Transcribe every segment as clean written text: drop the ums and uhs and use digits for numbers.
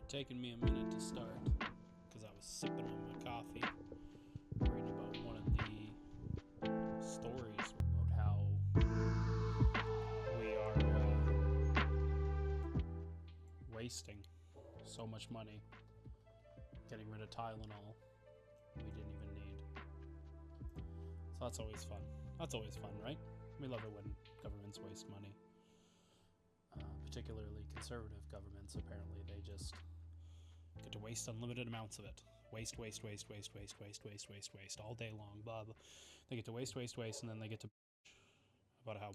taking me a minute to start because I was sipping on my coffee, reading about one of the stories about how we are wasting so much money getting rid of Tylenol we didn't even need. So that's always fun. That's always fun, right? We love it when governments waste money. Particularly conservative governments, apparently they just get to waste unlimited amounts of it. Waste all day long, blah, blah. They get to waste, and then they get to about how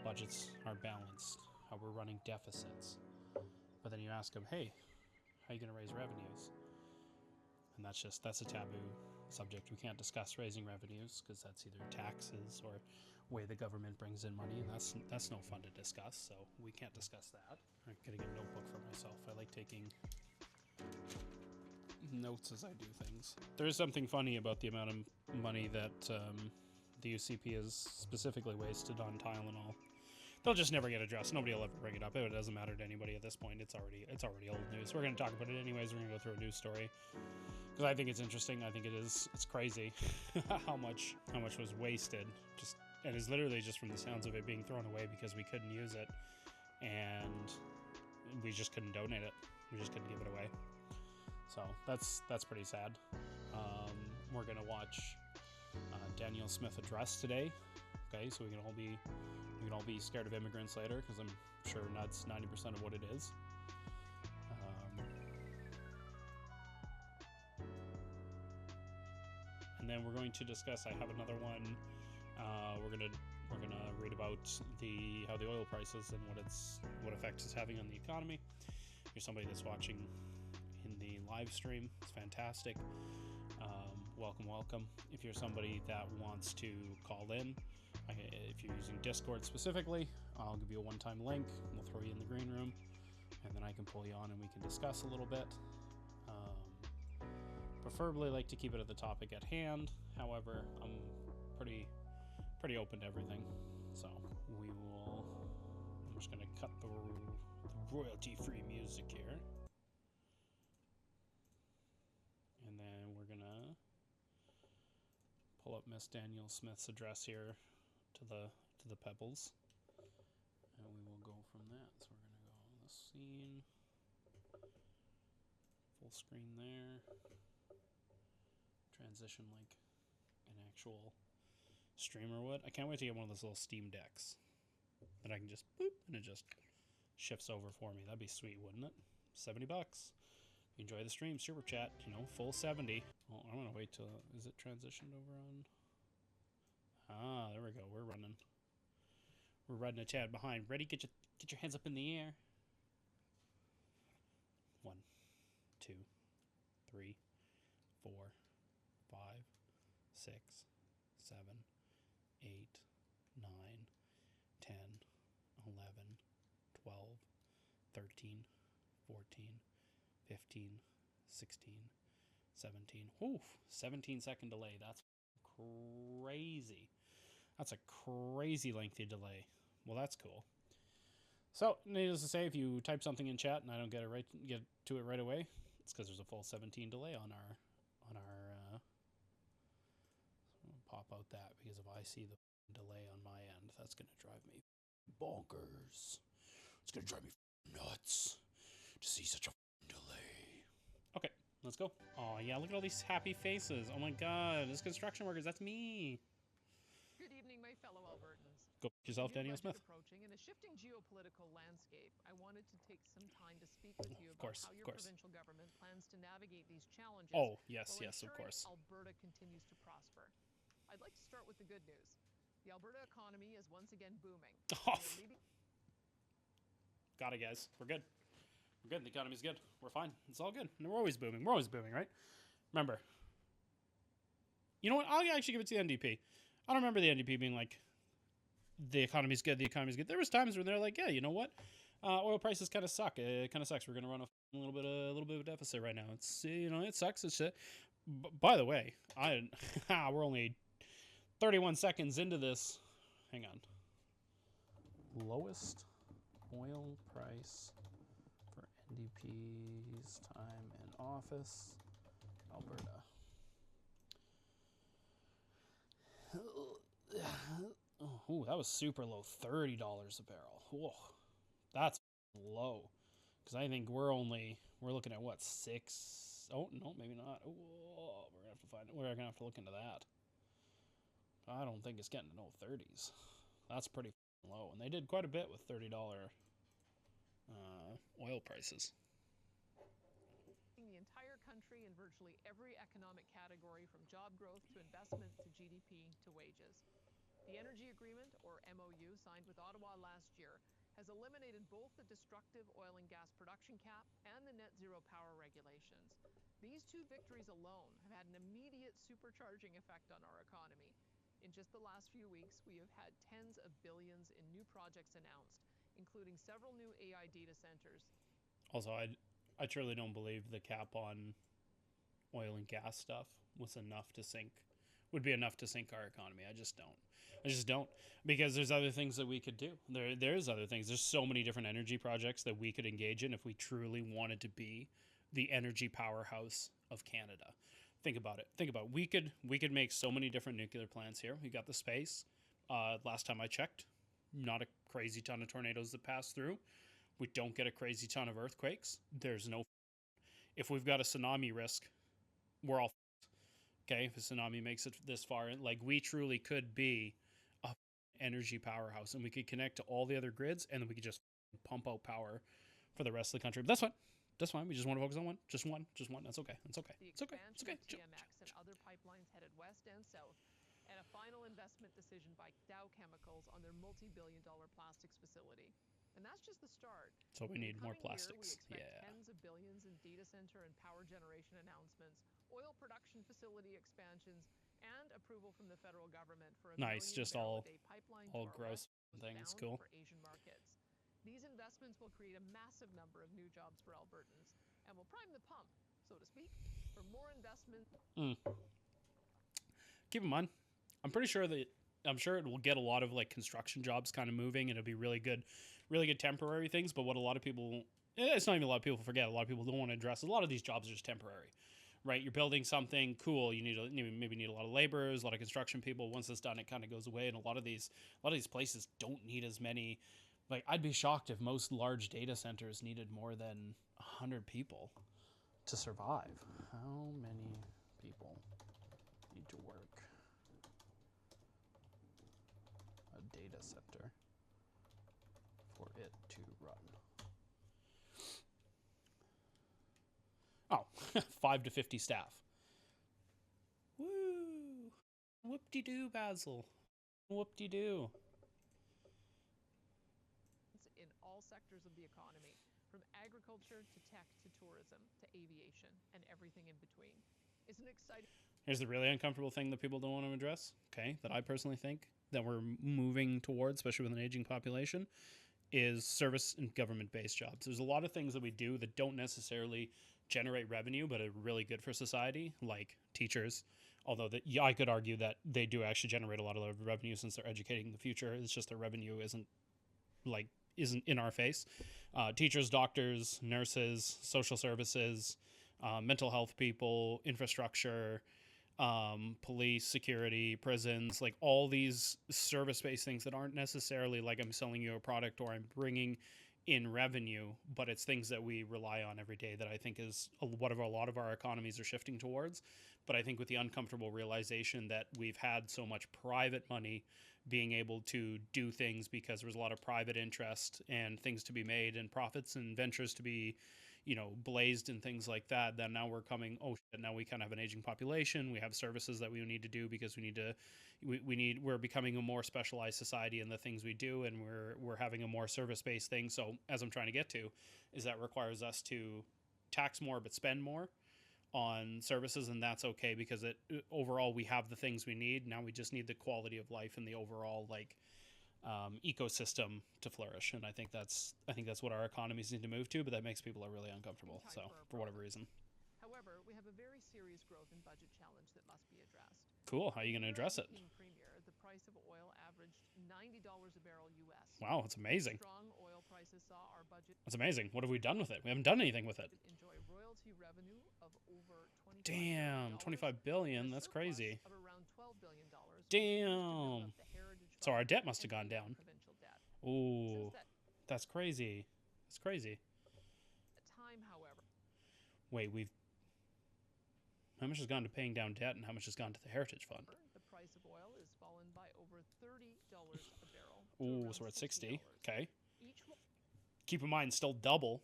budgets are balanced, how we're running deficits. But then you ask them, hey, how are you going to raise revenues? And that's a taboo subject. We can't discuss raising revenues because that's either taxes or way the government brings in money, and that's no fun to discuss, so we can't discuss that. I'm getting a notebook for myself. I like taking notes as I do things. There is something funny about the amount of money that the UCP has specifically wasted on Tylenol. They'll just never get addressed. Nobody will ever bring it up. It doesn't matter to anybody at this point. It's already old news. We're going to talk about it anyways. We're going to go through a news story because I think it's interesting. I think it's crazy how much was wasted. It is literally just from the sounds of it being thrown away because we couldn't use it and we just couldn't donate it. We just couldn't give it away. So that's pretty sad. We're gonna watch Danielle Smith address today. Okay, so we can all be scared of immigrants later because I'm sure that's 90% of what it is. And then we're going to discuss. I have another one. We're gonna read about how the oil prices and what effect it's having on the economy. If you're somebody that's watching in the live stream, it's fantastic. Welcome. If you're somebody that wants to call in, if you're using Discord specifically, I'll give you a one-time link. We'll throw you in the green room, and then I can pull you on and we can discuss a little bit. Preferably like to keep it at the topic at hand. However, I'm pretty open to everything. So I'm just going to cut the royalty-free music here. And then we're going to pull up Miss Danielle Smith's address here to the Pebbles. And we will go from that. So we're going to go on the scene. Full screen there. Transition like an actual streamer would. I can't wait to get one of those little Steam Decks that I can just boop and it just shifts over for me. That'd be sweet, wouldn't it? $70. Enjoy the stream, super chat, full 70. Well, I'm gonna wait till is it transitioned over on? Ah, there we go. We're running a tad behind. Ready? Get your hands up in the air. 1, 2, 3, 4, 5, 6, 7, 8, 9, 10, 11, 12, 13, 14, 15, 16, 17. Oof, 17-second delay. That's crazy. That's a crazy lengthy delay. Well, that's cool. So, needless to say, if you type something in chat and I don't get to it right away, it's because there's a full 17 delay on our pop out that, because if I see the delay on my end, that's going to drive me bonkers. It's going to drive me nuts to see such a delay. Okay, let's go. Oh, yeah, look at all these happy faces. Oh, my God. It's construction workers. That's me. Good evening, my fellow Albertans. Go yourself, Danielle Smith. Approaching in a shifting geopolitical landscape, I wanted to take some time to speak with you about how your provincial government plans to navigate these challenges. Oh, yes, of course. Alberta continues to prosper. I'd like to start with the good news. The Alberta economy is once again booming. Oh. Got it, guys. We're good. We're good. The economy's good. We're fine. It's all good. And we're always booming. We're always booming, right? Remember. You know what? I'll actually give it to the NDP. I don't remember the NDP being like, the economy's good. There was times where they're like, yeah, you know what? Oil prices kind of suck. It kind of sucks. We're going to run a little bit of a deficit right now. It's, it sucks. It's shit. By the way, we're only 31 seconds into this. Hang on. Lowest oil price for NDP Freeze time in office, Alberta. Ooh, that was super low. $30 a barrel. Whoa, that's low. Because I think we're looking at what, 6? Oh no, maybe not. Whoa, we're gonna have to find it. We're gonna have to look into that. I don't think it's getting to no 30s. That's pretty low, and they did quite a bit with $30 oil prices. The entire country in virtually every economic category, from job growth to investment to GDP to wages. The energy agreement, or MOU, signed with Ottawa last year has eliminated both the destructive oil and gas production cap and the net zero power regulations. These two victories alone have had an immediate supercharging effect on our economy. In just the last few weeks, we have had tens of billions in new projects announced, including several new AI data centers. Also, I truly don't believe the cap on oil and gas stuff would be enough to sink our economy. I just don't, because there's other things that we could do. There's other things. There's so many different energy projects that we could engage in if we truly wanted to be the energy powerhouse of Canada. Think about it. We could make so many different nuclear plants here. We got the space. Last time I checked, not a crazy ton of tornadoes that pass through. We don't get a crazy ton of earthquakes. There's no. If we've got a tsunami risk, we're all okay. If a tsunami makes it this far, like, we truly could be a energy powerhouse, and we could connect to all the other grids, and then we could just pump out power for the rest of the country. But that's fine. That's fine. We just want to focus on one. Just one. That's okay. It's okay. The It's okay. expansion of TMX and other pipelines headed west and south, and a final investment decision by Dow Chemicals on their multi-billion-dollar plastics facility. And that's just the start. So we need more We plastics. expect tens of billions in data center and power generation announcements, oil production facility expansions, and approval from the federal government for a nice, just all pipeline gross things. Cool. For Asian markets. These investments will create a massive number of new jobs for Albertans and will prime the pump, so to speak, for more investment. Keep in mind, I'm sure it will get a lot of like construction jobs kind of moving, and it'll be really good temporary things. But what a lot of people, it's not even a lot of people forget, a lot of people don't want to address, a lot of these jobs are just temporary, right? You're building something cool. You maybe need a lot of laborers, a lot of construction people. Once it's done, it kind of goes away. And a lot of these places don't need as many. Like, I'd be shocked if most large data centers needed more than 100 people to survive. How many people need to work a data center for it to run? Oh, 5 to 50 staff. Woo! Whoop-de-doo, Basil. Whoop-de-doo. In all sectors of the economy, from agriculture to tech to tourism to aviation and everything in between. It's an exciting... Here's the really uncomfortable thing that people don't want to address, okay, that I personally think that we're moving towards, especially with an aging population, is service and government-based jobs. There's a lot of things that we do that don't necessarily generate revenue, but are really good for society, like teachers. Although I could argue that they do actually generate a lot of revenue since they're educating the future. It's just their revenue isn't in our face. Teachers, doctors, nurses, social services, mental health people, infrastructure, police, security, prisons, like all these service-based things that aren't necessarily like I'm selling you a product or I'm bringing in revenue, but it's things that we rely on every day that I think is what a lot of our economies are shifting towards. But I think with the uncomfortable realization that we've had so much private money being able to do things because there was a lot of private interest and things to be made and profits and ventures to be, blazed and things like that, then now now we kind of have an aging population. We have services that we need to do because we're becoming a more specialized society in the things we do, and we're having a more service-based thing. So as I'm trying to get to is that requires us to tax more but spend more on services, and that's okay because overall we have the things we need. Now we just need the quality of life and the overall ecosystem to flourish, and I think that's what our economies need to move to, but that makes people really uncomfortable. So for whatever reason. However, we have a very serious growth and budget challenge that must be addressed. Cool. How are you going to address it? Premier, the price of oil averaged $90 a barrel US. Wow, that's amazing. Strong oil prices saw our budget. That's amazing. What have we done with it? We haven't done anything with it. Enjoy Damn, $25 billion. That's crazy. Of around $12 billion. Damn. So our debt must have gone down. Ooh, that's crazy. That's crazy. However, wait, how much has gone to paying down debt and how much has gone to the Heritage Fund? the price of oil has fallen by over $30 a barrel. Ooh, so we're at 60. Okay. Each Keep in mind, still double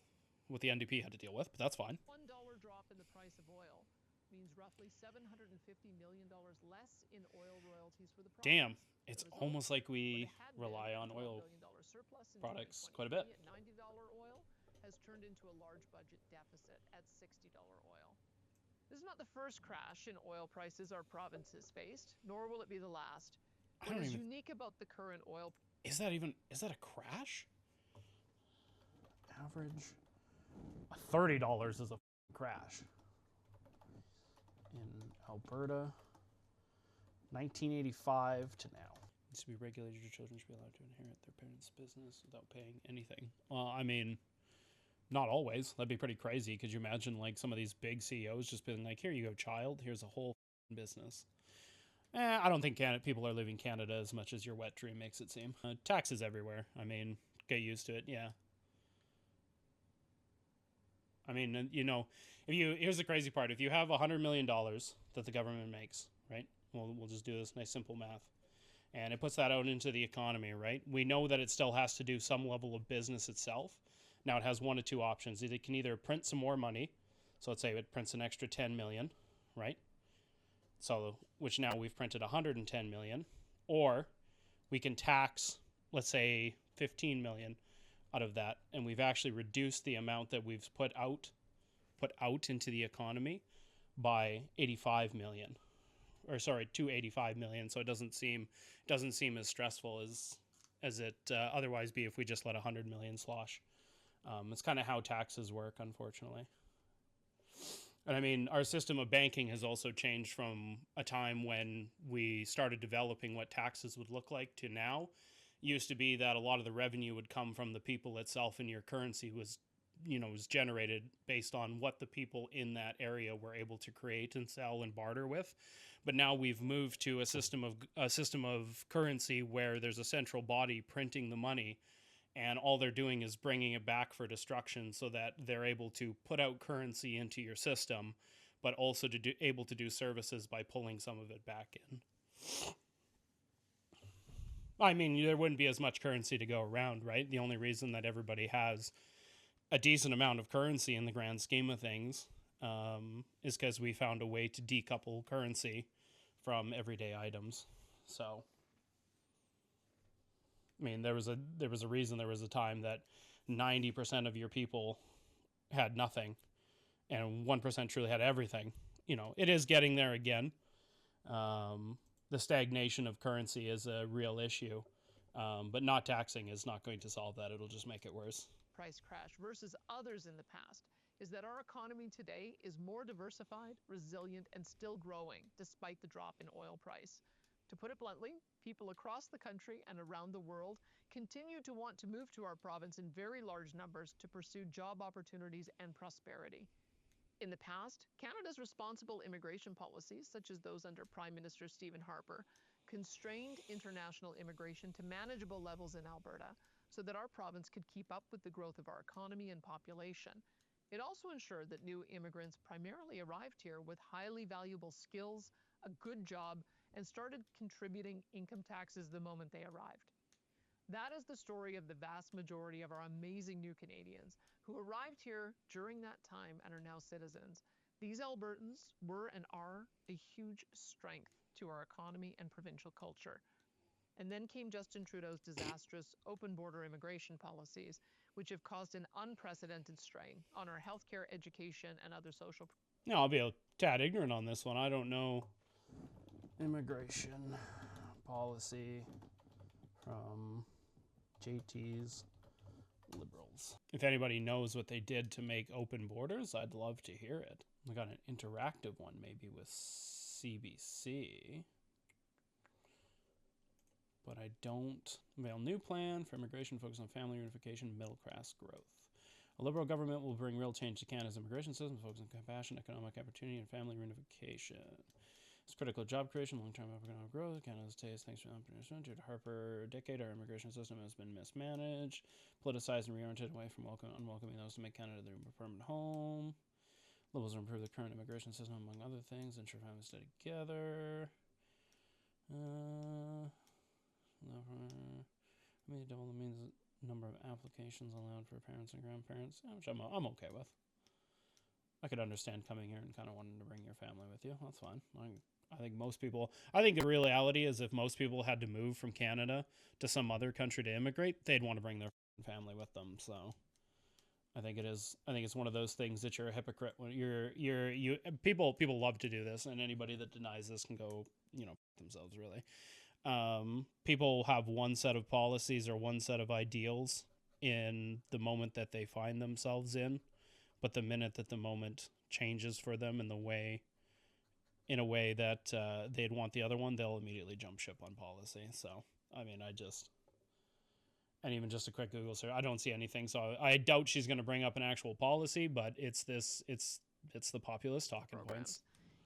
what the NDP had to deal with, but that's fine. $1 drop in the price of oil means roughly $750 million less in oil royalties for the province. Damn, it's almost like we rely on oil products quite a bit. $90 oil has turned into a large budget deficit at $60 oil. This is not the first crash in oil prices our province has faced, nor will it be the last. What is unique about the current oil... Is that a crash? Average... $30 is a crash. In Alberta, 1985 to now. It used to be regulated your children should be allowed to inherit their parents' business without paying anything. Well, I mean... Not always. That'd be pretty crazy. Could you imagine like some of these big CEOs just being like, here you go, child. Here's a whole business. I don't think people are leaving Canada as much as your wet dream makes it seem. Taxes everywhere. I mean, get used to it. Yeah. I mean, you know, here's the crazy part. If you have $100 million that the government makes, right? We'll just do this nice simple math. And it puts that out into the economy, right? We know that it still has to do some level of business itself. Now it has one of two options. It can either print some more money. So let's say it prints an extra 10 million, right? So, which now we've printed 110 million. Or we can tax, let's say 15 million out of that. And we've actually reduced the amount that we've put out into the economy by 85 million. Or sorry, to 85 million. So it doesn't seem as stressful as it otherwise be if we just let 100 million slosh. It's kind of how taxes work, unfortunately. And I mean, our system of banking has also changed from a time when we started developing what taxes would look like to now. It used to be that a lot of the revenue would come from the people itself, and your currency was generated based on what the people in that area were able to create and sell and barter with. But now we've moved to a system of currency where there's a central body printing the money. And all they're doing is bringing it back for destruction so that they're able to put out currency into your system, but also able to do services by pulling some of it back in. I mean, there wouldn't be as much currency to go around, right? The only reason that everybody has a decent amount of currency in the grand scheme of things is because we found a way to decouple currency from everyday items. So... I mean, there was a reason there was a time that 90% of your people had nothing and 1% truly had everything. You know, it is getting there again. The stagnation of currency is a real issue, but not taxing is not going to solve that. It'll just make it worse. Price crash versus others in the past is that our economy today is more diversified, resilient, and still growing despite the drop in oil price. To put it bluntly, people across the country and around the world continue to want to move to our province in very large numbers to pursue job opportunities and prosperity. In the past, Canada's responsible immigration policies, such as those under Prime Minister Stephen Harper, constrained international immigration to manageable levels in Alberta so that our province could keep up with the growth of our economy and population. It also ensured that new immigrants primarily arrived here with highly valuable skills, a good job, and started contributing income taxes the moment they arrived. That is the story of the vast majority of our amazing new Canadians who arrived here during that time and are now citizens. These Albertans were and are a huge strength to our economy and provincial culture. And then came Justin Trudeau's disastrous open border immigration policies, which have caused an unprecedented strain on our healthcare, education, and other social... Now, I'll be a tad ignorant on this one. I don't know immigration policy from JT's Liberals. If anybody knows what they did to make open borders, I'd love to hear it. I got an interactive one maybe with CBC. But I don't. Unveil new plan for immigration focused on family reunification and middle class growth. A Liberal government will bring real change to Canada's immigration system, focusing on compassion, economic opportunity, and family reunification. It's critical job creation, long-term economic growth. Canada's taste, thanks for the opportunity. Due to Harper decade, our immigration system has been mismanaged, politicized, and reoriented away from unwelcoming those to make Canada their permanent home. Liberals will improve the current immigration system, among other things, ensure families stay together. Double the means number of applications allowed for parents and grandparents, which I'm okay with. I could understand coming here and kind of wanting to bring your family with you. That's fine. I think most people. I think the reality is, if most people had to move from Canada to some other country to immigrate, they'd want to bring their family with them. So, I think it is. I think it's one of those things that you're a hypocrite when people love to do this, and anybody that denies this can go, themselves really. People have one set of policies or one set of ideals in the moment that they find themselves in, but the minute that the moment changes for them in a way that they'd want the other one, they'll immediately jump ship on policy. So, I mean, and even just a quick Google search, I don't see anything. So I doubt she's going to bring up an actual policy, but it's the populist talking points.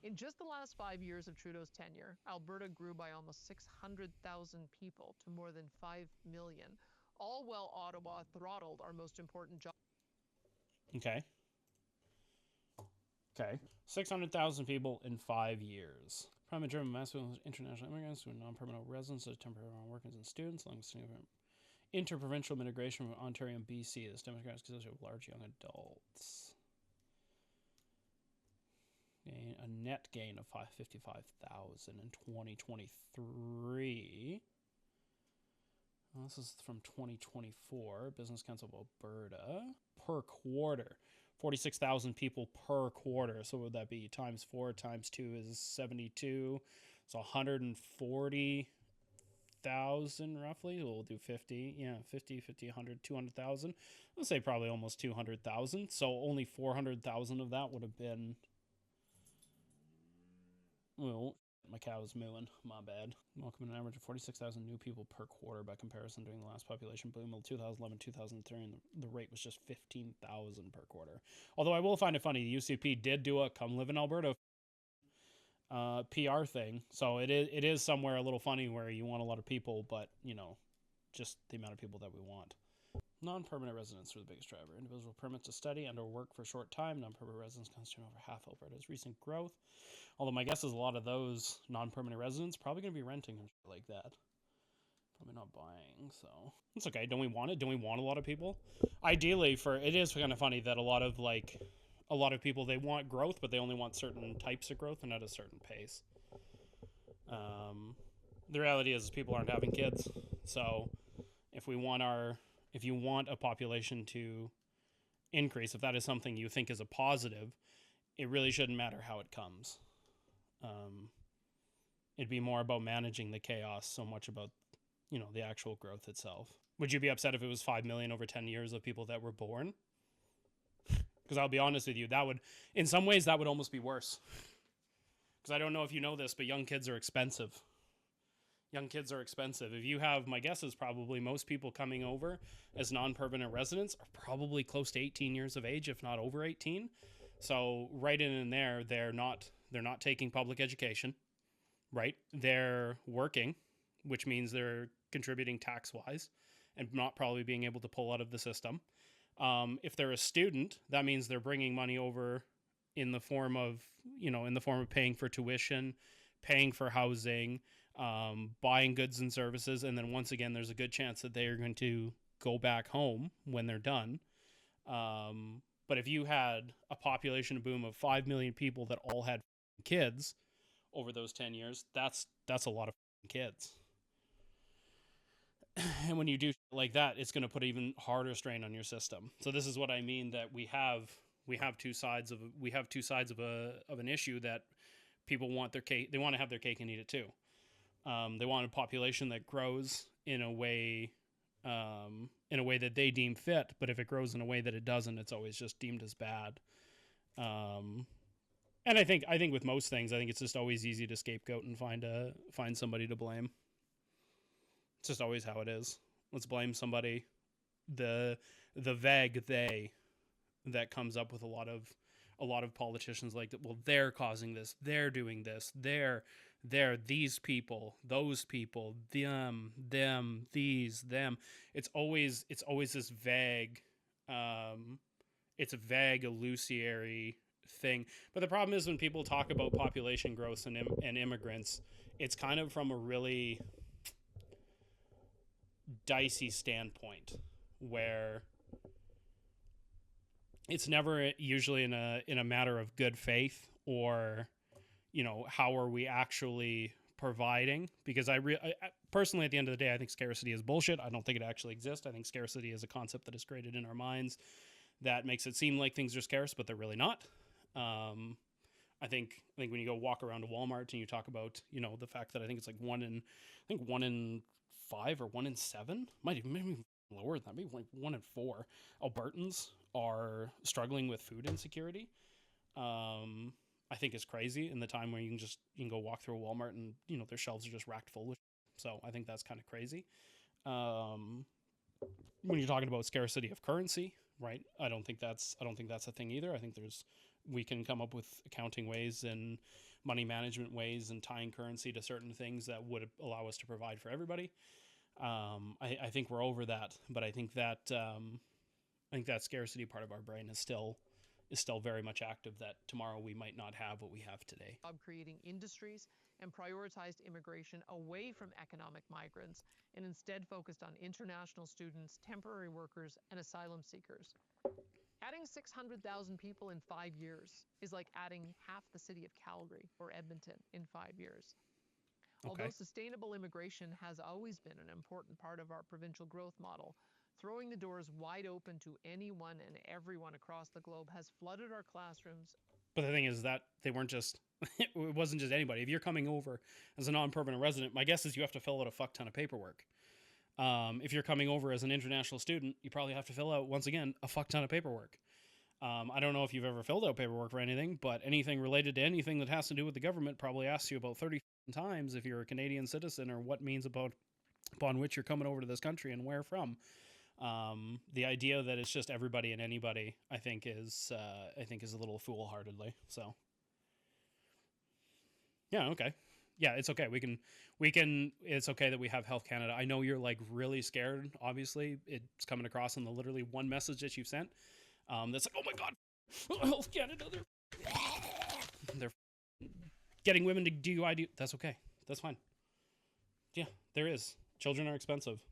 In just the last 5 years of Trudeau's tenure, Alberta grew by almost 600,000 people to more than 5 million, all while Ottawa throttled our most important job. Okay. 600,000 people in 5 years. Primarily driven massive international immigrants with non-permanent residents, temporary workers and students, along with interprovincial immigration from Ontario and BC. This demographic consists of large young adults. A net gain of 55,000 in 2023. Well, this is from 2024. Business Council of Alberta. Per quarter. 46,000 people per quarter. So what would that be? Times 4 times 2 is 72. So 140,000 roughly. We'll do 50. Yeah, 50, 100, 200,000. Let's say probably almost 200,000. So only 400,000 of that would have been... Well, my cow is mooing. My bad. Welcome an average of 46,000 new people per quarter by comparison during the last population boom of 2011-2013. The rate was just 15,000 per quarter. Although I will find it funny, the UCP did do a come live in Alberta PR thing. So it is somewhere a little funny where you want a lot of people, but, just the amount of people that we want. Non-permanent residents were the biggest driver. Individual permits to study and or work for a short time. Non-permanent residents constitute over half Alberta's recent growth. Although my guess is a lot of those non-permanent residents probably going to be renting and shit like that. Probably not buying, so... It's okay. Don't we want it? Don't we want a lot of people? Ideally, it is kind of funny that a lot of people, they want growth, but they only want certain types of growth and at a certain pace. The reality is people aren't having kids. So if you want a population to increase, if that is something you think is a positive, it really shouldn't matter how it comes. It'd be more about managing the chaos, so much about, the actual growth itself. Would you be upset if it was 5 million over 10 years of people that were born? Because I'll be honest with you, in some ways, that would almost be worse. Because I don't know if you know this, but young kids are expensive. If you have, my guess is probably most people coming over as non-permanent residents are probably close to 18 years of age, if not over 18. So right in there, they're not taking public education, right? They're working, which means they're contributing tax-wise and not probably being able to pull out of the system. If they're a student, that means they're bringing money over in the form of paying for tuition, paying for housing, buying goods and services. And then once again, there's a good chance that they are going to go back home when they're done. But if you had a population boom of 5 million people that all had kids over those 10 years, that's a lot of kids. And when you do like that, it's going to put even harder strain on your system. So this is what I mean, that we have two sides of an issue, that people want their cake. They want to have their cake and eat it too. They want a population that grows in a way that they deem fit. But if it grows in a way that it doesn't, it's always just deemed as bad. And I think with most things, I think it's just always easy to scapegoat and find somebody to blame. It's just always how it is. Let's blame somebody. The vague they that comes up with a lot of politicians like that. Well, they're causing this, they're doing this, they're these people, those people, them, these, them. It's always this vague, it's a vague, illusory thing. But the problem is when people talk about population growth and immigrants, it's kind of from a really dicey standpoint where it's never usually in a matter of good faith or, you know, how are we actually providing? Because I personally, at the end of the day, I think scarcity is bullshit. I don't think it actually exists. I think scarcity is a concept that is created in our minds that makes it seem like things are scarce, but they're really not. I think when you go walk around to Walmart and you talk about, you know, the fact that I think it's like one in 5 or 1 in 7, might even maybe lower than that, maybe like 1 in 4 Albertans are struggling with food insecurity. I think is crazy in the time where you can go walk through a Walmart and, you know, their shelves are just racked full of. So I think that's kind of crazy. When you're talking about scarcity of currency, right? I don't think that's a thing either. I think we can come up with accounting ways and money management ways and tying currency to certain things that would allow us to provide for everybody. I think we're over that, but I think that scarcity part of our brain is still very much active, that tomorrow we might not have what we have today. Job creating industries and prioritized immigration away from economic migrants and instead focused on international students, temporary workers, and asylum seekers. Adding 600,000 people in 5 years is like adding half the city of Calgary or Edmonton in 5 years. Okay. Although sustainable immigration has always been an important part of our provincial growth model, throwing the doors wide open to anyone and everyone across the globe has flooded our classrooms. But the thing is that they weren't just, it wasn't just anybody. If you're coming over as a non-permanent resident, my guess is you have to fill out a fuck ton of paperwork. If you're coming over as an international student, you probably have to fill out, once again, a fuck ton of paperwork. I don't know if you've ever filled out paperwork for anything, but anything related to anything that has to do with the government probably asks you about 30 times if you're a Canadian citizen or what means upon which you're coming over to this country and where from. The idea that it's just everybody and anybody, I think is a little foolhardily. So, yeah, okay, yeah, it's okay. We can. It's okay that we have Health Canada. I know you're like really scared. Obviously, it's coming across in the literally one message that you've sent. That's like, oh my god, Health Canada, they're getting women to DUI. That's okay. That's fine. Yeah, there is. Children are expensive.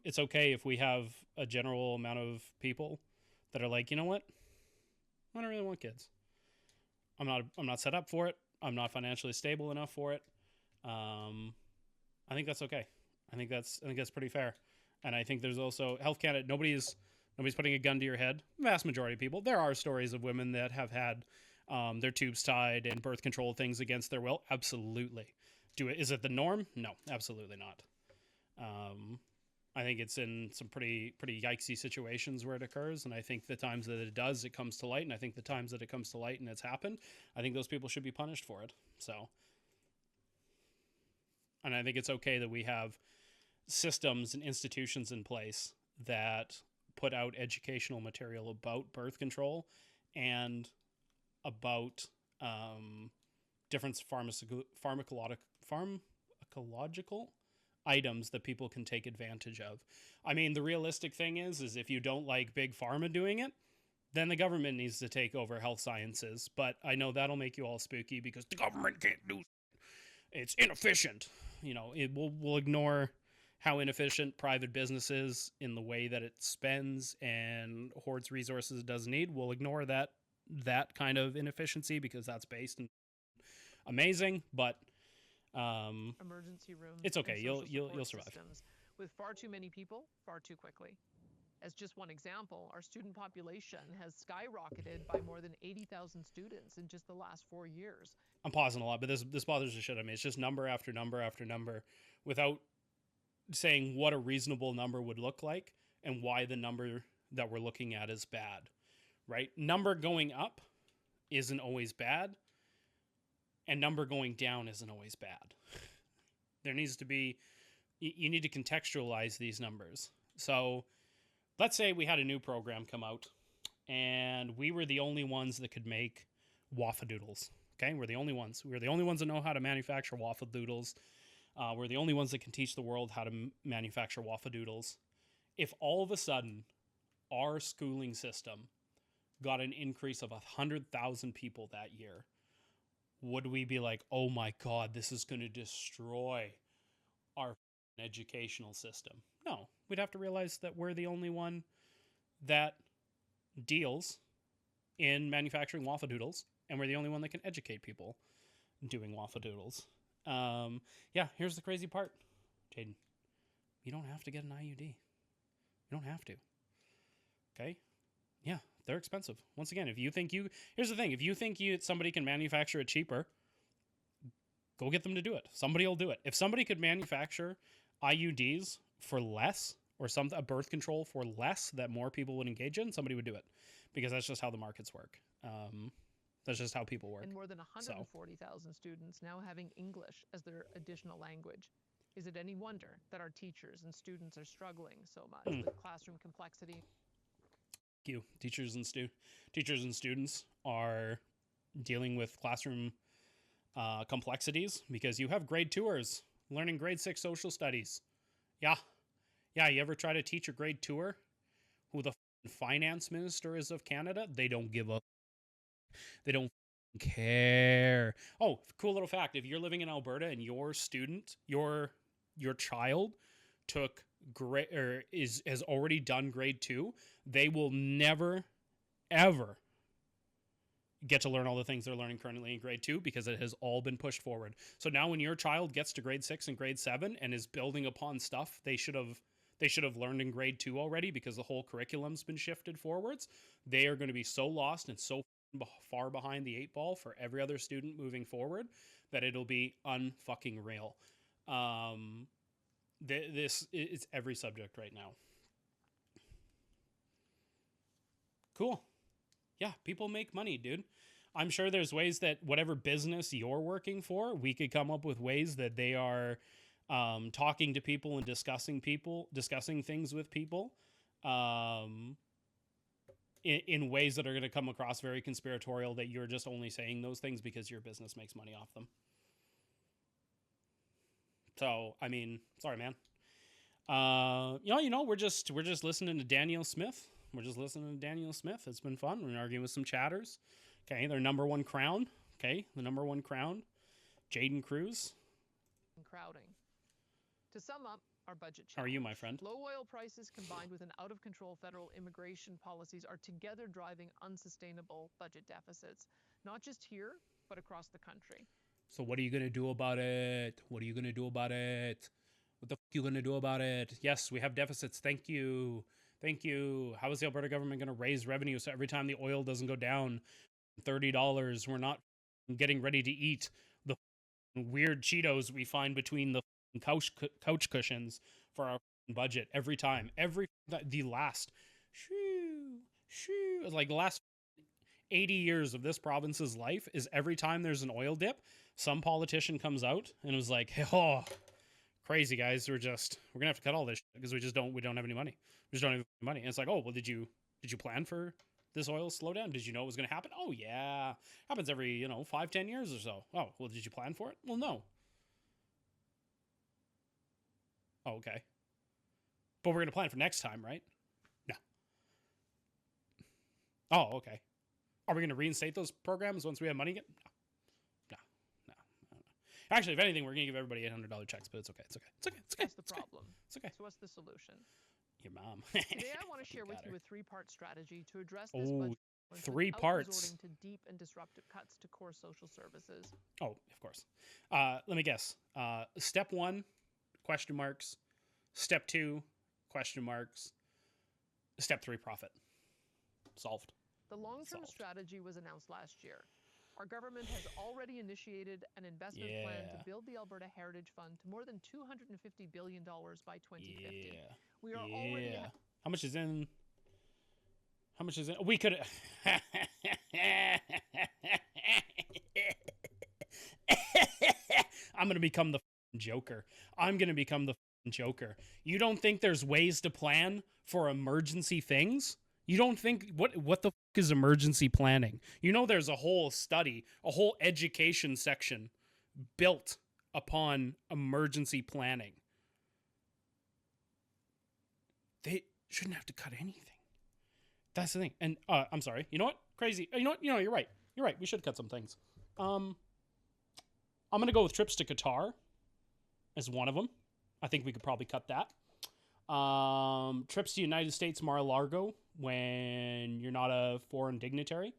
It's okay if we have a general amount of people that are like, you know what? I don't really want kids. I'm not set up for it. I'm not financially stable enough for it. I think that's okay. I think that's pretty fair. And I think there's also Health Canada. Nobody's putting a gun to your head. Vast majority of people. There are stories of women that have had their tubes tied and birth control things against their will. Absolutely. Is it the norm? No, absolutely not. I think it's in some pretty yikesy situations where it occurs, and I think the times that it does, it comes to light, and I think the times that it comes to light and it's happened, I think those people should be punished for it. So, and I think it's okay that we have systems and institutions in place that put out educational material about birth control and about different pharmacological items that people can take advantage of. I mean, the realistic thing is if you don't like big pharma doing it, then the government needs to take over health sciences. But I know that'll make you all spooky because the government can't do it. It's inefficient. You know, we'll ignore how inefficient private business is in the way that it spends and hoards resources it doesn't need. We'll ignore that kind of inefficiency because that's based in amazing, but emergency rooms. It's okay. You'll survive. With far too many people, far too quickly. As just one example, our student population has skyrocketed by more than 80,000 students in just the last 4 years. I'm pausing a lot, but this bothers the shit out of me. It's just number after number after number without saying what a reasonable number would look like and why the number that we're looking at is bad, right? Number going up isn't always bad, and number going down isn't always bad. There needs to be, you need to contextualize these numbers. So let's say we had a new program come out and we were the only ones that could make waffle doodles. Okay, we're the only ones. We're the only ones that know how to manufacture waffle doodles. We're the only ones that can teach the world how to manufacture waffle doodles. If all of a sudden our schooling system got an increase of 100,000 people that year, would we be like, oh my God, this is going to destroy our educational system? No, we'd have to realize that we're the only one that deals in manufacturing waffle doodles, and we're the only one that can educate people doing waffle doodles. Yeah, here's the crazy part, Jaden. You don't have to get an IUD. You don't have to. Okay? Yeah, they're expensive. Once again, here's the thing, if you think somebody can manufacture it cheaper, go get them to do it. Somebody will do it. If somebody could manufacture IUDs for less, or a birth control for less that more people would engage in, somebody would do it, because that's just how the markets work. That's just how people work. And more than 140,000 students now having English as their additional language. Is it any wonder that our teachers and students are struggling so much with classroom complexity? You teachers and students are dealing with classroom complexities because you have grade 2ers learning grade 6 social studies. Yeah, you ever try to teach a grade 2er who the finance minister is of Canada? They don't give up. They don't care. Oh, cool little fact, if you're living in Alberta and your child took has already done grade 2, they will never ever get to learn all the things they're learning currently in grade 2, because it has all been pushed forward. So now when your child gets to grade 6 and grade 7 and is building upon stuff they should have learned in grade 2 already, because the whole curriculum's been shifted forwards, they are going to be so lost and so far behind the 8 ball for every other student moving forward that it'll be unfucking real. This is every subject right now. Cool. Yeah, people make money, dude. I'm sure there's ways that whatever business you're working for, we could come up with ways that they are talking to people and discussing things with people in ways that are going to come across very conspiratorial, that you're just only saying those things because your business makes money off them. So, I mean, sorry, man. We're just listening to Danielle Smith. It's been fun. We're arguing with some chatters. Okay, their number one crown. Jaden Cruz. And crowding. To sum up our budget challenge, how are you, my friend? Low oil prices combined with an out-of-control federal immigration policies are together driving unsustainable budget deficits, not just here, but across the country. So what are you going to do about it? What the f*** you going to do about it? Yes, we have deficits. Thank you. How is the Alberta government going to raise revenue so every time the oil doesn't go down $30, we're not getting ready to eat the weird Cheetos we find between the couch cushions for our budget every time? The last 80 years of this province's life is every time there's an oil dip, some politician comes out and was like, hey, oh, crazy guys, we're gonna have to cut all this shit because we don't have any money. We just don't have any money. And it's like, oh, well, did you plan for this oil slowdown? Did you know it was gonna happen? Oh yeah, happens every 5-10 years or so. Oh, well, did you plan for it? Well, no. Oh, okay. But we're gonna plan for next time, right? No. Oh, okay. Are we going to reinstate those programs once we have money again? No. Actually, if anything, we're going to give everybody $800 checks, but it's okay. That's the problem. It's okay. So what's the solution? Your mom. Today, I want to share with you a 3-part strategy to address this budget 3 parts. Resorting to deep and disruptive cuts to core social services. Oh, of course. Let me guess. Step 1, question marks. Step 2, question marks. Step 3, profit. Solved. The long-term strategy was announced last year. Our government has already initiated an investment plan to build the Alberta Heritage Fund to more than $250 billion by 2050. Yeah. We are already... How much is in? We could... I'm going to become the Joker. You don't think there's ways to plan for emergency things? You don't think what the fuck is emergency planning? You know, there's a whole study, a whole education section built upon emergency planning. They shouldn't have to cut anything. That's the thing. And I'm sorry. You know what? Crazy. You know what? You know, you're right. You're right. We should cut some things. I'm gonna go with trips to Qatar as one of them. I think we could probably cut that. Trips to United States Mar-a-Lago when you're not a foreign dignitary.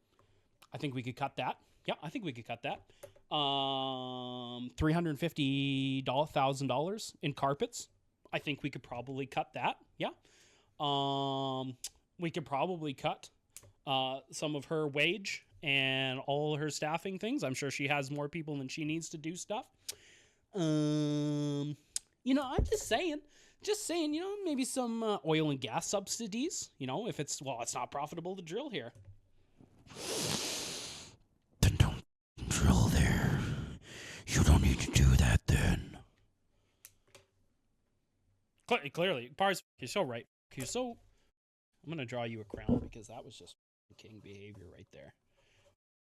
I think we could cut that. Yeah, I think we could cut that. $350,000 in carpets. I think we could probably cut that. Yeah. We could probably cut some of her wage and all her staffing things. I'm sure she has more people than she needs to do stuff. I'm just saying, maybe some oil and gas subsidies, if it's not profitable to drill here. Then don't drill there. You don't need to do that then. Clearly, Pars, you're so right. I'm going to draw you a crown because that was just king behavior right there.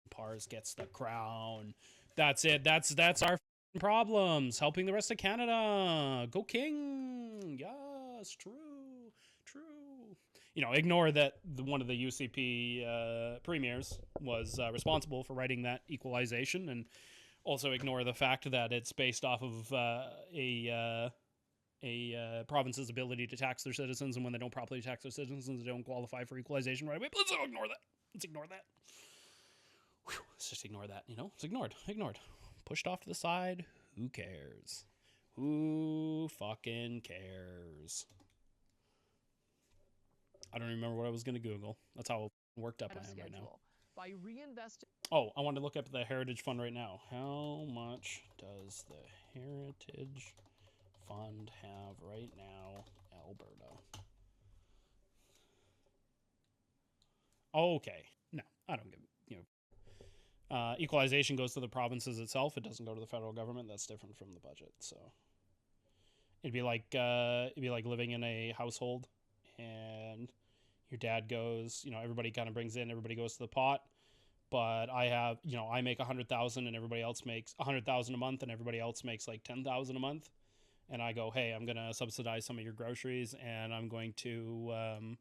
Pars gets the crown. That's it. That's our problems. Helping the rest of Canada. Go King. Yes, true. Ignore that one of the UCP premiers was responsible for writing that equalization, and also ignore the fact that it's based off of a province's ability to tax their citizens, and when they don't properly tax their citizens, they don't qualify for equalization right away. But let's ignore that. Let's just ignore that. It's ignored. Pushed off to the side. Who cares? Who fucking cares? I don't remember what I was going to Google. That's how worked up I am right now. By reinvesting. Oh, I want to look up the Heritage Fund right now. How much does the Heritage Fund have right now, Alberta? Okay. No, I don't give equalization goes to the provinces itself. It doesn't go to the federal government. That's different from the budget. So it'd be like living in a household and your dad goes, everybody kind of brings in, everybody goes to the pot. But I make 100,000 and everybody else makes 100,000 a month and everybody else makes like 10,000 a month. And I go, hey, I'm going to subsidize some of your groceries and I'm going to, I'm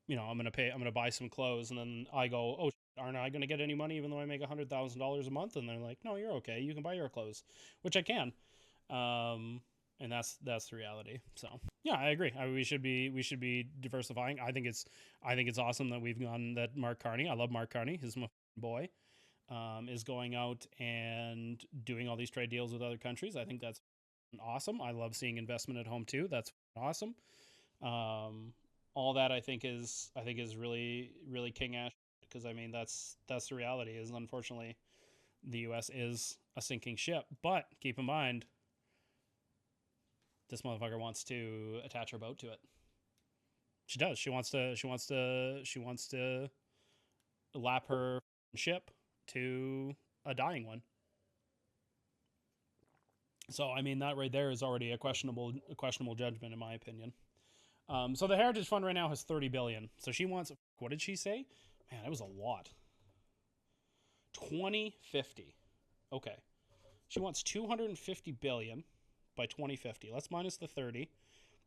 going to buy some clothes. And then I go, oh, aren't I going to get any money even though I make $100,000 a month? And they're like, no, you're okay. You can buy your clothes, which I can. And that's the reality. So yeah, I agree. We should be diversifying. I think it's awesome that we've gone that Mark Carney. I love Mark Carney. He's my boy. Is going out and doing all these trade deals with other countries. I think that's awesome. I love seeing investment at home too. That's awesome. All that I think is really, really king ash, because I mean that's the reality. Is unfortunately the U.S. is a sinking ship. But keep in mind, this motherfucker wants to attach her boat to it. She does. She wants to lap her ship to a dying one. So I mean that right there is already a questionable judgment in my opinion. So the Heritage Fund right now has $30 billion. So she wants, what did she say? Man, that was a lot. 2050. Okay. She wants $250 billion by 2050. Let's minus the 30.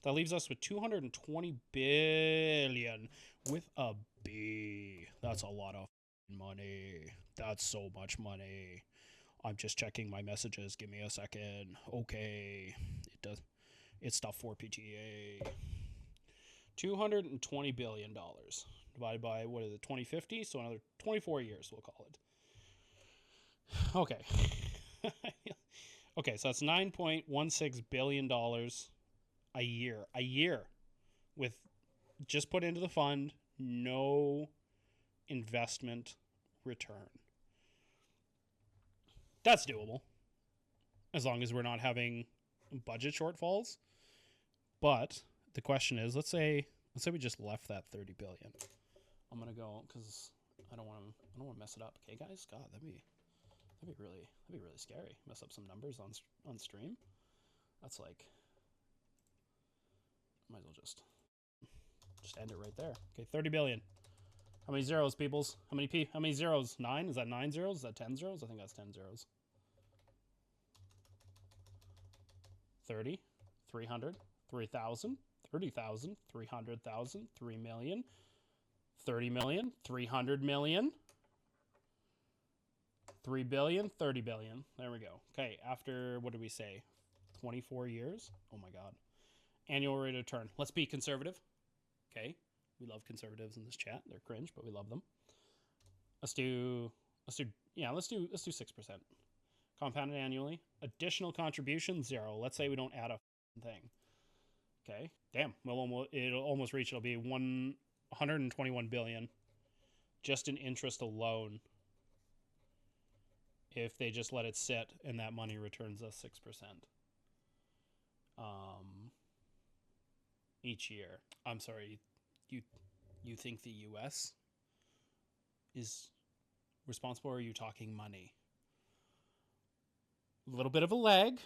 That leaves us with $220 billion with a B. That's a lot of money. That's so much money. I'm just checking my messages. Give me a second. Okay. It's stuff for PTA. $220 billion divided by, 2050? So another 24 years, we'll call it. Okay. Okay, so that's $9.16 billion a year with just put into the fund, no investment return. That's doable as long as we're not having budget shortfalls. But the question is, let's say we just left that $30 billion. I'm gonna go because I don't want to mess it up. Okay, guys, God, that'd be really scary. Mess up some numbers on stream. That's like, might as well just Just end it right there. Okay, 30 billion. How many zeros, peoples? How many zeros? 9? Is that 9 zeros? Is that 10 zeros? I think that's 10 zeros. 30, 300, 3,000, 30,000, 300,000, 3 million, 30 million, 300 million, 3 billion, 30 billion. There we go. Okay, after, what did we say? 24 years? Oh my god. Annual rate of return. Let's be conservative. Okay. We love conservatives in this chat. They're cringe, but we love them. Let's do 6%. Compounded annually. Additional contribution, 0. Let's say we don't add a thing. Okay. Damn. Well, it'll almost reach. It'll be 121 billion just in interest alone if they just let it sit and that money returns us 6%. Each year. I'm sorry. You think the U.S. is responsible, or are you talking money? A little bit of a lag,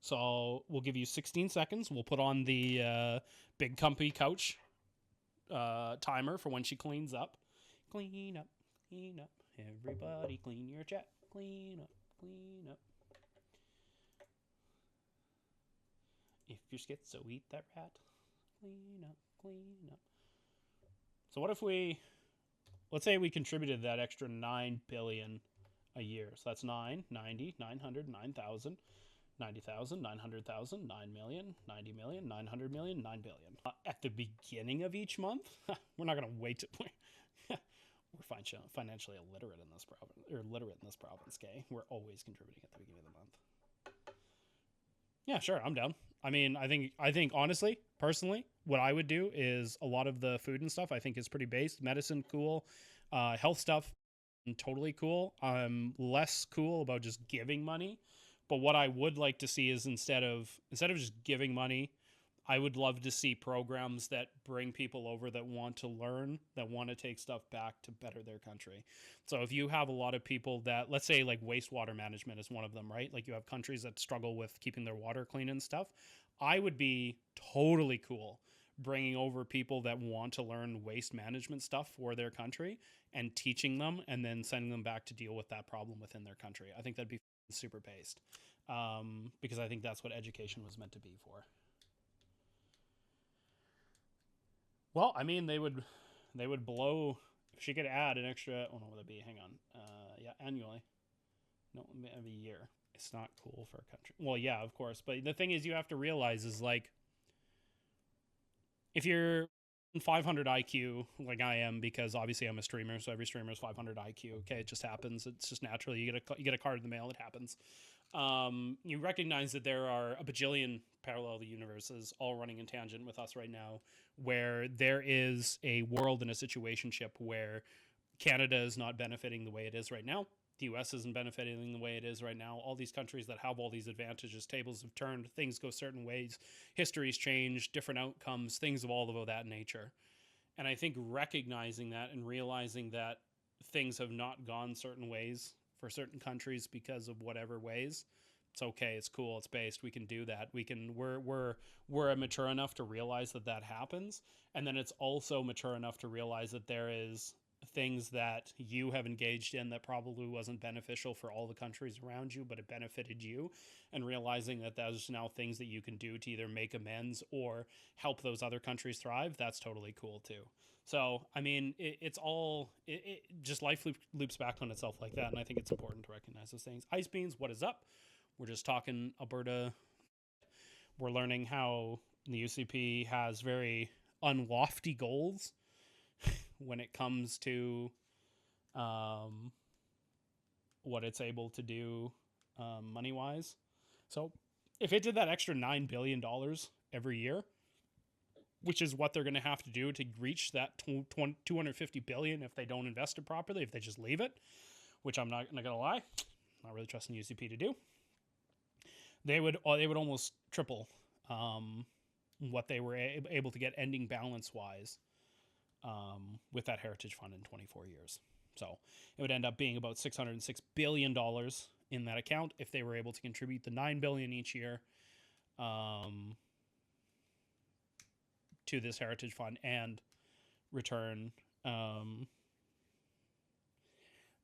so we'll give you 16 seconds. We'll put on the big comfy couch timer for when she cleans up. Clean up, clean up. Everybody clean your chat. Clean up, clean up. If you're schizo, eat that rat. Clean up, clean up. So what if let's say we contributed that extra 9 billion a year. So that's 9, 90, 900, 9,000, 90,000, 900,000, 9 million, 90 million, 900 million, 9 billion. At the beginning of each month, we're not going to wait to... We're financially illiterate in this province, or literate in this province, okay? We're always contributing at the beginning of the month. Yeah, sure, I'm down. I mean, I think honestly, personally, what I would do is a lot of the food and stuff I think is pretty based. Medicine, cool. Health stuff, totally cool. I'm less cool about just giving money. But what I would like to see is instead of just giving money, I would love to see programs that bring people over that want to learn, that want to take stuff back to better their country. So if you have a lot of people that, let's say like wastewater management is one of them, right? Like you have countries that struggle with keeping their water clean and stuff. I would be totally cool bringing over people that want to learn waste management stuff for their country and teaching them and then sending them back to deal with that problem within their country. I think that'd be super based because I think that's what education was meant to be for. Well, I mean, they would blow. If she could add an extra, oh no, would that be? Hang on, yeah, annually. No, every year. It's not cool for a country. Well, yeah, of course, but the thing is, you have to realize is like, if you're 500 IQ, like I am, because obviously I'm a streamer, so every streamer is 500 IQ. Okay, it just happens. It's just natural. You get a card in the mail. It happens. You recognize that there are a bajillion parallel universes all running in tangent with us right now, where there is a world and a situationship where Canada is not benefiting the way it is right now. The US isn't benefiting the way it is right now. All these countries that have all these advantages, tables have turned, things go certain ways, history's changed, different outcomes, things of all of that nature. And I think recognizing that and realizing that things have not gone certain ways for certain countries because of whatever ways, it's okay, it's cool, it's based, we can do that. We're mature enough to realize that happens, and then it's also mature enough to realize that there is things that you have engaged in that probably wasn't beneficial for all the countries around you, but it benefited you, and realizing that there's now things that you can do to either make amends or help those other countries thrive. That's totally cool too. So, I mean, it's all, just life loops back on itself like that, and I think it's important to recognize those things. Ice Beans, what is up? We're just talking Alberta. We're learning how the UCP has very unlofty goals when it comes to what it's able to do money-wise. So if it did that extra $9 billion every year, which is what they're going to have to do to reach that $250 billion if they don't invest it properly, if they just leave it, which I'm not going to lie, not really trusting UCP to do, they would almost triple what they were able to get ending balance-wise with that Heritage Fund in 24 years. So it would end up being about $606 billion in that account if they were able to contribute the $9 billion each year. to this heritage fund and return. It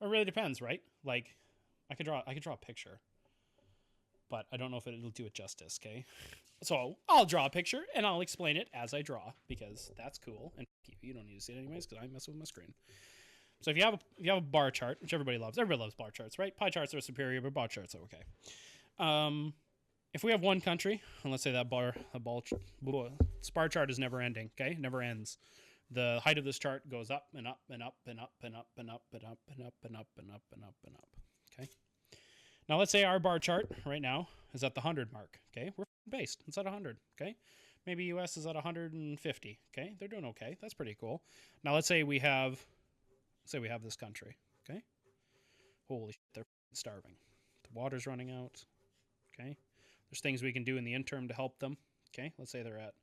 really depends, right? Like, I could draw a picture, but I don't know if it'll do it justice. Okay, so I'll draw a picture and I'll explain it as I draw because that's cool. And you don't need to see it anyways because I mess with my screen. So if you have a bar chart, which everybody loves bar charts, right? Pie charts are superior, but bar charts are okay. If we have one country, and let's say that bar chart is never ending, okay? Never ends. The height of this chart goes up and up and up and up and up and up and up and up and up and up and up and up. Okay. Now let's say our bar chart right now is at the 100 mark. Okay, we're based. It's at 100. Okay, maybe US is at 150. Okay, they're doing okay. That's pretty cool. Now let's say we have this country. Okay, holy shit, they're starving. The water's running out. Okay, there's things we can do in the interim to help them. Okay, let's say they're at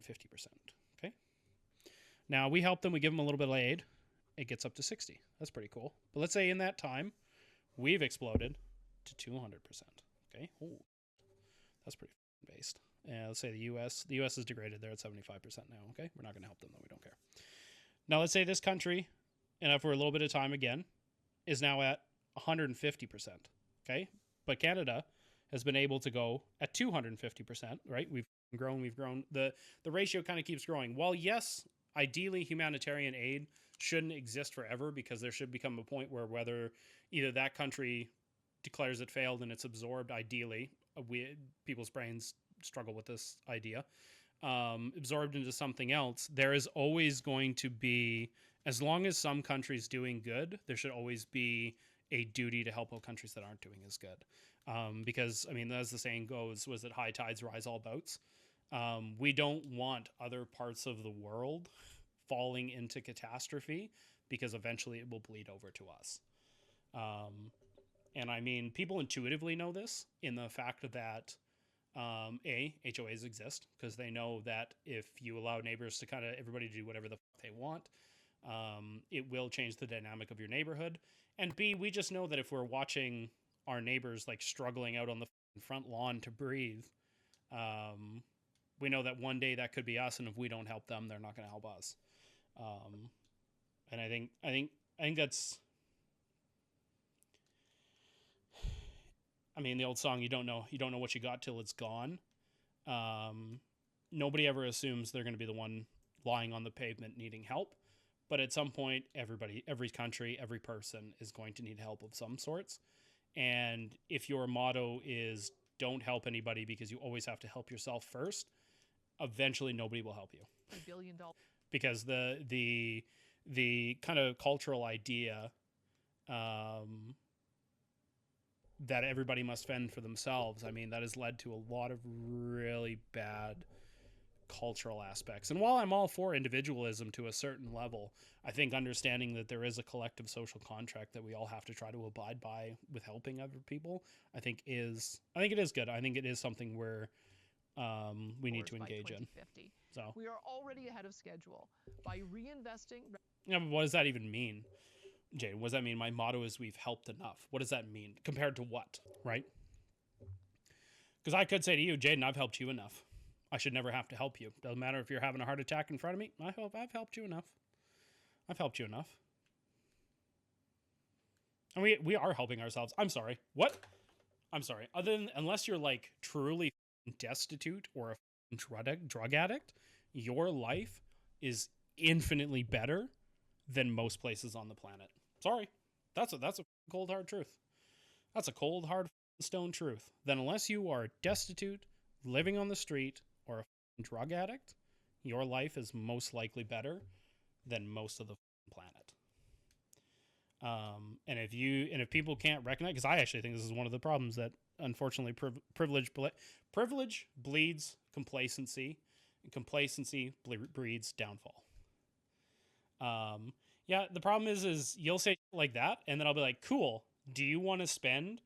50%. Okay, now we help them. We give them a little bit of aid. It gets up to 60. That's pretty cool. But let's say in that time, we've exploded to 200%. Okay, ooh, that's pretty based. And let's say the U.S. is degraded. They're at 75% now. Okay, we're not going to help them though. We don't care. Now let's say this country, and after a little bit of time again, is now at 150%. Okay, but Canada has been able to go at 250%. Right, we've grown. The ratio kind of keeps growing. While yes, ideally humanitarian aid shouldn't exist forever because there should become a point where whether either that country declares it failed and it's absorbed, ideally, people's brains struggle with this idea, absorbed into something else, there is always going to be, as long as some countries doing good, there should always be a duty to help out countries that aren't doing as good. Because, I mean, as the saying goes, was it high tides rise all boats? We don't want other parts of the world falling into catastrophe because eventually it will bleed over to us. And I mean, people intuitively know this in the fact that HOAs exist because they know that if you allow neighbors to kind of everybody to do whatever the fuck they want, it will change the dynamic of your neighborhood. And B, we just know that if we're watching our neighbors like struggling out on the front lawn to breathe, we know that one day that could be us, and if we don't help them, they're not going to help us. And I think that's, I mean, the old song, you don't know what you got till it's gone. Nobody ever assumes they're going to be the one lying on the pavement needing help. But at some point, every country, every person is going to need help of some sorts. And if your motto is don't help anybody because you always have to help yourself first, eventually nobody will help you. $1 billion. Because the kind of cultural idea that everybody must fend for themselves, I mean, that has led to a lot of really bad cultural aspects. And while I'm all for individualism to a certain level, I think understanding that there is a collective social contract that we all have to try to abide by with helping other people, I think it is good. I think it is something where we need to engage in. So we are already ahead of schedule by reinvesting. Yeah, but what does that even mean, Jay? What does that mean? My motto is we've helped enough. What does that mean compared to what, right? Because I could say to you, Jaden, I've helped you enough. I should never have to help you. Doesn't matter if you're having a heart attack in front of me. I hope I've helped you enough. I've helped you enough. And we are helping ourselves. I'm sorry. What? I'm sorry. Unless you're like truly destitute or a drug addict, your life is infinitely better than most places on the planet. Sorry. That's a cold hard truth. That's a cold hard stone truth. Then unless you are destitute, living on the street, or a drug addict, your life is most likely better than most of the planet. And if people can't recognize, because I actually think this is one of the problems that unfortunately privilege bleeds complacency, and complacency breeds downfall. Yeah, the problem is you'll say like that, and then I'll be like, cool. Do you want to spend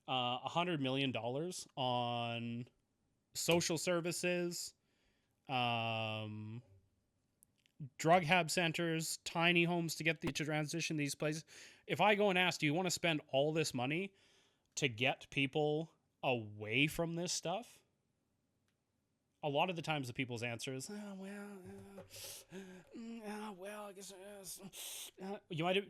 $100 million on social services, drug hab centers, tiny homes to transition these places? If I go and ask, do you want to spend all this money to get people away from this stuff? a lot of the times the people's answer is, I guess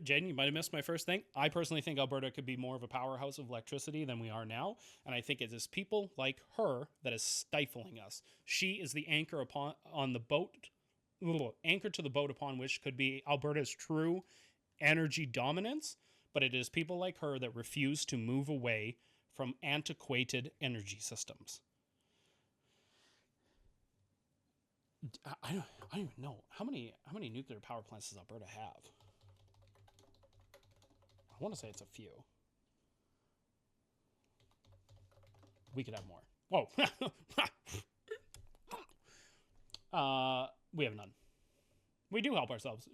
Jaden, you might have missed my first thing. I personally think Alberta could be more of a powerhouse of electricity than we are now, and I think it is people like her that is stifling us. She is the anchor on the boat, anchor to the boat upon which could be Alberta's true energy dominance, but it is people like her that refuse to move away from antiquated energy systems. I don't even know how many nuclear power plants does Alberta have. I want to say it's a few. We could have more. Whoa. We have none. We do help ourselves.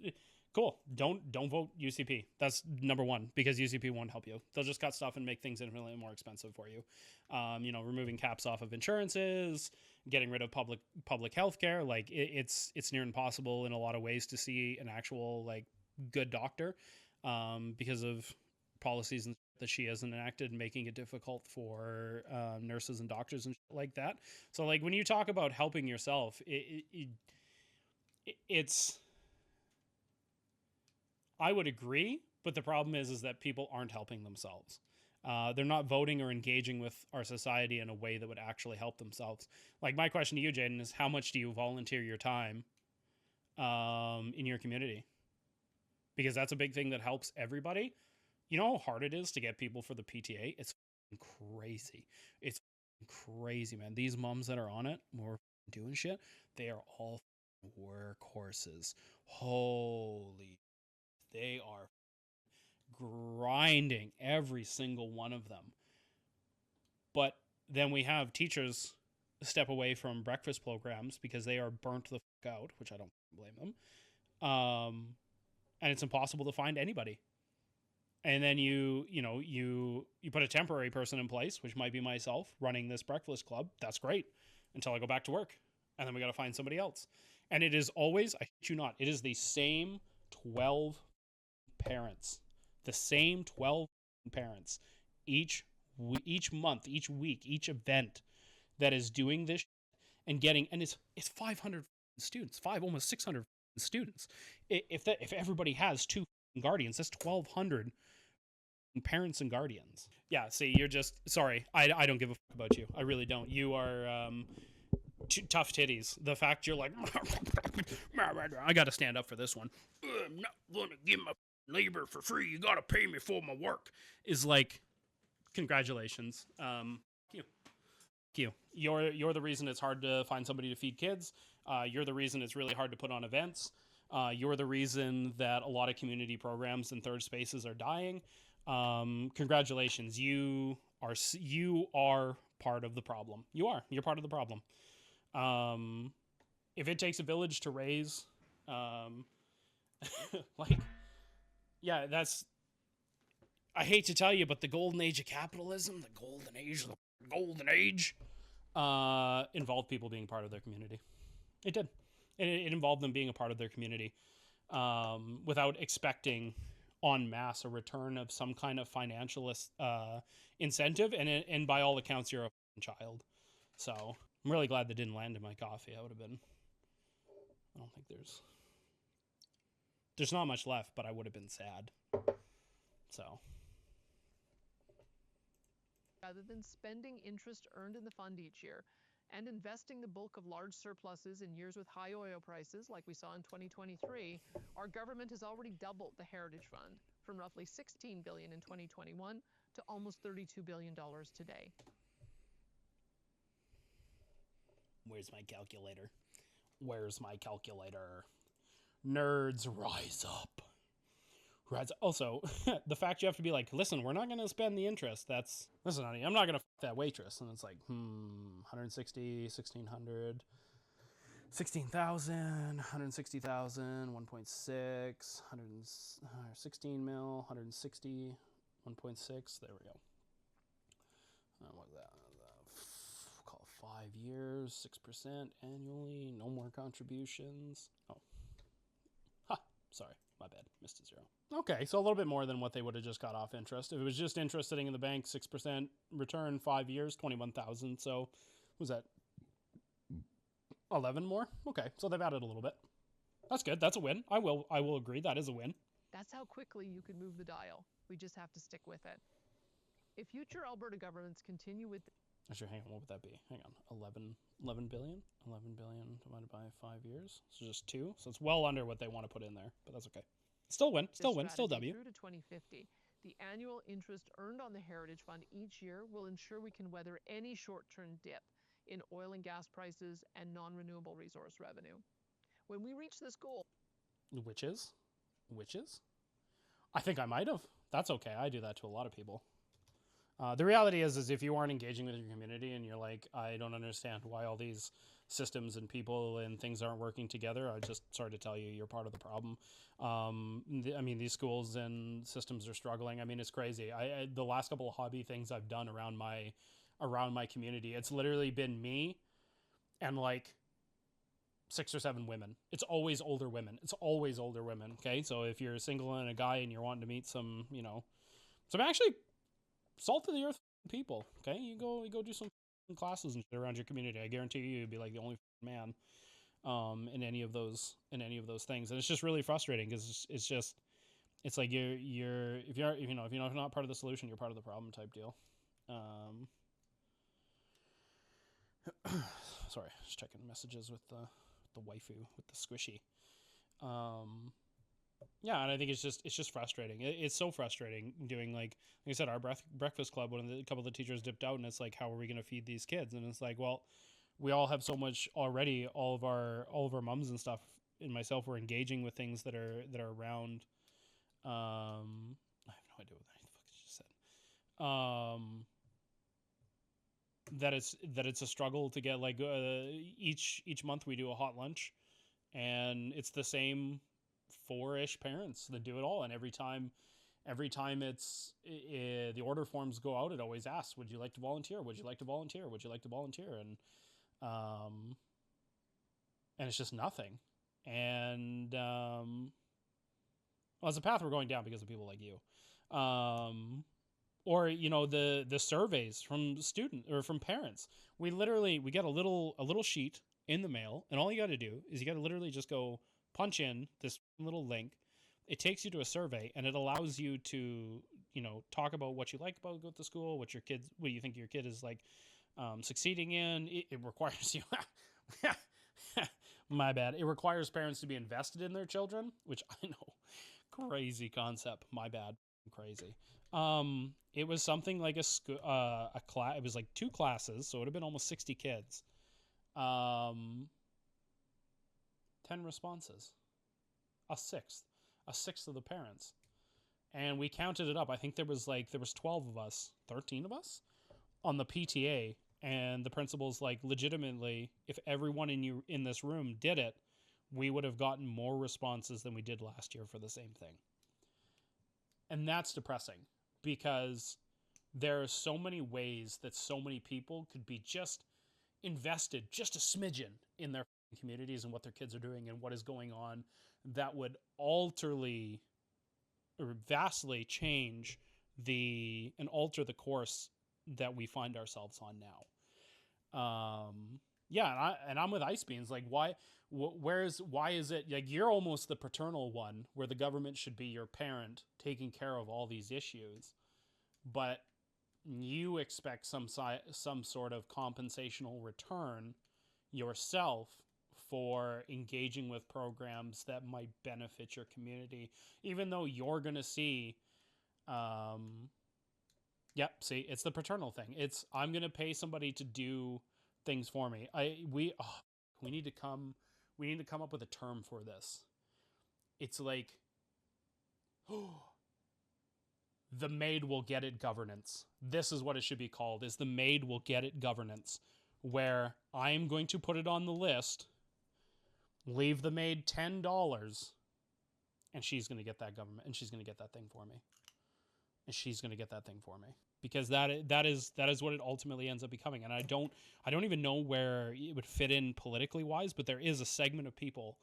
Cool. Don't vote UCP. That's number one, because UCP won't help you. They'll just cut stuff and make things infinitely more expensive for you. Removing caps off of insurances, getting rid of public health care. Like it's near impossible in a lot of ways to see an actual like good doctor, because of policies that she hasn't enacted, making it difficult for nurses and doctors and shit like that. So like when you talk about helping yourself, it's I would agree, but the problem is that people aren't helping themselves. They're not voting or engaging with our society in a way that would actually help themselves. Like my question to you, Jaden, is how much do you volunteer your time in your community? Because that's a big thing that helps everybody. You know how hard it is to get people for the PTA? It's crazy. It's crazy, man. These moms that are on it, more doing shit, they are all workhorses. Holy, they are grinding, every single one of them. But then we have teachers step away from breakfast programs because they are burnt the fuck out, which I don't blame them. And it's impossible to find anybody. And then you put a temporary person in place, which might be myself running this breakfast club. That's great until I go back to work, and then we got to find somebody else. And it is always, I hate you not, it is the same 12 parents, the same 12 parents each month, each week, each event that is doing this and getting, and it's 500 students, almost 600 students. If everybody has two guardians, that's 1,200 parents and guardians. Yeah, see, you're just, sorry, I don't give a fuck about you. I really don't. You are tough titties. The fact you're like, I gotta stand up for this one. I'm not gonna give my labor for free. You gotta pay me for my work. Is like, congratulations. You. You're the reason it's hard to find somebody to feed kids. You're the reason it's really hard to put on events. You're the reason that a lot of community programs and third spaces are dying. Congratulations. You are part of the problem. You're part of the problem. If it takes a village to raise, like, yeah, that's, I hate to tell you, but the golden age of capitalism, the golden age, involved people being part of their community. It did. It involved them being a part of their community, without expecting en masse a return of some kind of financial incentive. And by all accounts, you're a child. So I'm really glad that didn't land in my coffee. I would have been, I don't think there's not much left, but I would have been sad. So. Rather than spending interest earned in the fund each year and investing the bulk of large surpluses in years with high oil prices like we saw in 2023, our government has already doubled the Heritage Fund from roughly $16 billion in 2021 to almost $32 billion today. Where's my calculator? Nerds, rise up. Also, the fact you have to be like, listen, we're not going to spend the interest. Listen, honey, I'm not going to fuck that waitress. And it's like, 160, 1,600, 16,000, 160,000, 1.6, 116 mil, 160, 1.6. There we go. What was that? Call it 5 years, 6% annually, no more contributions. Oh. Sorry, my bad. Missed a zero. Okay, so a little bit more than what they would have just got off interest. If it was just interest sitting in the bank, 6% return, 5 years, 21,000. So, what was that? 11 more? Okay, so they've added a little bit. That's good. That's a win. I will agree. That is a win. That's how quickly you can move the dial. We just have to stick with it. If future Alberta governments continue with... Actually, hang on. What would that be? Hang on. 11 billion? 11 billion divided by 5 years? So just 2? So it's well under what they want to put in there, but that's okay. Still win. Still win. Still W. Through to 2050, the annual interest earned on the Heritage Fund each year will ensure we can weather any short-term dip in oil and gas prices and non-renewable resource revenue. When we reach this goal... Which is? I think I might have. That's okay. I do that to a lot of people. The reality is if you aren't engaging with your community and you're like, I don't understand why all these systems and people and things aren't working together, I just sorry to tell you, you're part of the problem. I mean, these schools and systems are struggling. I mean, it's crazy. The last couple of hobby things I've done around my community, it's literally been me and like 6 or 7 women. It's always older women. Okay, so if you're single and a guy and you're wanting to meet some, some actually salt of the earth people, okay, you go do some classes and shit around your community. I guarantee you'd be like the only man in any of those things, and it's just really frustrating because it's like if you're not part of the solution, you're part of the problem type deal. Sorry, just checking messages with the waifu with the squishy. Yeah, and I think it's just frustrating. It's so frustrating doing like I said, our breakfast club. A couple of the teachers dipped out, and it's like, how are we going to feed these kids? And it's like, well, we all have so much already. All of our mums and stuff, and myself, we're engaging with things that are around. I have no idea what the fuck I just said. That it's a struggle to get like each month we do a hot lunch, and it's the same 4-ish parents that do it all, and every time it's the order forms go out, it always asks, would you like to volunteer, and it's just nothing. And well, it's a path we're going down because of people like you. Or the surveys from from parents. We get a little sheet in the mail, and all you got to do is you got to literally just go punch in this little link. It takes you to a survey, and it allows you to talk about what you like about the school, what you think your kid is like succeeding in. It requires you my bad, it requires parents to be invested in their children, which I know, crazy concept, my bad, crazy. It was something like a class. It was like 2 classes, so it would have been almost 60 kids. 10 responses, a sixth of the parents, and we counted it up. I think there was 12 of us, 13 of us on the PTA, and the principal's like, legitimately, if everyone in this room did it, we would have gotten more responses than we did last year for the same thing. And that's depressing, because there are so many ways that so many people could be just invested just a smidgen in their communities and what their kids are doing and what is going on, that would alterly or vastly change and alter the course that we find ourselves on now. Yeah, and I'm with Ice Beans. Like, why is it like you're almost the paternal one, where the government should be your parent taking care of all these issues, but you expect some sort of compensational return yourself for engaging with programs that might benefit your community, even though you're going to see, see, it's the paternal thing. It's, I'm going to pay somebody to do things for me. We need to come up with a term for this. It's like, the maid will get it governance. This is what it should be called, is the maid will get it governance, where I'm going to put it on the list, leave the maid $10, and she's going to get that government, and she's going to get that thing for me. Because that is what it ultimately ends up becoming. And I don't even know where it would fit in politically wise, but there is a segment of people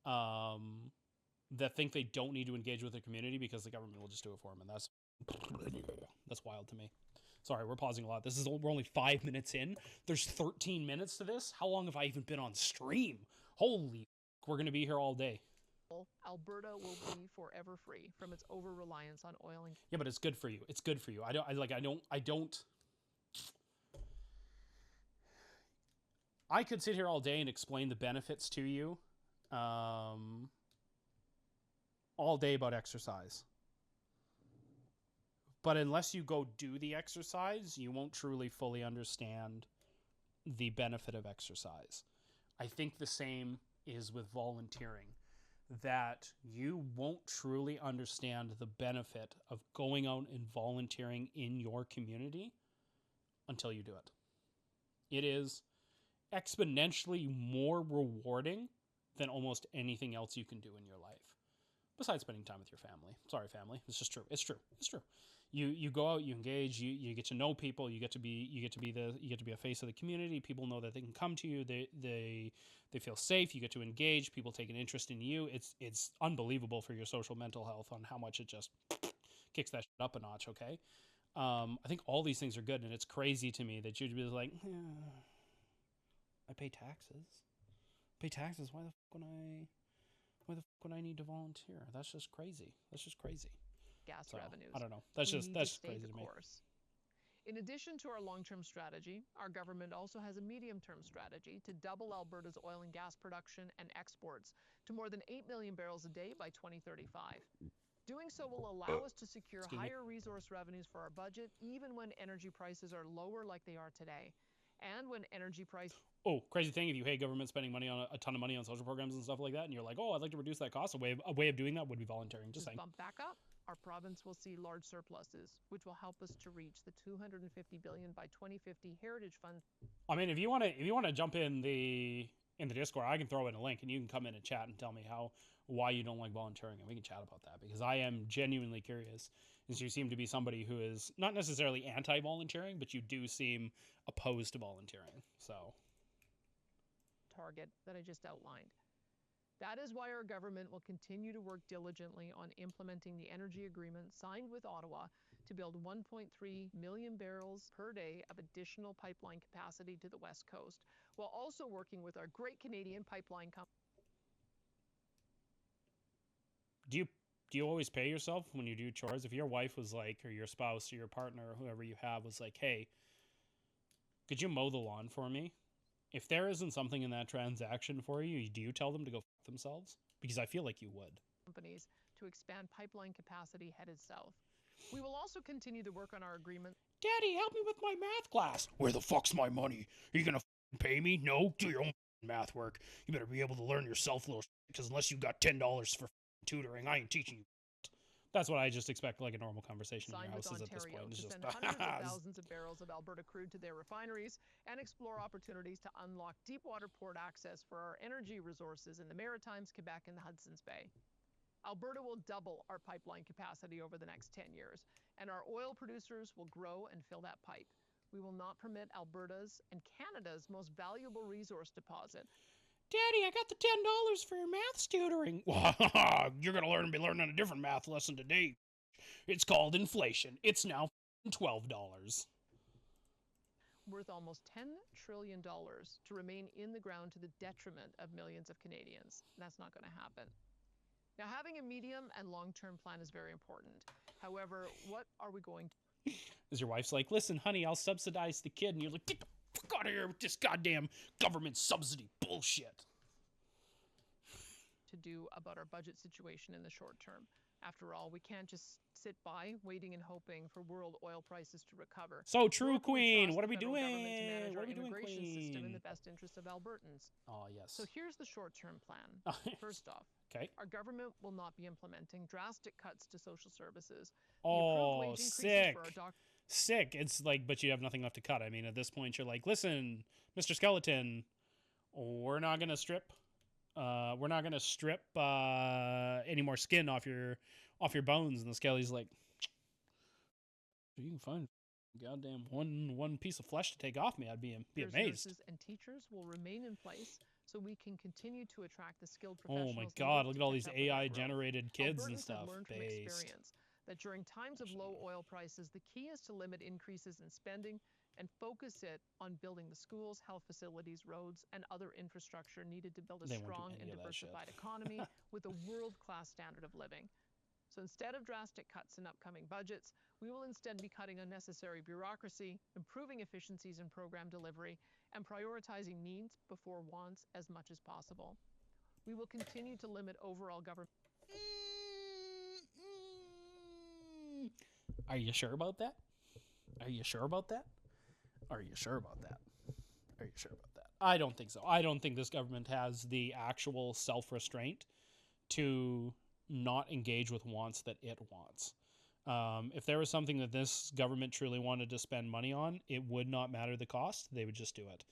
that think they don't need to engage with their community because the government will just do it for them, and that's wild to me. Sorry, we're pausing a lot. We're only 5 minutes in. There's 13 minutes to this. How long have I even been on stream? Holy, we're gonna be here all day. Alberta will be forever free from its over-reliance on oil and Yeah, but it's good for you. It's good for you. I could sit here all day and explain the benefits to you, all day about exercise. But unless you go do the exercise, you won't truly fully understand the benefit of exercise. I think the same is with volunteering, that you won't truly understand the benefit of going out and volunteering in your community until you do it. It is exponentially more rewarding than almost anything else you can do in your life, besides spending time with your family. Sorry, family. It's just true. It's true. It's true. You go out, you engage, you get to know people, you get to be a face of the community. People know that they can come to you. They feel safe. You get to engage. People take an interest in you. It's unbelievable for your social mental health on how much it just kicks that shit up a notch. Okay, I think all these things are good, and it's crazy to me that you'd be like, I pay taxes. Why the fuck would I need to volunteer? That's just crazy. gas revenues. I don't know. That's just crazy to me. In addition to our long-term strategy, our government also has a medium-term strategy to double Alberta's oil and gas production and exports to more than 8 million barrels a day by 2035. Doing so will allow us to secure higher resource revenues for our budget, even when energy prices are lower like they are today. And when energy prices... Oh, crazy thing, if you hate government spending money on a ton of money on social programs and stuff like that, and you're like, oh, I'd like to reduce that cost, a way of doing that would be volunteering. Just saying. Bump back up, our province will see large surpluses, which will help us to reach the $250 billion by 2050 Heritage Fund. I mean, if you want to jump in the Discord, I can throw in a link, and you can come in and chat and tell me why you don't like volunteering, and we can chat about that, because I am genuinely curious, since you seem to be somebody who is not necessarily anti-volunteering, but you do seem opposed to volunteering. So, target that I just outlined. That is why our government will continue to work diligently on implementing the energy agreement signed with Ottawa to build 1.3 million barrels per day of additional pipeline capacity to the West Coast, while also working with our great Canadian pipeline company. Do you always pay yourself when you do chores? If your wife was like, or your spouse or your partner or whoever you have was like, hey, could you mow the lawn for me? If there isn't something in that transaction for you, do you tell them to go fuck themselves? Because I feel like you would. Companies to expand pipeline capacity headed south. We will also continue to work on our agreement. Daddy, help me with my math class. Where the fuck's my money? Are you gonna pay me? No, do your own math work. You better be able to learn yourself, little shit, because unless you got $10 for tutoring, I ain't teaching you. That's what I just expect, like a normal conversation in your house is at this point. It's to just send hundreds of thousands of barrels of Alberta crude to their refineries and explore opportunities to unlock deepwater port access for our energy resources in the Maritimes, Quebec, and the Hudson's Bay. Alberta will double our pipeline capacity over the next 10 years, and our oil producers will grow and fill that pipe. We will not permit Alberta's and Canada's most valuable resource deposit. Daddy, I got the $10 for your math tutoring. You're going to be learning a different math lesson today. It's called inflation. It's now $12. Worth almost $10 trillion to remain in the ground to the detriment of millions of Canadians. That's not going to happen. Now, having a medium and long-term plan is very important. However, what are we going to... As your wife's like, listen, honey, I'll subsidize the kid. And you're like, get the fuck out of here with this goddamn government subsidy bullshit. To do about our budget situation in the short term. After all, we can't just sit by waiting and hoping for world oil prices to recover. So true, Queen. What are we doing? What are we doing, Queen? System in Queen? the best interest of Albertans. Oh, yes. So here's the short-term plan. First off, okay. Our government will not be implementing drastic cuts to social services. Oh, sick. Sick. It's like, but you have nothing left to cut. I mean, at this point, you're like, listen, Mr. Skeleton, we're not going to strip. We're not going to strip any more skin off your bones. And the Skelly's like, you can find goddamn one piece of flesh to take off me. I'd be amazed. Nurses and teachers will remain in place so we can continue to attract the skilled professionals. Oh my God, look at all these AI generated kids and stuff. Have learned from experience that during times of low oil prices, the key is to limit increases in spending and focus it on building the schools, health facilities, roads, and other infrastructure needed to build a They won't do strong any and of that shit. diversified economy with a world-class standard of living. So instead of drastic cuts in upcoming budgets, we will instead be cutting unnecessary bureaucracy, improving efficiencies in program delivery, and prioritizing needs before wants as much as possible. We will continue to limit overall government. Are you sure about that? Are you sure about that? Are you sure about that? Are you sure about that? I don't think so. I don't think this government has the actual self-restraint to not engage with wants that it wants. If there was something that this government truly wanted to spend money on, it would not matter the cost. They would just do it.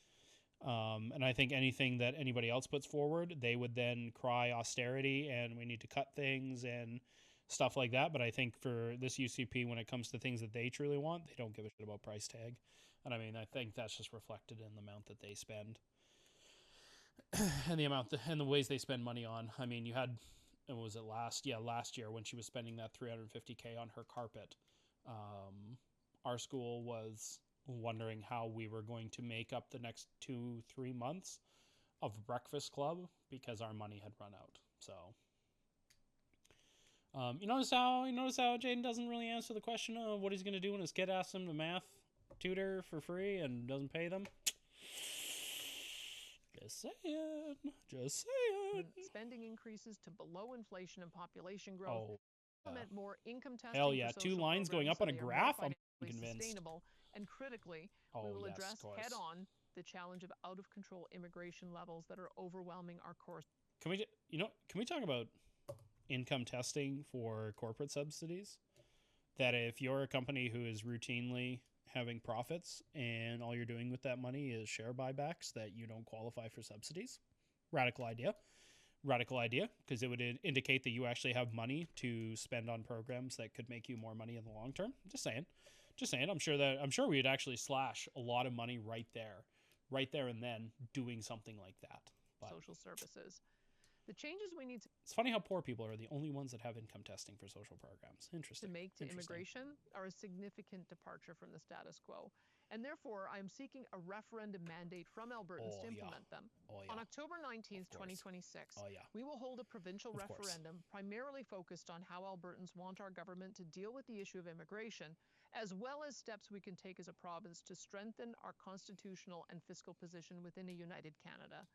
And I think anything that anybody else puts forward, they would then cry austerity and we need to cut things and stuff like that. But I think for this UCP, when it comes to things that they truly want, they don't give a shit about price tag. And I mean, I think that's just reflected in the amount that they spend and the amount and the ways they spend money on. I mean, you had, what was it last year when she was spending that $350K on her carpet. Our school was wondering how we were going to make up the next 2-3 months of breakfast club because our money had run out. So you notice how Jaden doesn't really answer the question of what he's going to do when his kid asks him to math tutor for free and doesn't pay them. Just saying. Spending increases to below inflation and population growth. Oh, Implement more income testing. hell yeah! For 2 social lines going up on a graph. I'm convinced. Sustainable, and critically, we will address head-on the challenge of out-of-control immigration levels that are overwhelming our core. Can we talk about income testing for corporate subsidies? That if you're a company who is routinely having profits and all you're doing with that money is share buybacks, that you don't qualify for subsidies. Radical idea, because it would indicate that you actually have money to spend on programs that could make you more money in the long term. Just saying. I'm sure we'd actually slash a lot of money right there and then doing something like that. But social services. The changes we need to... It's funny how poor people are the only ones that have income testing for social programs. Interesting. ...to make to immigration are a significant departure from the status quo. And therefore, I am seeking a referendum mandate from Albertans to implement them. On October 19th, 2026, we will hold a provincial referendum primarily focused on how Albertans want our government to deal with the issue of immigration, as well as steps we can take as a province to strengthen our constitutional and fiscal position within a united Canada.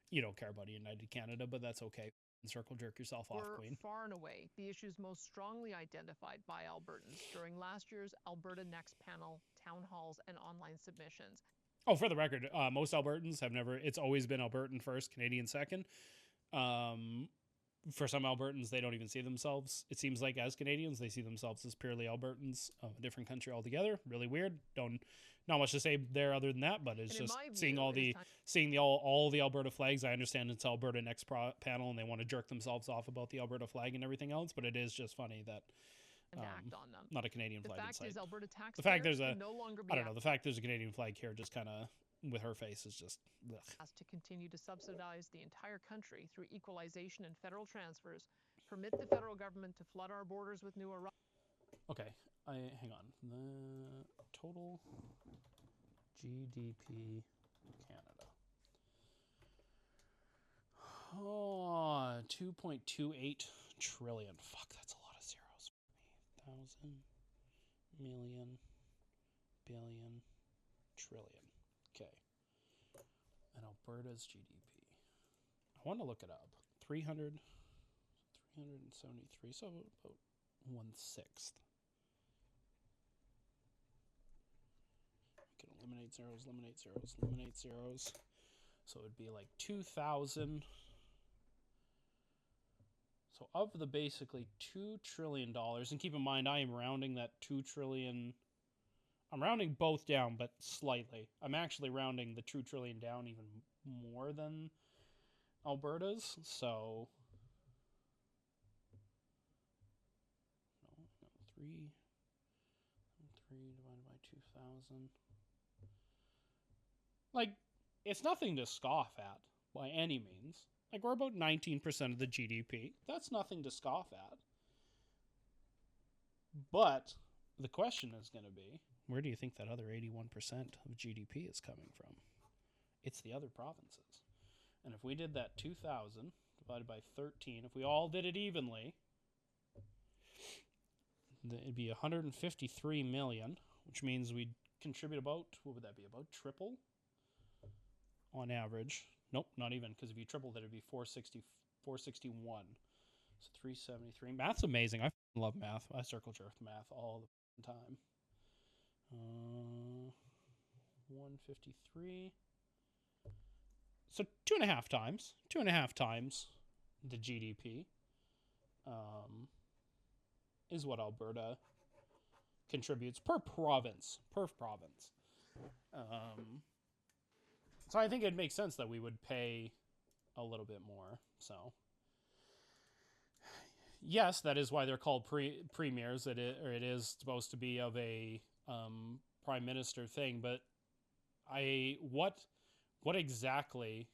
You don't care about a united Canada, but that's okay. Circle jerk yourself off, Queen. Far and away the issues most strongly identified by Albertans during last year's Alberta Next panel, town halls, and online submissions. Oh, for the record, most Albertans have never... It's always been Albertan first, Canadian second. For some Albertans, they don't even see themselves, it seems like, as Canadians. They see themselves as purely Albertans of a different country altogether. Really weird. Not much to say there other than that, but it's just seeing all the Alberta flags. I understand it's Alberta Next panel and they want to jerk themselves off about the Alberta flag and everything else, but it is just funny that act on them. Not a Canadian flag in sight. Is Alberta taxpayers the fact there's a no longer be I don't know, the fact there's a Canadian flag here just kind of with her face is just ugh. Has to continue to subsidize the entire country through equalization and federal transfers, permit the federal government to flood our borders with new arrivals. Okay, hang on. The total GDP Canada. 2.28 trillion. Fuck, that's a lot of zeros for me. 1,000, million, billion, trillion. Okay. And Alberta's GDP. I want to look it up. 373, so about 1/6. We can eliminate zeros. So it would be like 2,000. So of the basically $2 trillion, and keep in mind I am rounding that 2 trillion. I'm rounding both down, but slightly. I'm actually rounding the 2 trillion down even more than Alberta's. So, no, 3 divided by 2,000. Like, it's nothing to scoff at by any means. Like, we're about 19% of the GDP. That's nothing to scoff at. But the question is going to be, where do you think that other 81% of GDP is coming from? It's the other provinces. And if we did that 2,000 divided by 13, if we all did it evenly, it'd be 153 million, which means we'd contribute about, what would that be, about triple on average. Nope, not even, because if you tripled it, it'd be 461. So 373. Math's amazing. I love math. I circle jerk math all the time. 153. So 2.5 times the GDP is what Alberta contributes per province. So I think it makes sense that we would pay a little bit more. So yes, that is why they're called premiers. It is supposed to be of a prime minister thing. But what exactly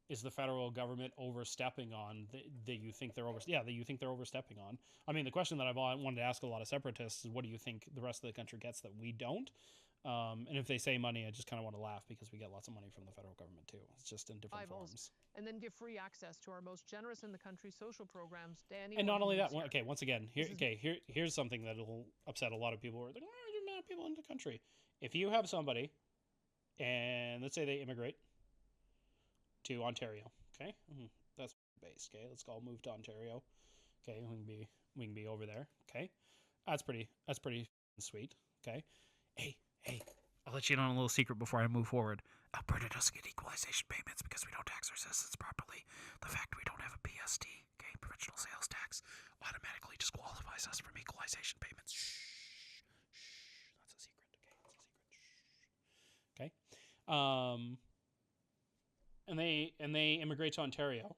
is the federal government overstepping on that you think they're overstepping on? I mean, the question that I've wanted to ask a lot of separatists is, what do you think the rest of the country gets that we don't? And if they say money, I just kind of want to laugh because we get lots of money from the federal government too. It's just in different forms. And then give free access to our most generous in the country social programs. Danny, and not only that, once again, here's something that'll upset a lot of people who are like, "Why are you not people in the country?" If you have somebody, and let's say they immigrate to Ontario, okay, that's base. Okay, let's all move to Ontario. Okay, we can be over there. Okay, that's pretty sweet. Okay, hey, I'll let you in on a little secret before I move forward. Alberta doesn't get equalization payments because we don't tax our citizens properly. The fact we don't have a PST, okay, provincial sales tax, automatically disqualifies us from equalization payments. Shh. That's a secret. Okay, and they immigrate to Ontario,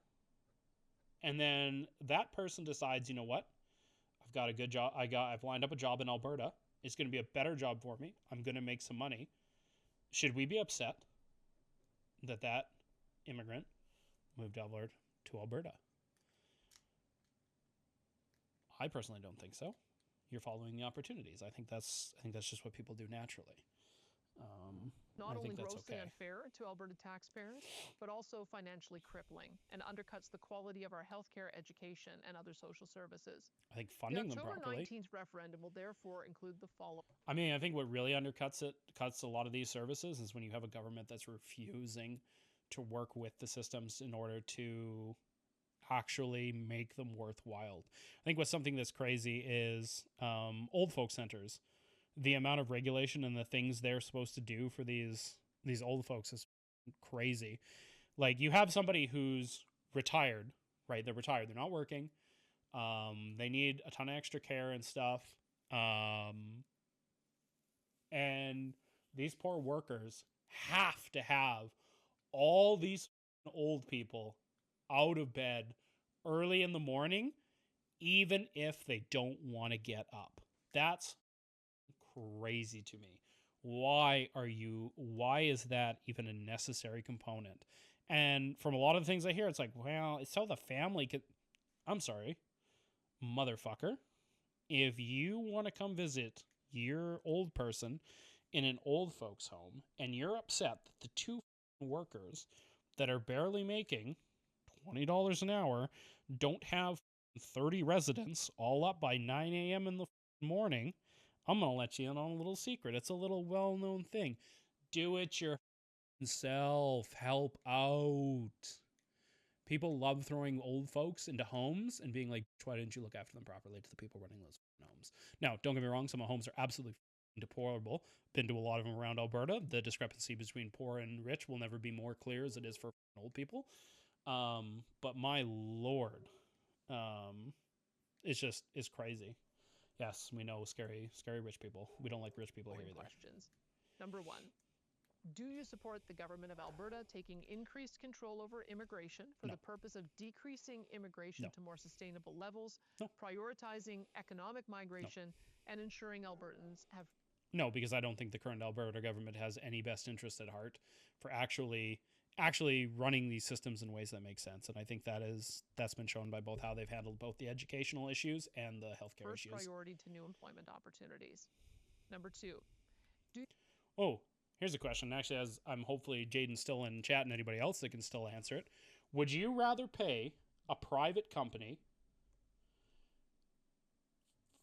and then that person decides, you know what? I've got a good job. I've lined up a job in Alberta. It's going to be a better job for me. I'm going to make some money. Should we be upset that immigrant moved to Alberta? I personally don't think so. You're following the opportunities. I think that's just what people do naturally. Not only grossly unfair to Alberta taxpayers, but also financially crippling and undercuts the quality of our healthcare, education, and other social services. I think funding them properly. The October 19th referendum will therefore include the following. I mean, I think what really cuts a lot of these services is when you have a government that's refusing to work with the systems in order to actually make them worthwhile. I think what's something that's crazy is old folk centers. The amount of regulation and the things they're supposed to do for these old folks is crazy. Like, you have somebody who's retired, right? They're retired. They're not working. They need a ton of extra care and stuff. And these poor workers have to have all these old people out of bed early in the morning, even if they don't want to get up. That's crazy to me. Why is that even a necessary component? And from a lot of the things I hear, it's like, well, it's so the family could. I'm sorry, motherfucker. If you want to come visit your old person in an old folks home and you're upset that the two workers that are barely making $20 an hour don't have 30 residents all up by 9 a.m. in the morning, I'm going to let you in on a little secret. It's a little well-known thing. Do it yourself. Help out. People love throwing old folks into homes and being like, why didn't you look after them properly to the people running those homes? Now, don't get me wrong. Some homes are absolutely deplorable. Been to a lot of them around Alberta. The discrepancy between poor and rich will never be more clear as it is for old people. But my Lord, it's crazy. Yes, we know scary rich people. We don't like rich people here either. Questions. Number 1. Do you support the government of Alberta taking increased control over immigration for the purpose of decreasing immigration to more sustainable levels, prioritizing economic migration, and ensuring Albertans have... No, because I don't think the current Alberta government has any best interest at heart for actually actually running these systems in ways that make sense. And I think that's been shown by both how they've handled both the educational issues and the healthcare First issues. priority to new employment opportunities. Number 2, Oh, here's a question. Actually, as I'm hopefully Jaden's still in chat and anybody else that can still answer it. Would you rather pay a private company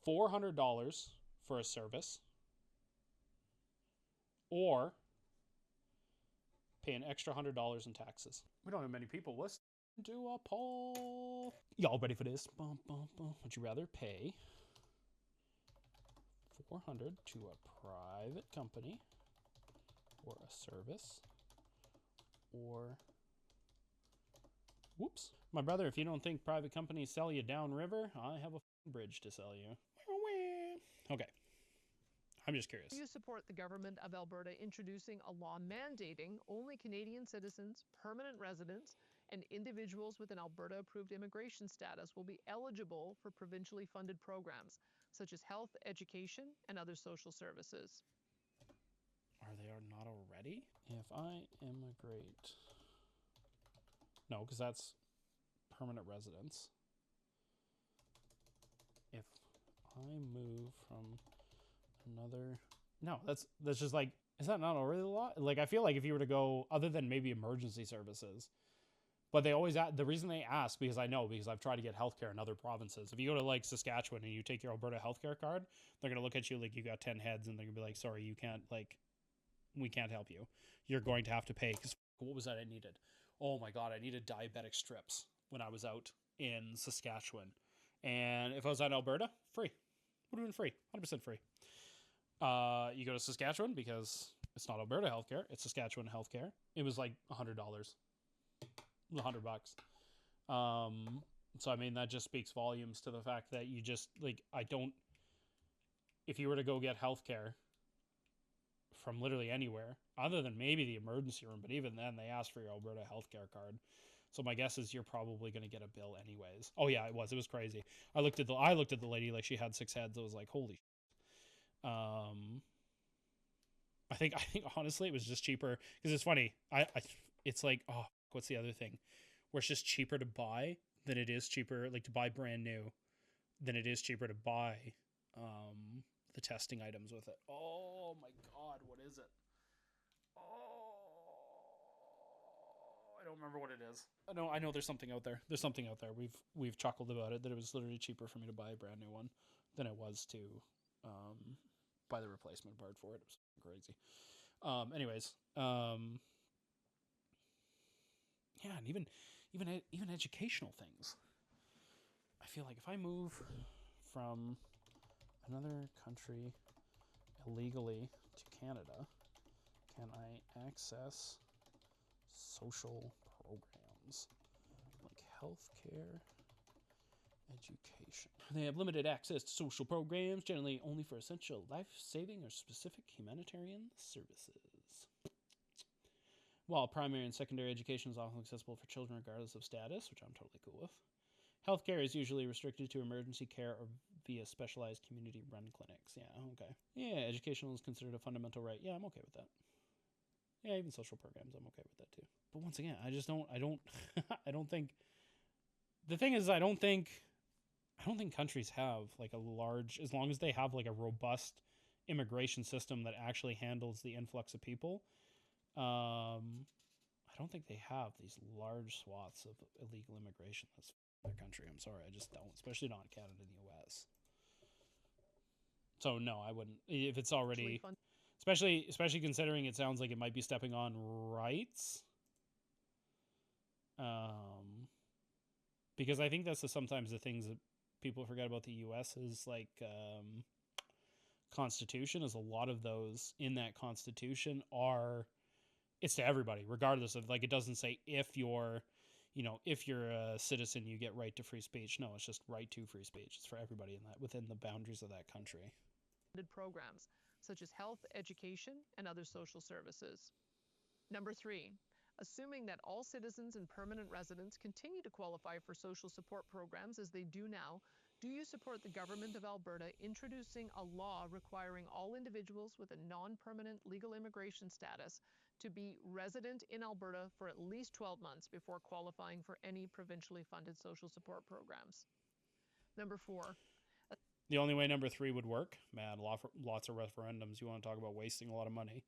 $400 for a service or pay an extra $100 in taxes? We don't have many people listening to a poll. Y'all ready for this? Would you rather pay $400 to a private company for a service or whoops, my brother, if you don't think private companies sell you downriver, I have a bridge to sell you. Okay, I'm just curious. do you support the government of Alberta introducing a law mandating only Canadian citizens, permanent residents, and individuals with an Alberta-approved immigration status will be eligible for provincially funded programs, such as health, education, and other social services? Are they not already? If I immigrate... No, because that's permanent residence. If I move from another... No, that's just like... Is that not already the law? Like, I feel like if you were to go, other than maybe emergency services, but they always... The reason they ask, because I've tried to get healthcare in other provinces. If you go to, like, Saskatchewan and you take your Alberta healthcare card, they're going to look at you like you got 10 heads, and they're going to be like, sorry, you can't, like... We can't help you. You're going to have to pay. Because what was that I needed? Oh my God, I needed diabetic strips when I was out in Saskatchewan. And if I was out in Alberta, free. Would have been free. 100% free. You go to Saskatchewan because it's not Alberta healthcare. It's Saskatchewan healthcare. It was like $100. It was $100. So, I mean, that just speaks volumes to the fact that you just, like, if you were to go get healthcare from literally anywhere, other than maybe the emergency room, but even then, they ask for your Alberta healthcare card. So my guess is you're probably going to get a bill anyways. Oh yeah, it was crazy. I looked at the lady, like she had 6 heads. I was like, holy. I think honestly it was just cheaper because it's funny. It's like, oh, what's the other thing? Where it's just cheaper to buy than it is cheaper, like to buy brand new, than it is cheaper to buy the testing items with it. Oh my God, what is it? Oh, I don't remember what it is. I know there's something out there. We've chuckled about it, that it was literally cheaper for me to buy a brand new one than it was to buy the replacement part for it. It was crazy. Anyways, yeah, and even educational things. I feel like if I move from another country illegally to Canada, can I access social programs like healthcare, education? They have limited access to social programs, generally only for essential life-saving or specific humanitarian services. While primary and secondary education is often accessible for children regardless of status, which I'm totally cool with. Healthcare is usually restricted to emergency care or via specialized community-run clinics. Yeah, okay. Yeah, educational is considered a fundamental right. Yeah, I'm okay with that. Yeah, even social programs, I'm okay with that too. But once again, I don't think... The thing is, I don't think countries have like a large... As long as they have like a robust immigration system that actually handles the influx of people, I don't think they have these large swaths of illegal immigration. That's their country. I'm sorry, I just don't, especially not Canada and the US. So no, I wouldn't. If it's already, especially considering it sounds like it might be stepping on rights. Because I think that's sometimes the things that people forget about the US is like Constitution, is a lot of those in that Constitution are... It's to everybody, regardless of, like, it doesn't say if you're a citizen, you get right to free speech. No, it's just right to free speech. It's for everybody within the boundaries of that country. Programs such as health, education, and other social services. Number 3, assuming that all citizens and permanent residents continue to qualify for social support programs as they do now, do you support the government of Alberta introducing a law requiring all individuals with a non-permanent legal immigration status to be resident in Alberta for at least 12 months before qualifying for any provincially funded social support programs. Number 4. The only way number 3 would work, man, lots of referendums. You want to talk about wasting a lot of money.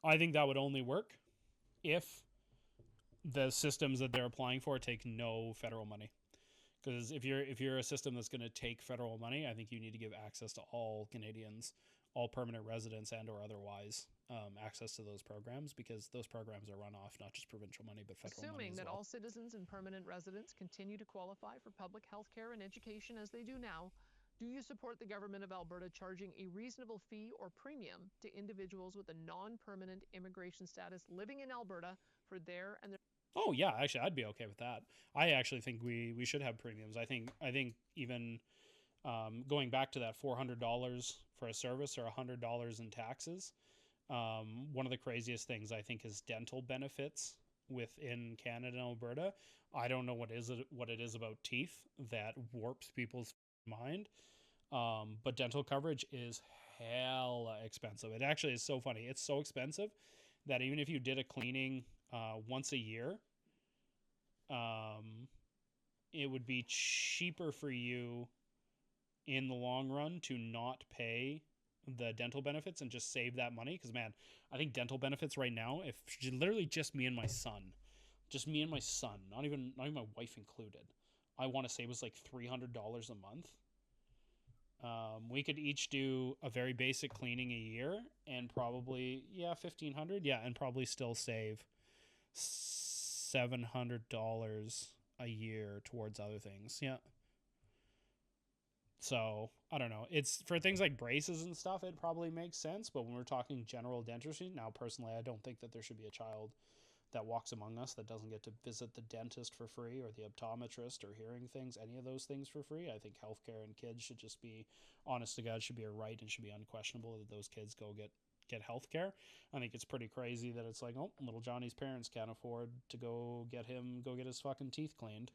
I think that would only work if the systems that they're applying for take no federal money. Because if you're a system that's going to take federal money, I think you need to give access to all Canadians, all permanent residents and or otherwise, access to those programs, because those programs are run off not just provincial money but federal money Assuming as that well. all citizens and permanent residents continue to qualify for public health care and education as they do now, do you support the government of Alberta charging a reasonable fee or premium to individuals with a non-permanent immigration status living in Alberta for their and their... Oh yeah, actually, I'd be okay with that. I actually think we should have premiums. I think even going back to that $400 for a service or $100 in taxes. One of the craziest things I think is dental benefits within Canada and Alberta. I don't know what it is about teeth that warps people's mind. But dental coverage is hella expensive. It actually is so funny. It's so expensive that even if you did a cleaning once a year, it would be cheaper for you in the long run to not pay the dental benefits and just save that money. Because, man, I think dental benefits right now, if literally just me and my son, not even my wife included, I want to say was like $300 a month. We could each do a very basic cleaning a year and probably, $1,500. Yeah, and probably still save $700 a year towards other things. Yeah. So, I don't know. It's for things like braces and stuff, it probably makes sense. But when we're talking general dentistry, now personally, I don't think that there should be a child that walks among us that doesn't get to visit the dentist for free or the optometrist or hearing things, any of those things for free. I think healthcare and kids should just be, honest to God, should be a right and should be unquestionable that those kids go get healthcare. I think it's pretty crazy that it's like, oh, little Johnny's parents can't afford to go get his fucking teeth cleaned.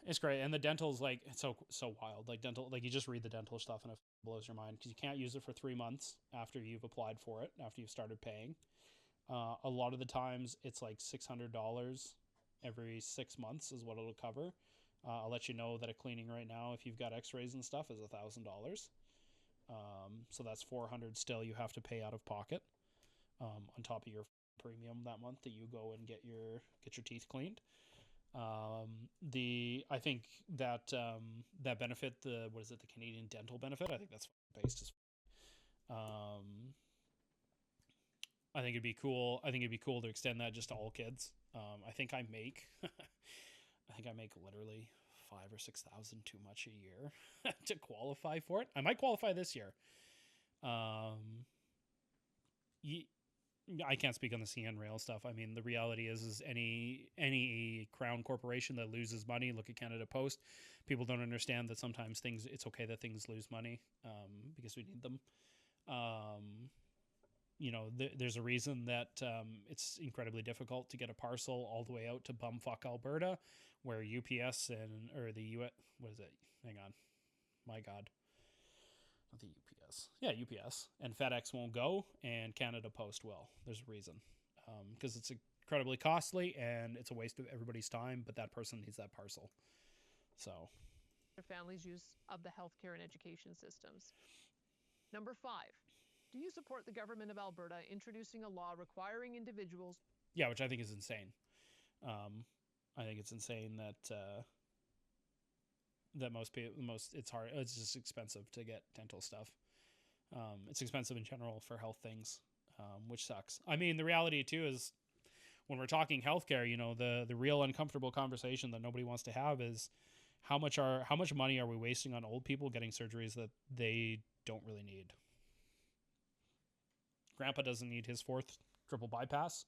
It's great. And the dental's like, it's so wild. Like dental, like you just read the dental stuff and it blows your mind because you can't use it for 3 months after you've applied for it, after you've started paying. A lot of the times it's like $600 every 6 months is what it'll cover. I'll let you know that a cleaning right now, if you've got x-rays and stuff, is $1,000. So that's $400 still you have to pay out of pocket, on top of your premium that month that you go and get your teeth cleaned. I think that that benefit, the Canadian dental benefit, I think that's based as I think it'd be cool. I think it'd be cool to extend that just to all kids. I think I make literally 5,000 or 6,000 too much a year to qualify for it. I might qualify this year. I can't speak on the CN Rail stuff. I mean, the reality is any Crown corporation that loses money, look at Canada Post. People don't understand that sometimes it's okay that things lose money because we need them. There's a reason that it's incredibly difficult to get a parcel all the way out to bumfuck Alberta, where UPS or the US, what is it? Hang on, my God, not the UPS. Yeah, UPS and FedEx won't go, and Canada Post will. There's a reason, because it's incredibly costly and it's a waste of everybody's time. But that person needs that parcel, so. Their families' use of the healthcare and education systems. Number 5. Do you support the government of Alberta introducing a law requiring individuals... Yeah, which I think is insane. I think it's insane that it's hard. It's just expensive to get dental stuff. It's expensive in general for health things, which sucks. I mean, the reality too is when we're talking healthcare, the real uncomfortable conversation that nobody wants to have is how much money are we wasting on old people getting surgeries that they don't really need. Grandpa doesn't need his 4th triple bypass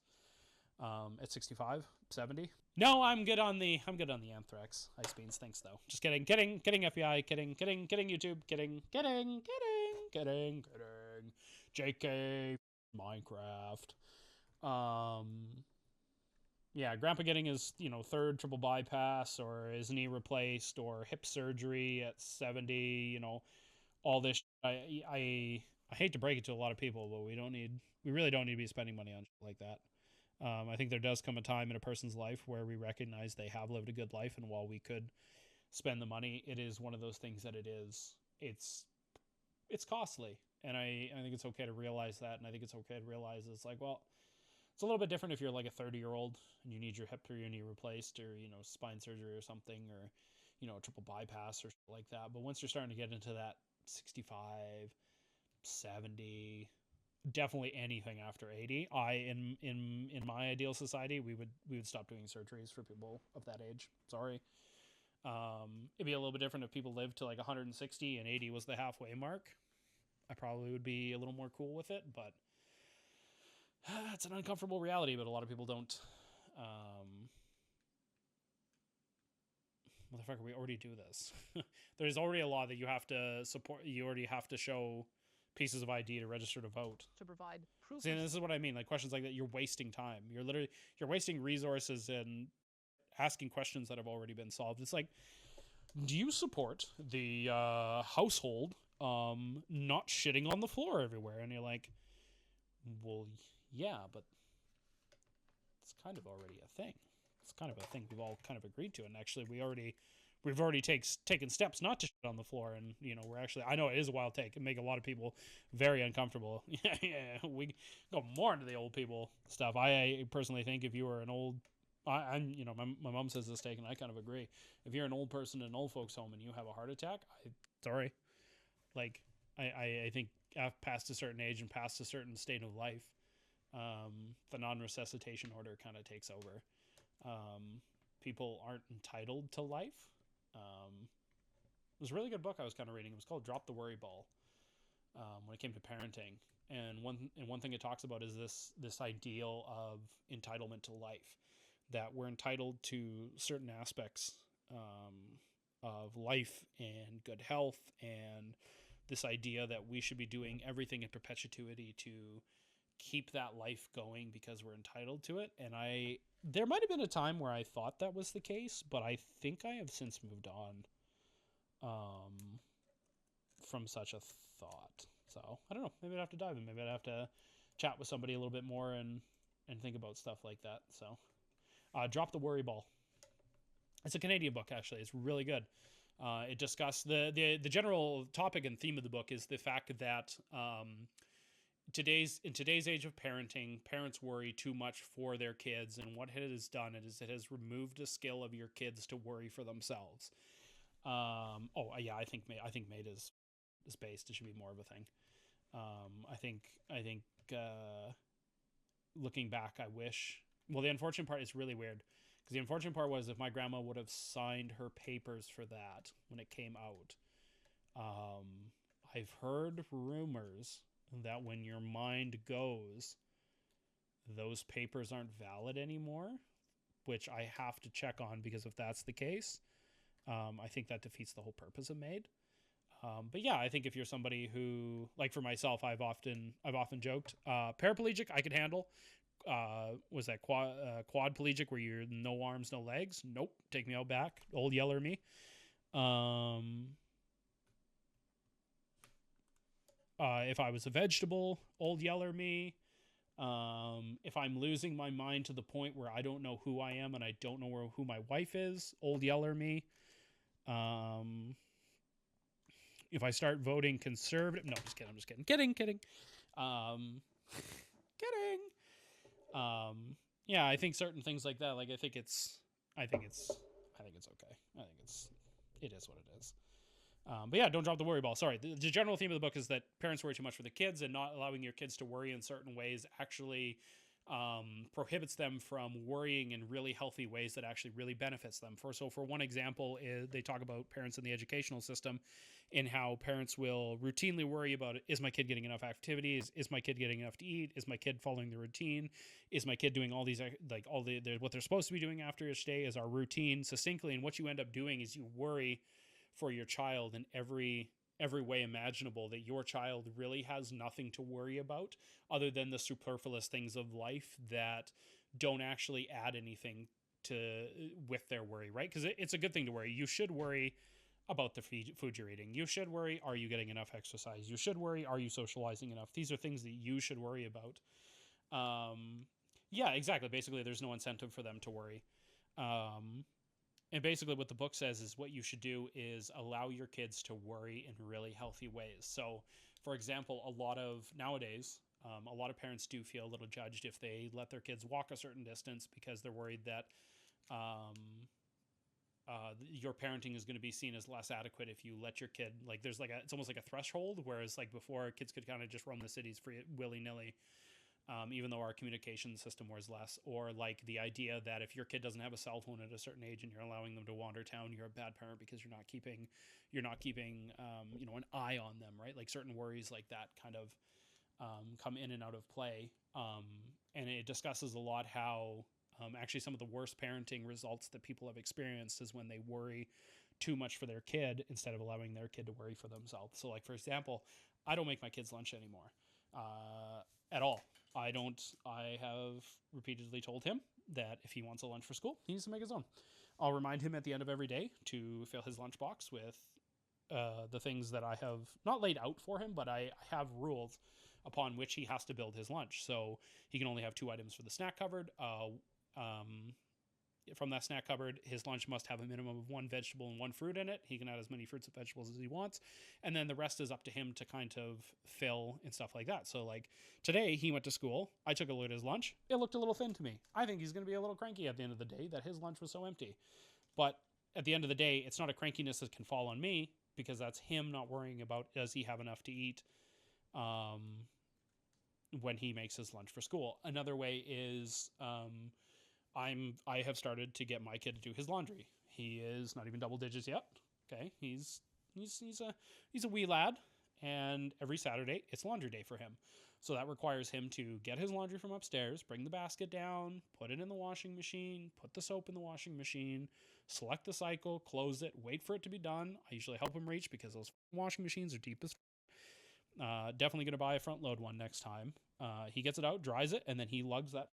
at 65, 70. No, I'm good on the anthrax ice beans. Thanks though. Just kidding FBI, kidding YouTube, kidding. JK Minecraft. Yeah, Grandpa getting his 3rd triple bypass or his knee replaced or hip surgery at 70. All this. I hate to break it to a lot of people, but we really don't need to be spending money on shit like that. I think there does come a time in a person's life where we recognize they have lived a good life, and while we could spend the money, it is one of those things that it's costly, and I think it's okay to realize that, and I think it's okay to realize it's like, well, it's a little bit different if you're like a 30-year-old and you need your hip or your knee replaced, or spine surgery or something, or a triple bypass or like that. But once you're starting to get into that 65, 70, definitely anything after 80, in my ideal society, we would stop doing surgeries for people of that age. Sorry. It'd be a little bit different if people lived to like 160 and 80 was the halfway mark. I probably would be a little more cool with it, but it's an uncomfortable reality. But a lot of people don't. Motherfucker, we already do this. There's already a law that you have to support. You already have to show pieces of ID to register to vote. To provide proof. See, this is what I mean. Like questions like that, you're wasting time. You're wasting resources and asking questions that have already been solved. It's like, do you support the household not shitting on the floor everywhere? And you're like, well, yeah, but it's kind of already a thing. It's kind of a thing we've all kind of agreed to, and actually we've already taken steps not to shit on the floor, and we're actually, I know it is a wild take and make a lot of people very uncomfortable. Yeah, we go more into the old people stuff. I personally think if you were an old, I'm my mom says this take, and I kind of agree. If you're an old person in an old folks home and you have a heart attack, sorry, like I think past a certain age and past a certain state of life, the non-resuscitation order kind of takes over. People aren't entitled to life. It was a really good book I was kind of reading. It was called Drop the Worry Ball, when it came to parenting. And one thing it talks about is this ideal of entitlement to life, that we're entitled to certain aspects of life and good health, and this idea that we should be doing everything in perpetuity to keep that life going because we're entitled to it. And there might have been a time where I thought that was the case, but I think I have since moved on from such a thought. So I don't know, maybe I'd have to dive in. Maybe I'd have to chat with somebody a little bit more and think about stuff like that. So Drop the Worry Ball. It's a Canadian book, actually. It's really good. It discussed the general topic and theme of the book is the fact that in today's age of parenting, parents worry too much for their kids, and what it has done is it has removed a skill of your kids to worry for themselves. I think made is based. It should be more of a thing. I think looking back, I wish. Well, the unfortunate part is really weird, because the unfortunate part was if my grandma would have signed her papers for that when it came out. I've heard rumors that when your mind goes, those papers aren't valid anymore, which I have to check on, because if that's the case, I think that defeats the whole purpose of MAID. But yeah, I think if you're somebody who, like for myself, I've often joked, paraplegic I could handle. Was that quadplegic where you're no arms, no legs? Nope. Take me out back. Old Yeller me. If I was a vegetable, Old Yeller me. If I'm losing my mind to the point where I don't know who I am and I don't know who my wife is, Old Yeller me. If I start voting conservative, no, just kidding. Kidding. Yeah, I think certain things like that, like I think it's okay. It is what it is. But yeah, don't drop the worry ball. Sorry. The general theme of the book is that parents worry too much for the kids, and not allowing your kids to worry in certain ways actually prohibits them from worrying in really healthy ways that actually really benefits them. For one example, they talk about parents in the educational system, and how parents will routinely worry about, is my kid getting enough activities? Is my kid getting enough to eat? Is my kid following the routine? Is my kid doing all these, like all the what they're supposed to be doing after each day? Is our routine succinctly? And what you end up doing is you worry for your child in every way imaginable, that your child really has nothing to worry about other than the superfluous things of life that don't actually add anything to with their worry, right? Because it's a good thing to worry. You should worry about the food you're eating. You should worry, are you getting enough exercise? You should worry, are you socializing enough? These are things that you should worry about. Yeah, exactly. Basically, there's no incentive for them to worry. And basically what the book says is what you should do is allow your kids to worry in really healthy ways. So, for example, a lot of parents do feel a little judged if they let their kids walk a certain distance because they're worried that your parenting is going to be seen as less adequate if you let your kid, like, there's like it's almost like a threshold, whereas like before kids could kind of just roam the cities free willy-nilly. Even though our communication system was less, or like the idea that if your kid doesn't have a cell phone at a certain age and you're allowing them to wander town, you're a bad parent because you're not keeping an eye on them, right? Like certain worries like that kind of come in and out of play. And it discusses a lot how actually some of the worst parenting results that people have experienced is when they worry too much for their kid instead of allowing their kid to worry for themselves. So like, for example, I don't make my kids lunch anymore at all. I have repeatedly told him that if he wants a lunch for school, he needs to make his own. I'll remind him at the end of every day to fill his lunchbox with the things that I have not laid out for him, but I have rules upon which he has to build his lunch. So he can only have 2 items for the snack cupboard. From that snack cupboard, his lunch must have a minimum of 1 vegetable and 1 fruit in it. He can add as many fruits and vegetables as he wants. And then the rest is up to him to kind of fill and stuff like that. So like today he went to school. I took a look at his lunch. It looked a little thin to me. I think he's going to be a little cranky at the end of the day that his lunch was so empty. But at the end of the day, it's not a crankiness that can fall on me because that's him not worrying about does he have enough to eat when he makes his lunch for school. Another way is I have started to get my kid to do his laundry. He is not even double digits yet. Okay, he's a wee lad, and every Saturday it's laundry day for him. So that requires him to get his laundry from upstairs, bring the basket down, put it in the washing machine, put the soap in the washing machine, select the cycle, close it, wait for it to be done. I usually help him reach because those washing machines are deep as definitely going to buy a front load one next time. He gets it out, dries it, and then he lugs that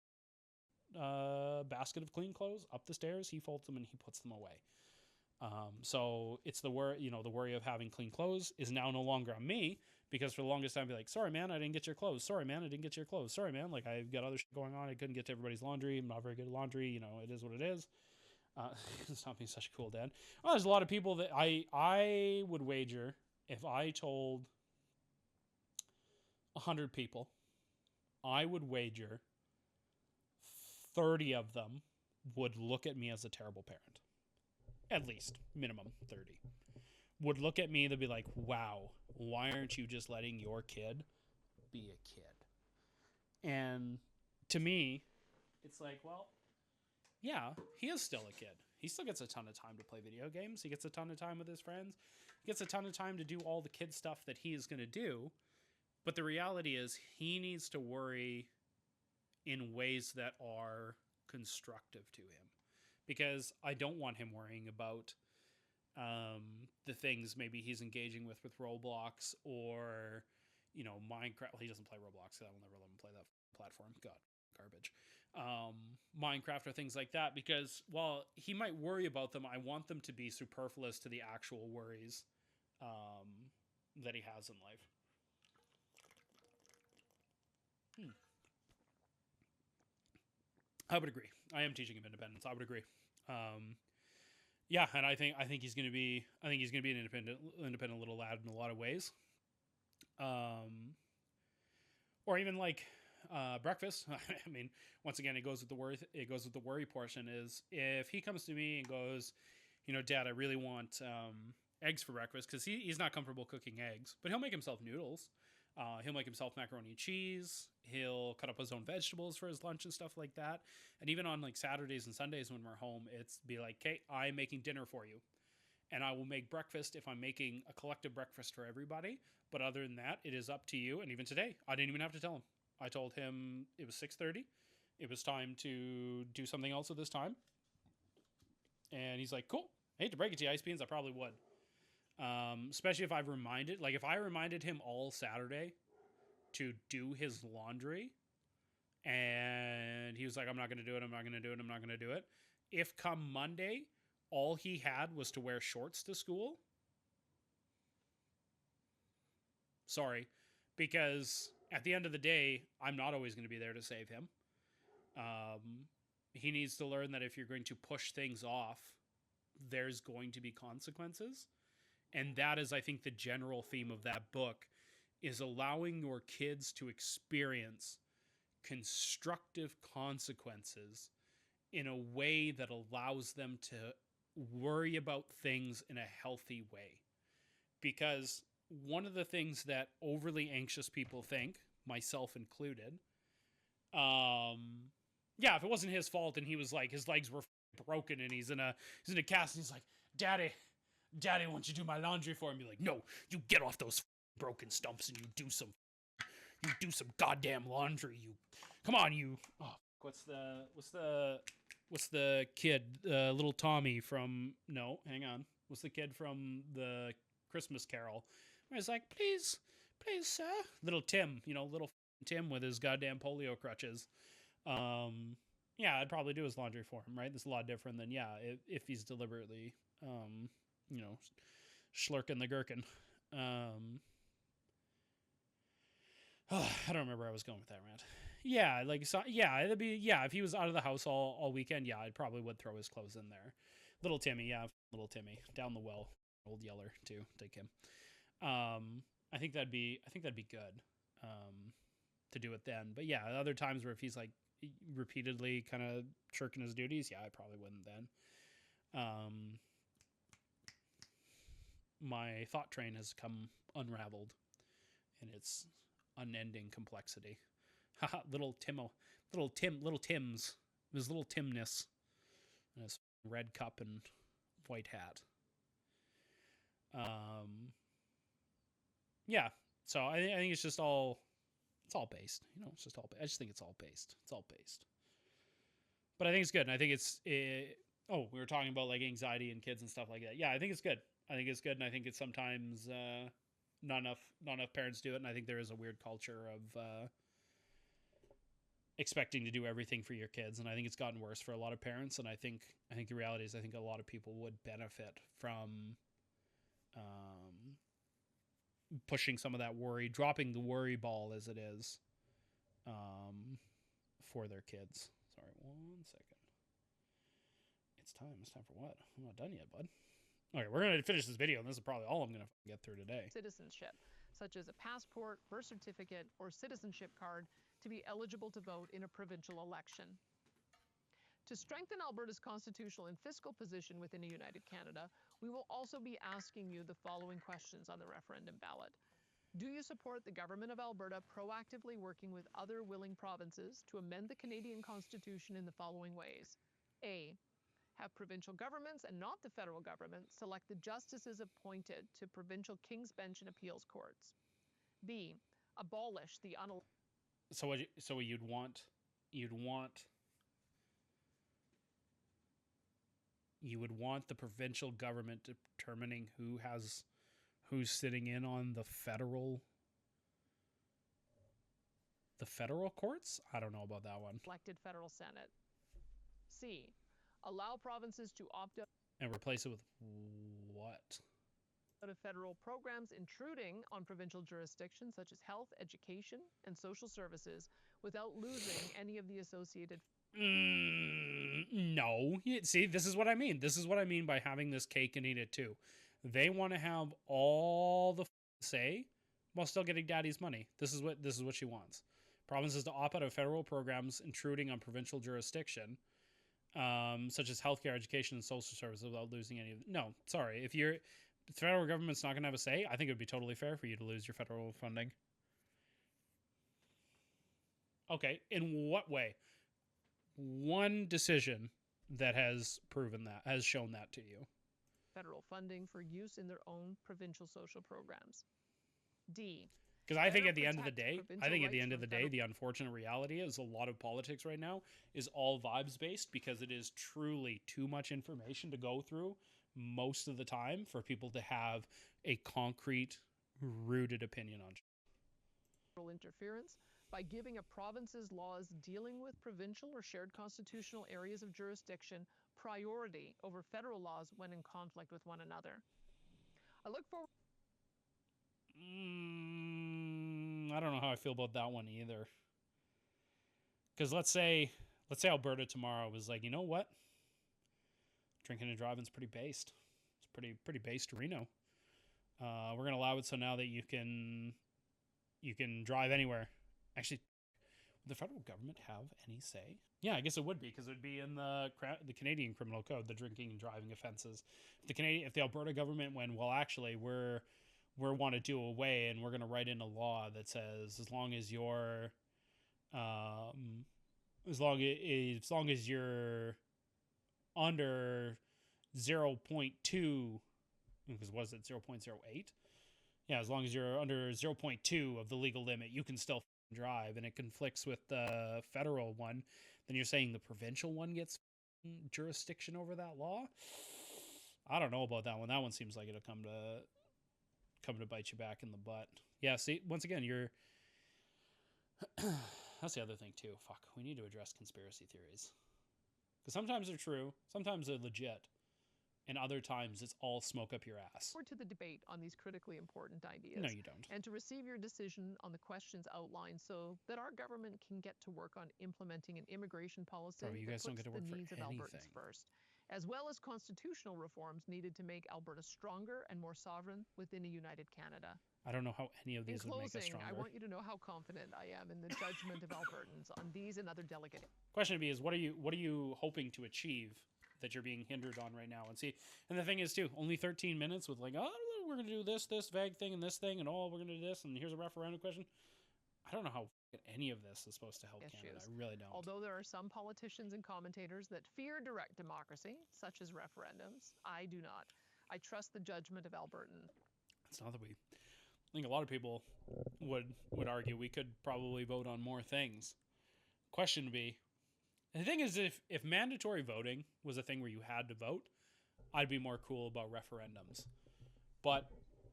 basket of clean clothes up the stairs. He folds them and he puts them away. So it's the worry of having clean clothes is now no longer on me, because for the longest time I'd be like, sorry man, I didn't get your clothes. Sorry man, I didn't get your clothes. Sorry man, like I've got other shit going on. I couldn't get to everybody's laundry. I'm not very good at laundry. It is what it is. Stop being such a cool dad. Well, there's a lot of people that I would wager if I told 100 people, I would wager 30 of them would look at me as a terrible parent. At least, minimum 30. Would look at me, they'd be like, wow, why aren't you just letting your kid be a kid? And to me, it's like, well, yeah, he is still a kid. He still gets a ton of time to play video games. He gets a ton of time with his friends. He gets a ton of time to do all the kid stuff that he is going to do. But the reality is he needs to worry in ways that are constructive to him, because I don't want him worrying about the things maybe he's engaging with Roblox or Minecraft. Well, he doesn't play Roblox, so I will never let him play that platform. God, garbage. Minecraft or things like that, because while he might worry about them, I want them to be superfluous to the actual worries that he has in life. I would agree. I am teaching him independence. I would agree. Yeah, and I think he's going to be. I think he's going to be an independent little lad in a lot of ways. Or even like breakfast. I mean, once again, it goes with the worry. It goes with the worry portion. Is if he comes to me and goes, Dad, I really want eggs for breakfast, because he's not comfortable cooking eggs, but he'll make himself noodles. He'll make himself macaroni and cheese. He'll cut up his own vegetables for his lunch and stuff like that. And even on like Saturdays and Sundays when we're home, it's be like, okay, I'm making dinner for you. And I will make breakfast if I'm making a collective breakfast for everybody. But other than that, it is up to you. And even today, I didn't even have to tell him. I told him it was 6:30. It was time to do something else at this time. And he's like, cool. I hate to break it to you, Ice Beans, I probably would. Especially if if I reminded him all Saturday to do his laundry, and he was like, I'm not going to do it, I'm not going to do it, I'm not going to do it. If come Monday, all he had was to wear shorts to school, Sorry. Because at the end of the day, I'm not always going to be there to save him. He needs to learn that if you're going to push things off, there's going to be consequences. And that is, I think, the general theme of that book, is allowing your kids to experience constructive consequences in a way that allows them to worry about things in a healthy way. Because one of the things that overly anxious people think, myself included, yeah, if it wasn't his fault and he was like, his legs were broken and he's in a cast and he's like, Daddy, why don't you do my laundry for him? You're like, no, you get off those broken stumps and you do some goddamn laundry. You, come on, you. Oh, what's the kid? Little Tommy from, no, hang on. What's the kid from the Christmas Carol? Where he's like, please, sir. Little Tim, little Tim with his goddamn polio crutches. Yeah, I'd probably do his laundry for him, right? This is a lot different than, yeah, if he's deliberately, schlurking the gherkin. I don't remember where I was going with that rant. Yeah, it'd be, if he was out of the house all weekend, yeah, I probably would throw his clothes in there. Little Timmy, down the well, old Yeller too, take him. I think that'd be good, to do it then. But yeah, other times where if he's like repeatedly kind of shirking his duties, yeah, I probably wouldn't then. My thought train has come unraveled in its unending complexity. Haha, little Tims, his little Timness, and his red cup and white hat. Yeah, so I think it's just all, it's all based, it's just all, I just think it's all based. But I think it's good, and I think we were talking about like anxiety and kids and stuff like that. Yeah, I think it's good. And I think it's sometimes not enough parents do it, and I think there is a weird culture of expecting to do everything for your kids, and I think it's gotten worse for a lot of parents. And I think the reality is, I think a lot of people would benefit from pushing some of that worry, dropping the worry ball as it is, for their kids. Sorry, 1 second. It's time for what? I'm not done yet, bud. Okay, we're going to finish this video, and this is probably all I'm going to get through today. Citizenship, such as a passport, birth certificate, or citizenship card, to be eligible to vote in a provincial election. To strengthen Alberta's constitutional and fiscal position within a united Canada, we will also be asking you the following questions on the referendum ballot. Do you support the Government of Alberta proactively working with other willing provinces to amend the Canadian Constitution in the following ways? A. Have provincial governments and not the federal government select the justices appointed to provincial King's Bench and appeals courts. B. Abolish the So you'd want the provincial government determining who's sitting in on the federal courts? I don't know about that one. Elected federal Senate. C. Allow provinces to opt out and replace it with what? Of federal programs intruding on provincial jurisdictions such as health, education, and social services without losing any of the associated. No. See, this is what I mean. This is what I mean by having this cake and eat it too. They want to have all the say while still getting daddy's money. This is what she wants. Provinces to opt out of federal programs intruding on provincial jurisdiction, such as healthcare, education, and social services without losing any of. No, sorry. If the federal government's not going to have a say, I think it would be totally fair for you to lose your federal funding. Okay, in what way? One decision that has shown that to you. Federal funding for use in their own provincial social programs. D. Because I think at the end of the day, the unfortunate reality is a lot of politics right now is all vibes based, because it is truly too much information to go through most of the time for people to have a concrete, rooted opinion on. Interference by giving a province's laws dealing with provincial or shared constitutional areas of jurisdiction priority over federal laws when in conflict with one another. I look forward. I don't know how I feel about that one either. Because let's say Alberta tomorrow was like, you know what? Drinking and driving's pretty based. It's pretty based to Reno. We're gonna allow it so now that you can drive anywhere. Actually, would the federal government have any say? Yeah, I guess it would be, because it would be in the Canadian Criminal Code, the drinking and driving offenses. If the Alberta government went, well, actually, we want to do away, and we're going to write in a law that says as long as you're as long as you're under 0.2, because was it 0.08? Yeah, as long as you're under 0.2 of the legal limit, you can still drive, and it conflicts with the federal one. Then you're saying the provincial one gets jurisdiction over that law? I don't know about that one. That one seems like it'll come to bite you back in the butt. Yeah, see, once again, that's the other thing too. Fuck, we need to address conspiracy theories. Because sometimes they're true, sometimes they're legit, and other times it's all smoke up your ass. Forward to the debate on these critically important ideas. No, you don't. And to receive your decision on the questions outlined so that our government can get to work on implementing an immigration policy You guys that don't get puts to work the for needs of anything. Albertans first, as well as constitutional reforms needed to make Alberta stronger and more sovereign within a united Canada. I don't know how any of these In would make us closing, stronger. I want you to know how confident I am in the judgment of Albertans on these and other delegate. Question to be is, what are you hoping to achieve that you're being hindered on right now? And see, and the thing is too, only 13 minutes with like, oh, we're going to do this vague thing and this thing, and oh, we're going to do this, and here's a referendum question. I don't know how any of this is supposed to help Canada. I really don't. Although there are some politicians and commentators that fear direct democracy, such as referendums, I do not. I trust the judgment of Albertan. It's not that I think a lot of people would argue we could probably vote on more things. Question to be, the thing is, if mandatory voting was a thing where you had to vote, I'd be more cool about referendums. But,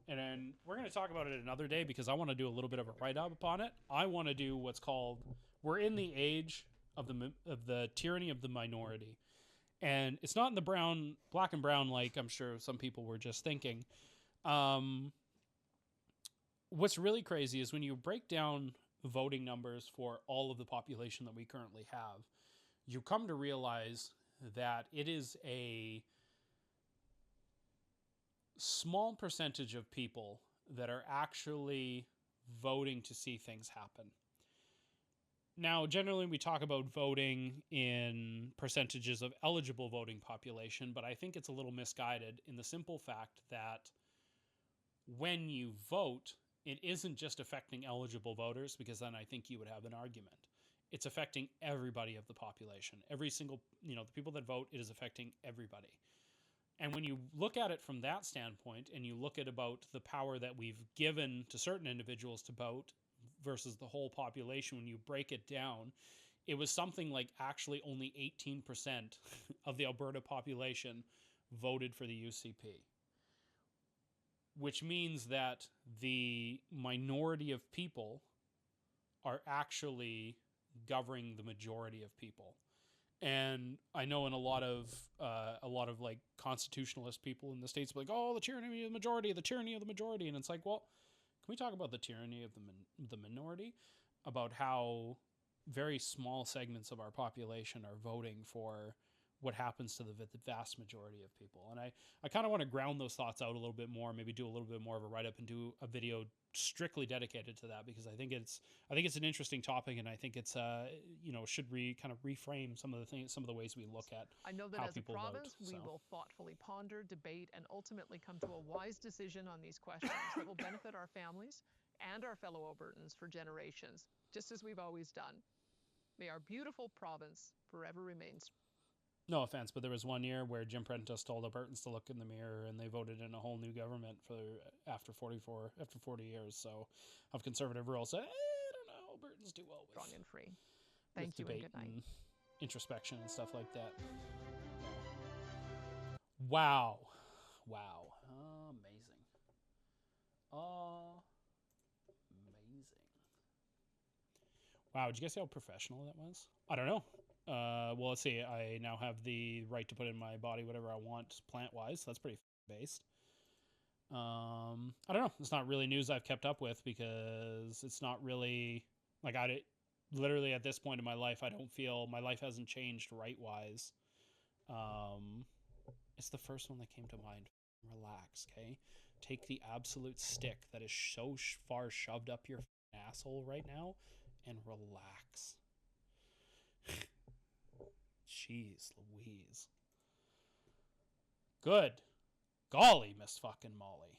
and then we're going to talk about it another day, because I want to do a little bit of a write-up upon it. I want to do what's called, we're in the age of the tyranny of the minority. And it's not in the black and brown like I'm sure some people were just thinking. What's really crazy is when you break down voting numbers for all of the population that we currently have, you come to realize that it is a small percentage of people that are actually voting to see things happen. Now, generally, we talk about voting in percentages of eligible voting population, but I think it's a little misguided in the simple fact that when you vote, it isn't just affecting eligible voters, because then I think you would have an argument. It's affecting everybody of the population. Every single, the people that vote, it is affecting everybody. And when you look at it from that standpoint, and you look at about the power that we've given to certain individuals to vote versus the whole population, when you break it down, it was something like actually only 18% of the Alberta population voted for the UCP. Which means that the minority of people are actually governing the majority of people. And I know in a lot of like constitutionalist people in the States be like, oh, the tyranny of the majority, and it's like, well, can we talk about the tyranny of the minority? About how very small segments of our population are voting for what happens to the vast majority of people. And I kind of want to ground those thoughts out a little bit more, maybe do a little bit more of a write-up and do a video strictly dedicated to that, because I think it's an interesting topic, and I think it's should kind of reframe some of the ways we look at I know that how as a people province, vote, we will thoughtfully ponder, debate, and ultimately come to a wise decision on these questions that will benefit our families and our fellow Albertans for generations, just as we've always done. May our beautiful province forever remain. No offense, but there was one year where Jim Prentice told Albertans to look in the mirror, and they voted in a whole new government after 40 years. So, of conservative rule, I don't know, Albertans do well with Strong and free. Thank you, debate and good night. and introspection and stuff like that. Wow, amazing. Wow, did you guys see how professional that was? I don't know. Well, let's see. I now have the right to put in my body whatever I want plant-wise. So that's pretty based. I don't know. It's not really news I've kept up with because it's not really like literally at this point in my life, I don't feel my life hasn't changed right wise. It's the first one that came to mind. Relax, okay? Take the absolute stick that is so far shoved up your asshole right now and relax. Jeez Louise. Good. Golly, Miss fucking Molly.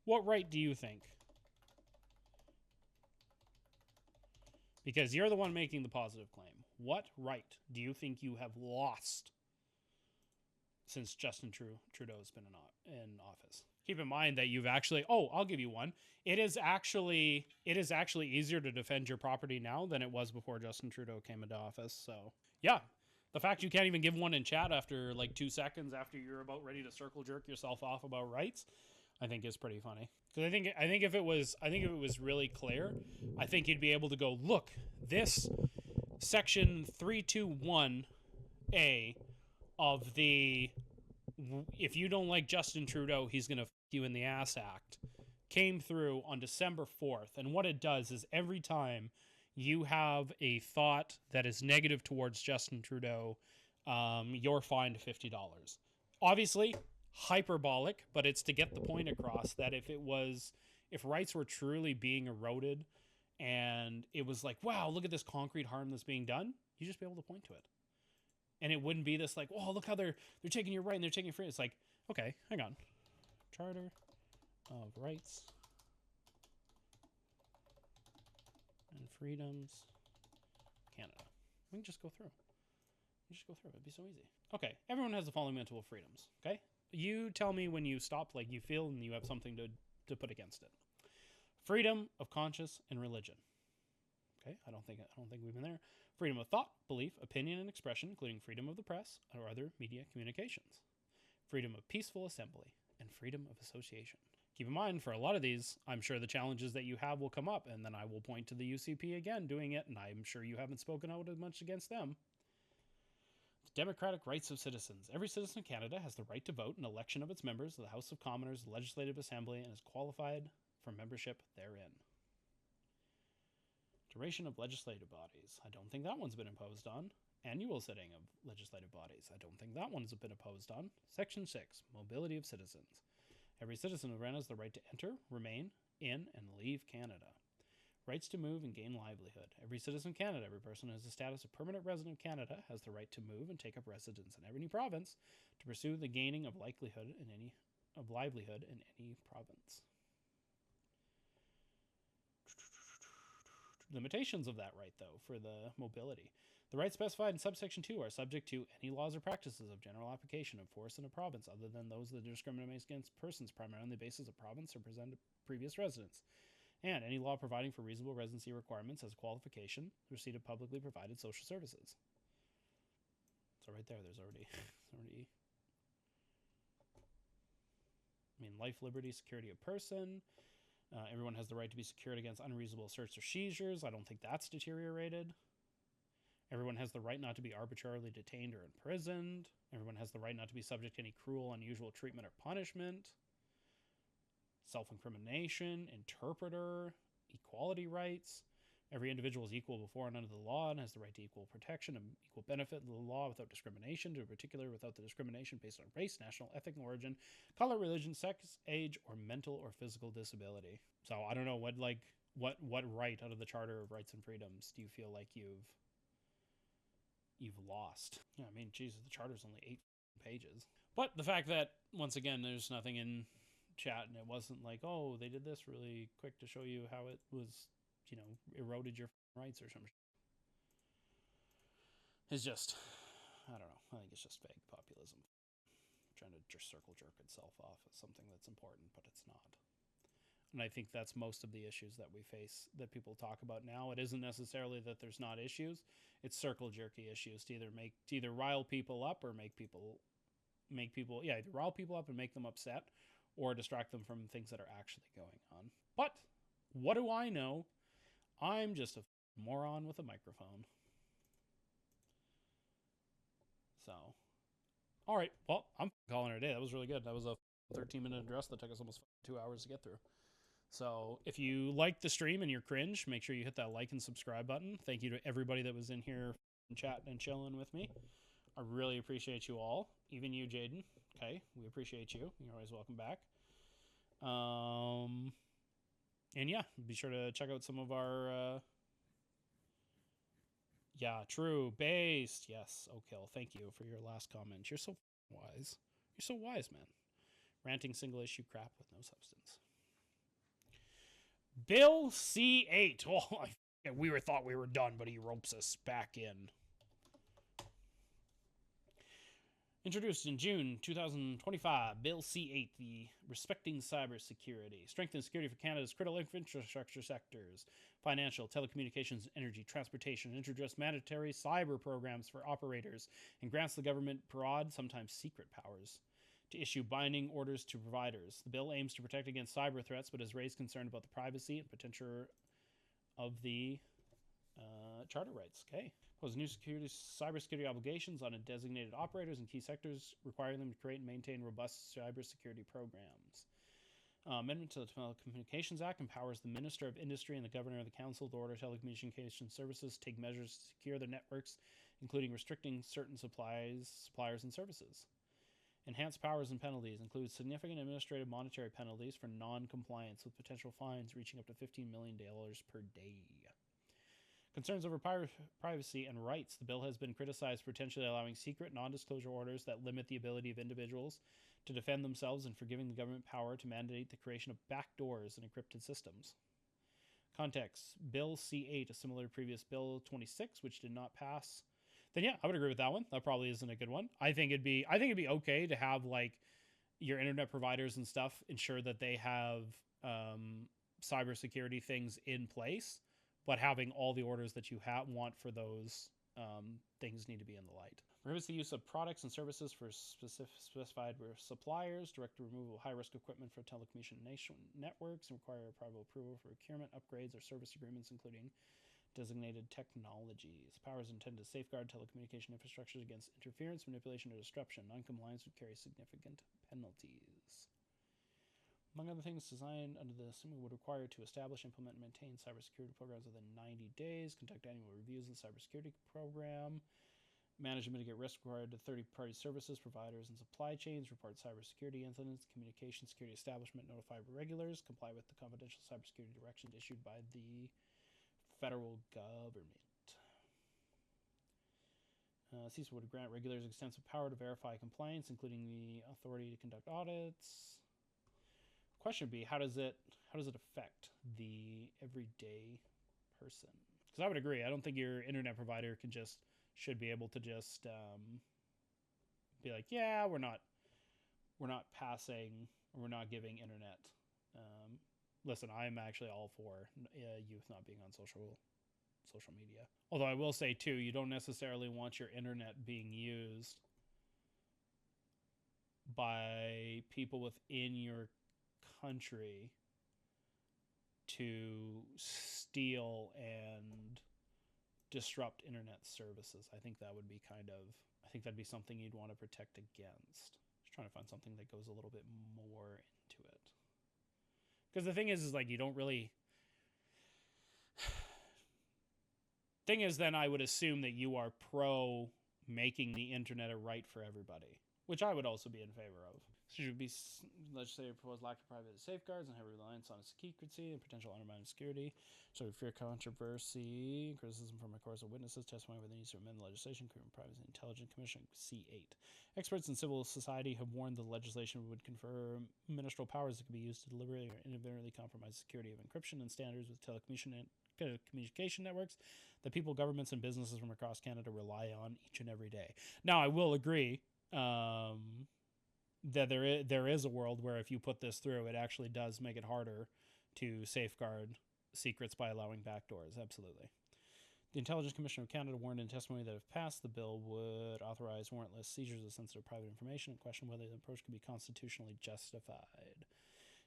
What right do you think? Because you're the one making the positive claim. What right do you think you have lost since Justin Trudeau's been in office? Keep in mind that you've actually... Oh, I'll give you one. It is actually easier to defend your property now than it was before Justin Trudeau came into office. So, yeah. The fact you can't even give one in chat after like 2 seconds after you're about ready to circle jerk yourself off about rights, I think is pretty funny. Because I think if it was really clear, I think you'd be able to go, look, this section 321A of the if you don't like Justin Trudeau, he's gonna f you in the ass act came through on December 4th. And what it does is every time you have a thought that is negative towards Justin Trudeau, you're fined $50. Obviously, hyperbolic, but it's to get the point across that if rights were truly being eroded and it was like, wow, look at this concrete harm that's being done, you just be able to point to it. And it wouldn't be this like, oh, look how they're taking your right and they're taking your free. It's like, okay, hang on. Charter of Rights and Freedoms, Canada. We can just go through. It'd be so easy. Okay, everyone has the following mental freedoms. Okay, you tell me when you stop, like you feel, and you have something to put against it. Freedom of conscience and religion. Okay, I don't think we've been there. Freedom of thought, belief, opinion, and expression, including freedom of the press or other media communications. Freedom of peaceful assembly and freedom of association. Keep in mind, for a lot of these, I'm sure the challenges that you have will come up, and then I will point to the UCP again doing it, and I'm sure you haven't spoken out as much against them. The democratic rights of citizens. Every citizen of Canada has the right to vote in election of its members of the House of Commoners, the Legislative Assembly, and is qualified for membership therein. Duration of legislative bodies. I don't think that one's been imposed on. Annual sitting of legislative bodies. I don't think that one's been imposed on. Section 6. Mobility of citizens. Every citizen of Canada has the right to enter, remain in, and leave Canada. Rights to move and gain livelihood. Every citizen of Canada, every person who has the status of permanent resident of Canada, has the right to move and take up residence in any province to pursue the gaining of livelihood in any province. Limitations of that right, though, for the mobility. The rights specified in subsection 2 are subject to any laws or practices of general application of force in a province other than those that discriminate against persons primarily on the basis of province or present previous residence, and any law providing for reasonable residency requirements as a qualification, receipt of publicly provided social services. So right there, there's already life, liberty, security of person. Everyone has the right to be secured against unreasonable search or seizures. I don't think that's deteriorated. Everyone has the right not to be arbitrarily detained or imprisoned. Everyone has the right not to be subject to any cruel, unusual treatment or punishment. Self-incrimination, interpreter, equality rights. Every individual is equal before and under the law and has the right to equal protection and equal benefit of the law without discrimination, in particular without the discrimination based on race, national, ethnic origin, color, religion, sex, age, or mental or physical disability. So I don't know what right out of the Charter of Rights and Freedoms do you feel like you've lost? Yeah, I mean, Jesus, the Charter's only 8 pages. But the fact that, once again, there's nothing in chat and it wasn't like, oh, they did this really quick to show you how it was, eroded your rights or something. It's just, I don't know. I think it's just vague populism. Trying to just circle jerk itself off as something that's important, but it's not. And I think that's most of the issues that we face, that people talk about now. It isn't necessarily that there's not issues. It's circle jerky issues to either rile people up or either rile people up and make them upset or distract them from things that are actually going on. But what do I know? I'm just a moron with a microphone. So, all right. Well, I'm calling it a day. That was really good. That was a 13-minute address that took us almost 2 hours to get through. So if you like the stream and you're cringe, make sure you hit that like and subscribe button. Thank you to everybody that was in here chatting and chilling with me. I really appreciate you all, even you, Jaden. Okay, we appreciate you. You're always welcome back. And yeah, be sure to check out some of our. Yeah, true. Based. Yes. Okay. Thank you for your last comment. You're so wise. You're so wise, man. Ranting single issue crap with no substance. Bill C8. Oh, we thought we were done, but he ropes us back in. Introduced in June 2025, Bill C8, the Respecting Cybersecurity, strengthens security for Canada's critical infrastructure sectors, financial, telecommunications, energy, transportation, introduces mandatory cyber programs for operators, and grants the government broad, sometimes secret powers to issue binding orders to providers. The bill aims to protect against cyber threats, but has raised concern about the privacy and potential of the charter rights. Okay. Impose new cybersecurity obligations on designated operators in key sectors, requiring them to create and maintain robust cybersecurity programs. Amendment to the Telecommunications Act empowers the Minister of Industry and the Governor of the Council to order telecommunications services to take measures to secure their networks, including restricting certain suppliers, and services. Enhanced powers and penalties include significant administrative monetary penalties for non-compliance, with potential fines reaching up to $15 million per day. Concerns over privacy and rights. The bill has been criticized for potentially allowing secret non-disclosure orders that limit the ability of individuals to defend themselves and for giving the government power to mandate the creation of backdoors in encrypted systems. Context. Bill C8 is similar to previous Bill 26, which did not pass. Then yeah, I would agree with that one. That probably isn't a good one. I think it'd be okay to have like your internet providers and stuff ensure that they have cybersecurity things in place, but having all the orders that you want for those things need to be in the light. Prohibits the use of products and services for specified suppliers, direct removal of high-risk equipment for telecommunication networks, and require private approval for procurement, upgrades, or service agreements, including designated technologies. Powers intended to safeguard telecommunication infrastructures against interference, manipulation, or disruption. Non-compliance would carry significant penalties. Among other things, designed under the assembly would require to establish, implement, and maintain cybersecurity programs within 90 days, conduct annual reviews of the cybersecurity program, manage and mitigate risk required to third-party services, providers, and supply chains, report cybersecurity incidents, communication security establishment, notify regulators, comply with the confidential cybersecurity directions issued by the federal government. CISA would grant regulators extensive power to verify compliance, including the authority to conduct audits. Question would be, how does it affect the everyday person? Because I would agree, I don't think your internet provider should be able to just be like, yeah, we're not passing, or we're not giving internet. Listen, I'm actually all for youth not being on social media. Although I will say too, you don't necessarily want your internet being used by people within your country to steal and disrupt internet services. I think that'd be something you'd want to protect against. Just trying to find something that goes a little bit more into it. Because the thing is like you don't really... Thing is, then I would assume that you are pro making the internet a right for everybody, which I would also be in favor of. Should be legislative proposed lack of private safeguards and heavy reliance on secrecy and potential undermining security. So we fear controversy, criticism from a chorus of witnesses, testimony whether needs to amend the legislation, Criminal Privacy and Intelligence Commission, C8. Experts in civil society have warned the legislation would confer ministerial powers that could be used to deliberately or inadvertently compromise security of encryption and standards with telecommunication networks that people, governments, and businesses from across Canada rely on each and every day. Now, I will agree that there is a world where if you put this through, it actually does make it harder to safeguard secrets by allowing backdoors. Absolutely. The Intelligence Commission of Canada warned in testimony that if passed, the bill would authorize warrantless seizures of sensitive private information and question whether the approach could be constitutionally justified.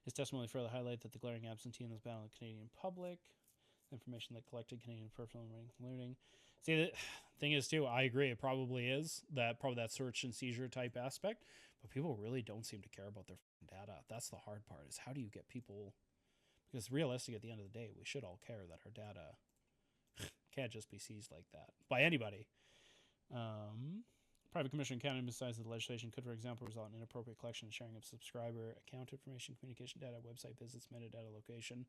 His testimony further highlighted that the glaring absentee in this battle of the Canadian public, information that collected Canadian personal including See, the thing is, too, I agree. It probably is probably that search and seizure type aspect, but people really don't seem to care about their data. That's the hard part, is how do you get people, because realistic at the end of the day, we should all care that our data can't just be seized like that by anybody. Private Commission in Canada emphasizes the legislation could, for example, result in inappropriate collection and sharing of subscriber account information, communication data, website visits, metadata, location,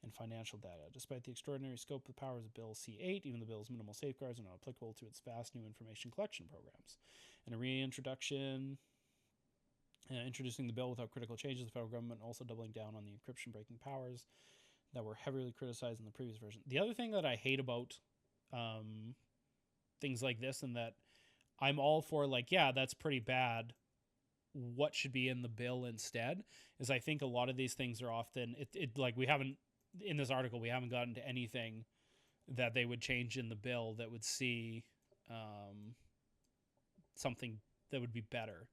and financial data. Despite the extraordinary scope of the powers of Bill C-8, even the bill's minimal safeguards are not applicable to its vast new information collection programs. In a reintroduction, introducing the bill without critical changes, the federal government also doubling down on the encryption-breaking powers that were heavily criticized in the previous version. The other thing that I hate about things like this, and that I'm all for, like, yeah, that's pretty bad, what should be in the bill instead, is I think a lot of these things are often, like, we haven't, in this article, we haven't gotten to anything that they would change in the bill that would see something that would be better,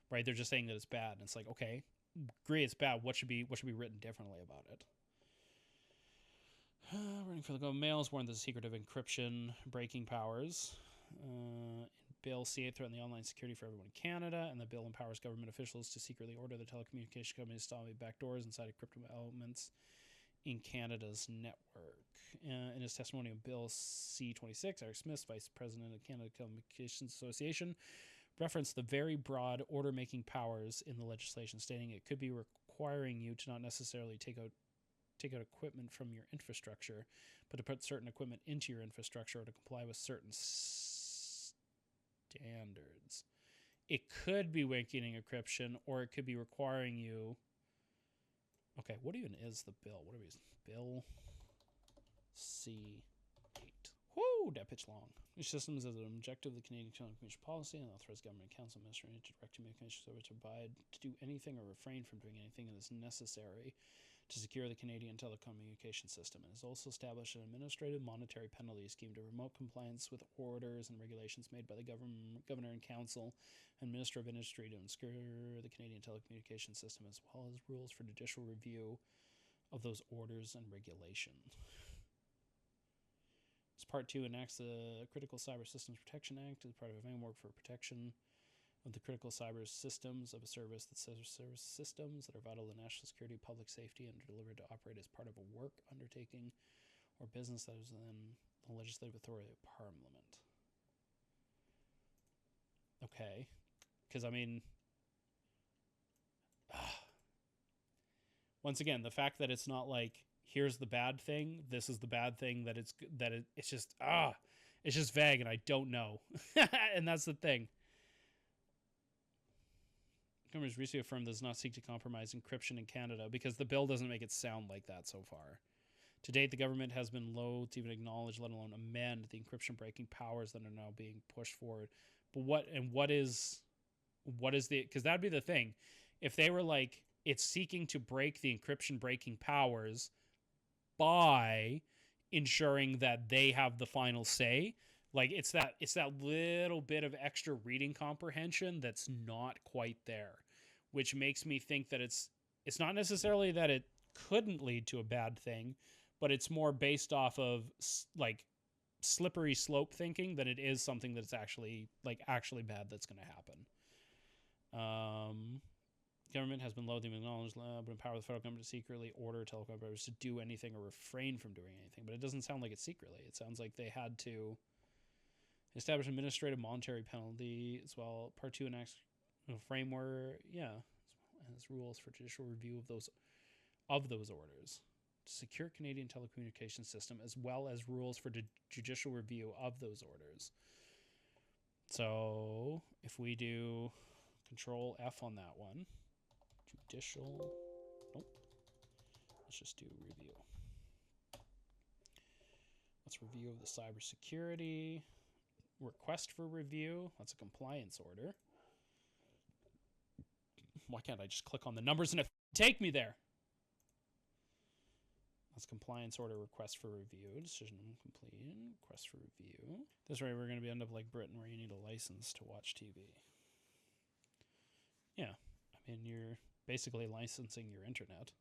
right? They're just saying that it's bad, and it's like, okay, agree it's bad. What should be written differently about it? Running for the government mails warned the secretive encryption breaking powers. Bill C-8 threatened the online security for everyone in Canada, and the bill empowers government officials to secretly order the telecommunication companies to install backdoors inside of crypto elements in Canada's network. In his testimony on Bill C-26, Eric Smith, Vice President of Canada Communications Association, referenced the very broad order-making powers in the legislation, stating it could be requiring you to not necessarily take out equipment from your infrastructure, but to put certain equipment into your infrastructure or to comply with certain standards. It could be weakening encryption, or it could be requiring you. Okay, what even is the bill? What are we? Bill C-8. Whoo, that pitch long. These systems as an objective of the Canadian telecommunications policy and authorize government and council administration to direct communications service to abide to do anything or refrain from doing anything that is necessary to secure the Canadian telecommunication system, and has also established an administrative monetary penalty scheme to promote compliance with orders and regulations made by the governor and council and Minister of Industry to secure the Canadian telecommunication system, as well as rules for judicial review of those orders and regulations. As Part 2 enacts the Critical Cyber Systems Protection Act as part of a framework for protection of the critical cyber systems of a service that serves service systems that are vital to national security, public safety, and are delivered to operate as part of a work, undertaking, or business that is in the legislative authority of Parliament. Okay. Because, I mean, once again, the fact that it's not like, here's the bad thing, this is the bad thing, it's just, it's just vague, and I don't know. And that's the thing. Government recently affirmed does not seek to compromise encryption in Canada, because the bill doesn't make it sound like that so far. To date, the government has been loath to even acknowledge, let alone amend, the encryption breaking powers that are now being pushed forward. But what is the, because that'd be the thing. If they were like, it's seeking to break the encryption breaking powers by ensuring that they have the final say, like, it's that little bit of extra reading comprehension that's not quite there, which makes me think that it's not necessarily that it couldn't lead to a bad thing, but it's more based off of, like, slippery slope thinking than it is something that's actually bad that's going to happen. Government has been loathing acknowledged, but empower the federal government to secretly order telecom operators to do anything or refrain from doing anything. But it doesn't sound like it's secretly. It sounds like they had to establish administrative monetary penalty as well. Part 2 enacts a framework, as rules for judicial review of those orders to secure Canadian telecommunications system, as well as rules for judicial review of those orders. So if we do Control F on that one, judicial, nope, let's just do review. Let's review of the cybersecurity. Request for review, that's a compliance order. Why can't I just click on the numbers and it take me there? That's compliance order, request for review. Decision complete, request for review. This way we're going to end up like Britain, where you need a license to watch TV. Yeah, I mean, you're basically licensing your internet.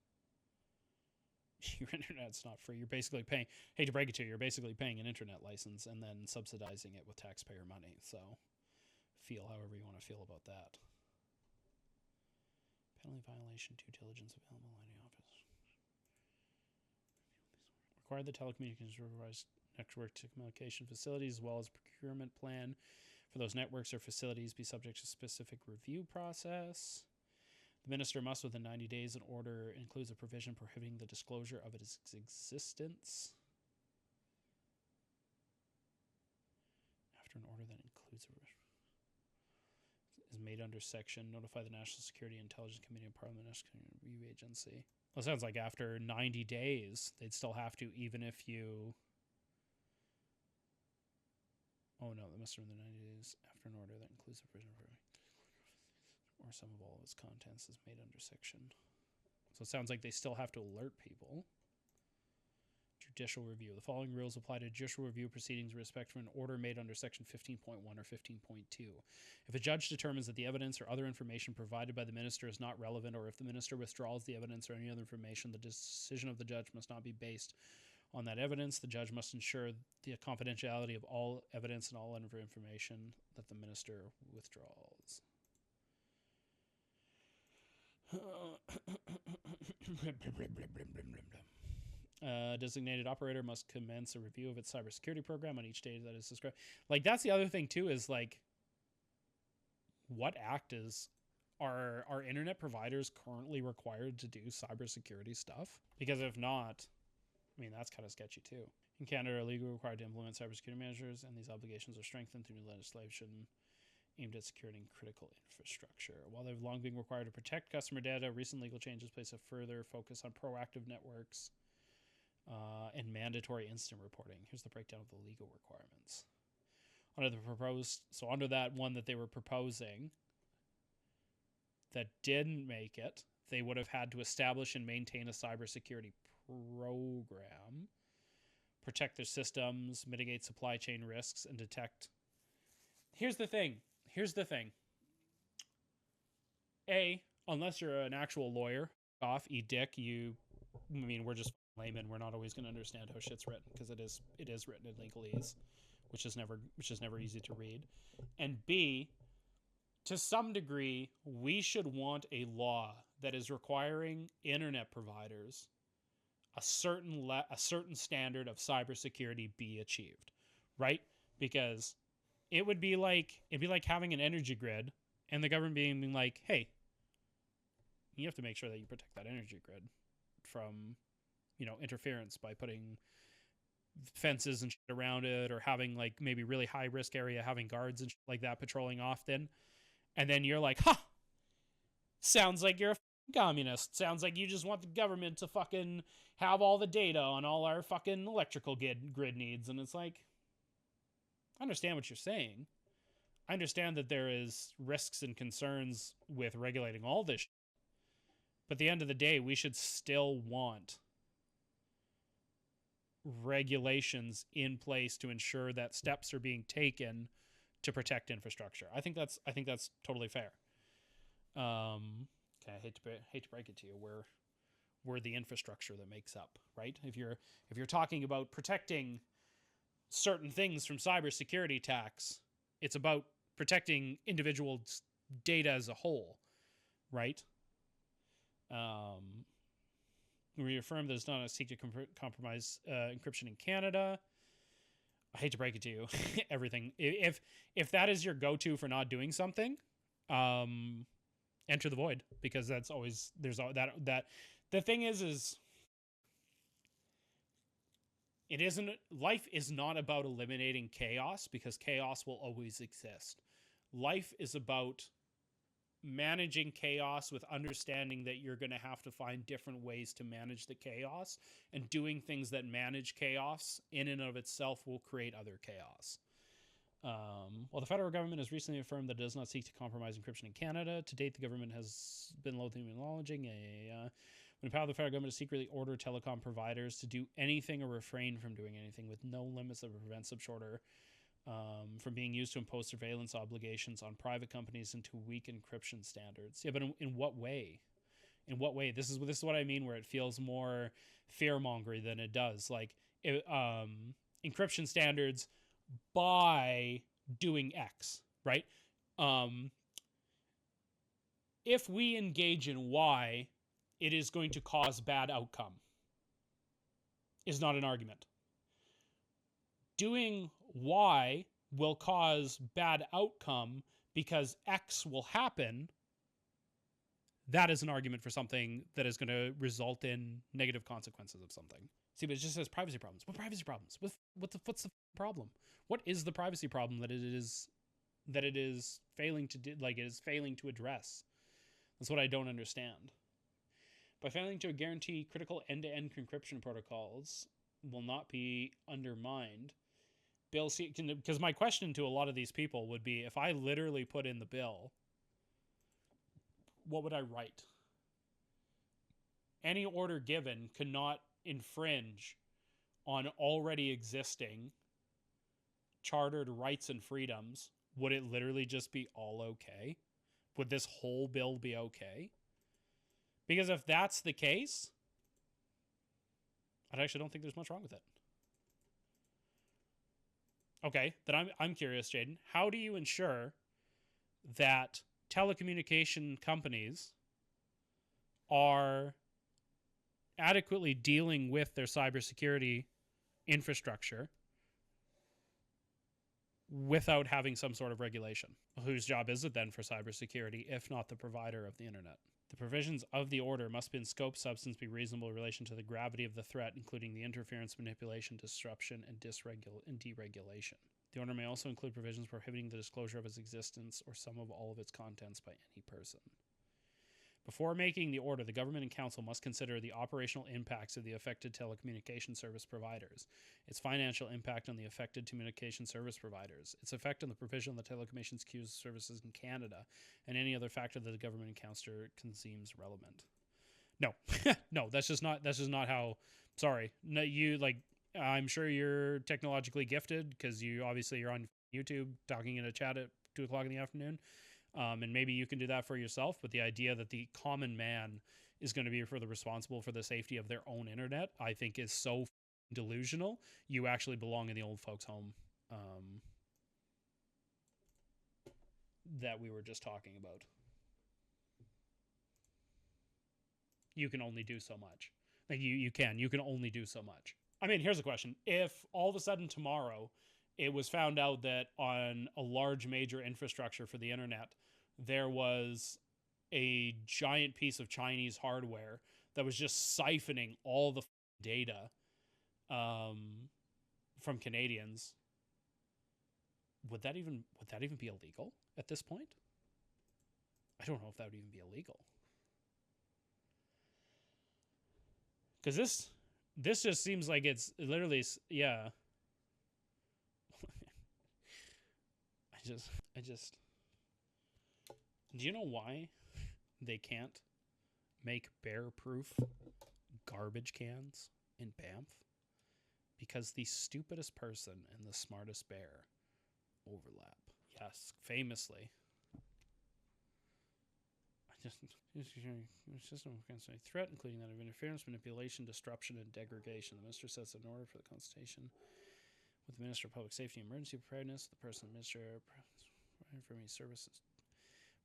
your internet's not free. You're basically paying, hate to break it to you, you're basically paying an internet license and then subsidizing it with taxpayer money. So feel however you want to feel about that. Penalty violation, due diligence available in the office. Require the telecommunications providers network to communication facilities as well as procurement plan for those networks or facilities be subject to specific review process. The minister must, within 90 days, an order includes a provision prohibiting the disclosure of its existence. After an order that includes is made under section, notify the National Security and Intelligence Committee and Parliament National Review Agency. Well, it sounds like after 90 days, they'd still have to, even if you... Oh no, they must have been the 90 days after an order that includes a provision for or some of all of its contents is made under section. So it sounds like they still have to alert people. Judicial review. The following rules apply to judicial review proceedings with respect to an order made under section 15.1 or 15.2. If a judge determines that the evidence or other information provided by the minister is not relevant, or if the minister withdraws the evidence or any other information, the decision of the judge must not be based on that evidence. The judge must ensure the confidentiality of all evidence and all information that the minister withdraws. Designated operator must commence a review of its cybersecurity program on each day that is described. Like, that's the other thing too, is like, what act are internet providers currently required to do cybersecurity stuff? Because if not, I mean, that's kind of sketchy too. In Canada, are legally required to implement cybersecurity measures, and these obligations are strengthened through new legislation aimed at securing critical infrastructure. While they've long been required to protect customer data, recent legal changes place a further focus on proactive networks and mandatory instant reporting. Here's the breakdown of the legal requirements. Under that one that they were proposing that didn't make it, they would have had to establish and maintain a cybersecurity program, protect their systems, mitigate supply chain risks, and detect. Here's the thing. Unless you're an actual lawyer, eat dick, we're just laymen. We're not always going to understand how shit's written, because it is written in legalese, which is never easy to read. And B, to some degree, we should want a law that is requiring internet providers a certain standard of cybersecurity be achieved, right? Because it'd be like having an energy grid and the government being like, hey, you have to make sure that you protect that energy grid from, interference by putting fences and shit around it, or having like maybe really high risk area, having guards and shit like that patrolling often. And then you're like, sounds like you're a communist. Sounds like you just want the government to fucking have all the data on all our fucking electrical grid needs. And it's like, I understand what you're saying. I understand that there is risks and concerns with regulating all this shit. But at the end of the day, we should still want regulations in place to ensure that steps are being taken to protect infrastructure. I think that's totally fair. Okay, I hate to break it to you, we're the infrastructure that makes up, right? If you're talking about protecting certain things from cybersecurity attacks, it's about protecting individual data as a whole, right? Reaffirm that it's not a seek to compromise encryption in Canada. I hate to break it to you, everything. If that is your go-to for not doing something, enter the void, because that's always that. The thing is it isn't. Life is not about eliminating chaos, because chaos will always exist. Life is about managing chaos with understanding that you're going to have to find different ways to manage the chaos, and doing things that manage chaos in and of itself will create other chaos. While the federal government has recently affirmed that it does not seek to compromise encryption in Canada, to date the government has been loathing acknowledging when empower the federal government to secretly order telecom providers to do anything or refrain from doing anything with no limits that would prevent such order from being used to impose surveillance obligations on private companies and to weak encryption standards. Yeah, but in what way? In what way? This is what I mean, where it feels more fear-mongery than it does. Like, encryption standards by doing X, right? If we engage in Y, it is going to cause bad outcome. Is not an argument. Doing Y will cause bad outcome because X will happen. That is an argument for something that is going to result in negative consequences of something. See, but it just says privacy problems. What privacy problems? What's the problem? What is the privacy problem that it is failing to do? Like, it is failing to address. That's what I don't understand. By failing to guarantee critical end-to-end encryption protocols will not be undermined. Bill C, because my question to a lot of these people would be, if I literally put in the bill, what would I write? Any order given cannot infringe on already existing chartered rights and freedoms. Would it literally just be all okay? Would this whole bill be okay? Because if that's the case, I actually don't think there's much wrong with it. Okay, then I'm curious, Jaden. How do you ensure that telecommunication companies are adequately dealing with their cybersecurity infrastructure without having some sort of regulation? Whose job is it then for cybersecurity, if not the provider of the internet? The provisions of the order must be in scope, substance, be reasonable in relation to the gravity of the threat, including the interference, manipulation, disruption, and deregulation. The order may also include provisions prohibiting the disclosure of its existence or some of all of its contents by any person. Before making the order, the government and council must consider the operational impacts of the affected telecommunication service providers, its financial impact on the affected communication service providers, its effect on the provision of the telecommunications queues services in Canada, and any other factor that the government and council concedes relevant. No, no, that's just not how. Sorry, no, you like. I'm sure you're technologically gifted because you're on YouTube talking in a chat at 2:00 in the afternoon. And maybe you can do that for yourself, but the idea that the common man is going to be responsible for the safety of their own internet, I think is so delusional. You actually belong in the old folks' home that we were just talking about. You can only do so much. Like you can only do so much. I mean, here's a question. If all of a sudden tomorrow it was found out that on a large major infrastructure for the internet, there was a giant piece of Chinese hardware that was just siphoning all the data from Canadians, would that even be illegal at this point? I don't know if that would even be illegal. Because this just seems like it's literally, yeah. I just, do you know why they can't make bear-proof garbage cans in Banff? Because the stupidest person and the smartest bear overlap. Yes, famously. System against any threat, including that of interference, manipulation, disruption, and degradation. The minister sets an order for the consultation with the Minister of Public Safety and Emergency Preparedness, the person administrator for any services.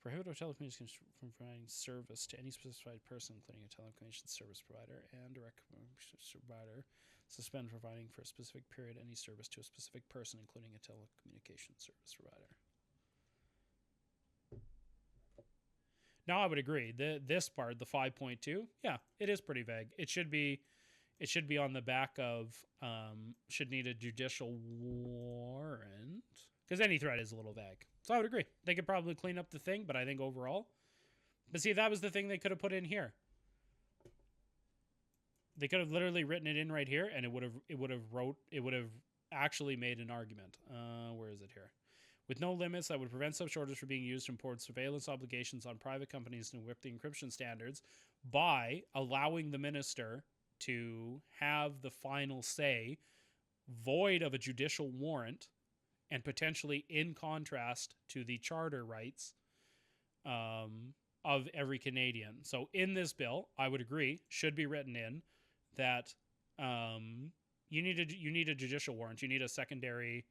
Prohibit telecommunications from providing service to any specified person, including a telecommunications service provider and direct provider. Suspend providing for a specific period any service to a specific person, including a telecommunications service provider. Now, I would agree. This part, the 5.2, yeah, it is pretty vague. It should be on the back of should need a judicial warrant, because any threat is a little vague. So I would agree. They could probably clean up the thing, but I think overall. But see, that was the thing they could have put in here. They could have literally written it in right here, and it would have actually made an argument. Where is it here? With no limits that would prevent such orders from being used to import surveillance obligations on private companies to whip the encryption standards by allowing the minister to have the final say, void of a judicial warrant, and potentially in contrast to the charter rights of every Canadian. So in this bill, I would agree, should be written in that you need a judicial warrant. You need a secondary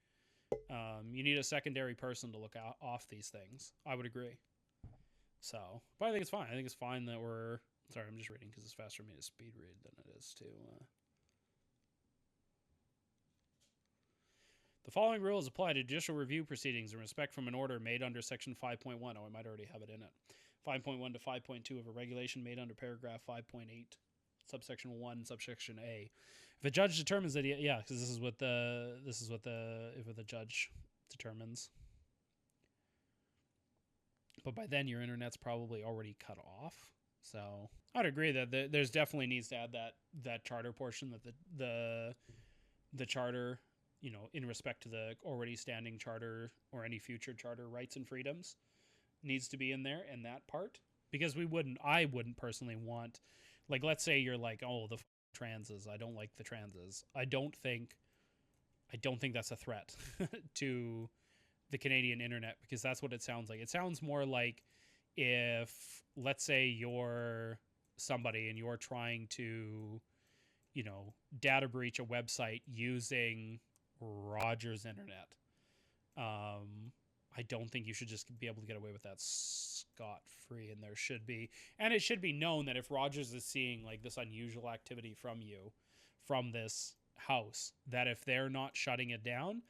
person to look off these things. I would agree. So, but I think it's fine. I think it's fine that we're. Sorry, I'm just reading because it's faster for me to speed read than it is to. The following rules apply to judicial review proceedings in respect from an order made under Section 5.1. Oh, I might already have it in it. 5.1 to 5.2 of a regulation made under paragraph 5.8, subsection 1, subsection A. If a judge determines that, because this is what the judge determines. But by then, your internet's probably already cut off. So I'd agree that there's definitely needs to add that charter portion, that the charter, in respect to the already standing charter or any future charter rights and freedoms, needs to be in there, and that part, because I wouldn't personally want, like, let's say you're like, oh, the transes, I don't like the transes. I don't think that's a threat to the Canadian internet, because that's what it sounds like. It sounds more like if, let's say, you're somebody and you're trying to, data breach a website using Rogers internet. I don't think you should just be able to get away with that scot-free, and it should be known that if Rogers is seeing like this unusual activity from this house, that if they're not shutting it down,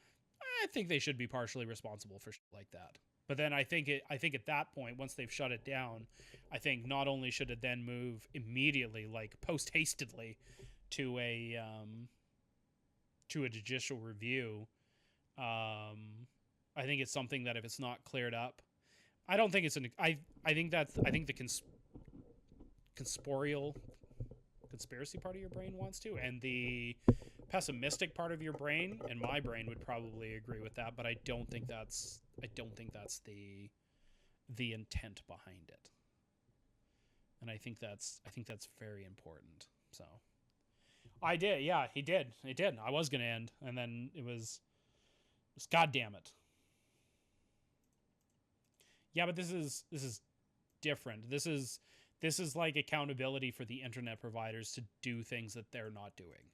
I think they should be partially responsible for shit like that. But then I think at that point, once they've shut it down, I think not only should it then move immediately, like post-hastedly, to a judicial review. I think it's something that if it's not cleared up, I don't think it's I think the conspiracy part of your brain wants to, and the pessimistic part of your brain and my brain would probably agree with that, but I don't think that's the intent behind it. And I think that's very important. So he did. I was gonna end, and then it was God damn it. Yeah, but this is different. This is like accountability for the internet providers to do things that they're not doing,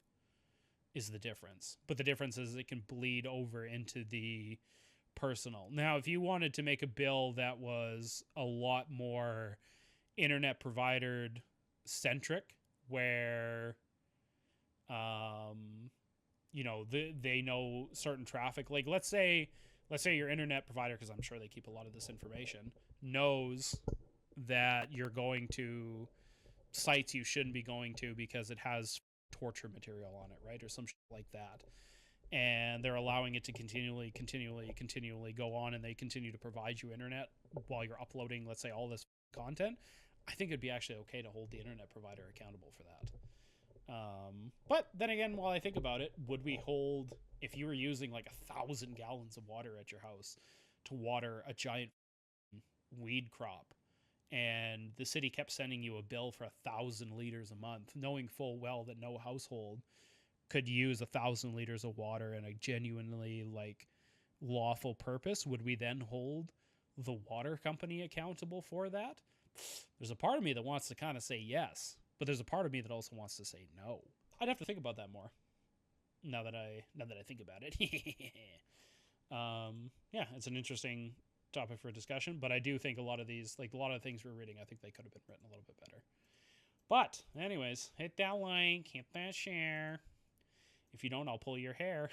is the difference. But the difference is it can bleed over into the personal. Now, if you wanted to make a bill that was a lot more internet provider centric, where they know certain traffic, like let's say your internet provider, because I'm sure they keep a lot of this information, knows that you're going to sites you shouldn't be going to because it has torture material on it, right? Or some shit like that. And they're allowing it to continually go on, and they continue to provide you internet while you're uploading, let's say, all this content. I think it'd be actually okay to hold the internet provider accountable for that. But then again, while I think about it, would we hold, if you were using like 1,000 gallons of water at your house to water a giant weed crop, and the city kept sending you a bill for 1,000 liters a month, knowing full well that no household could use 1,000 liters of water in a genuinely like lawful purpose, would we then hold the water company accountable for that? There's a part of me that wants to kind of say yes, but there's a part of me that also wants to say no. I'd have to think about that more. Now that I think about it. Yeah, it's an interesting topic for discussion, but I do think a lot of these, like a lot of things we're reading, I think they could have been written a little bit better. But anyways, hit that like, hit that share. If you don't, I'll pull your hair.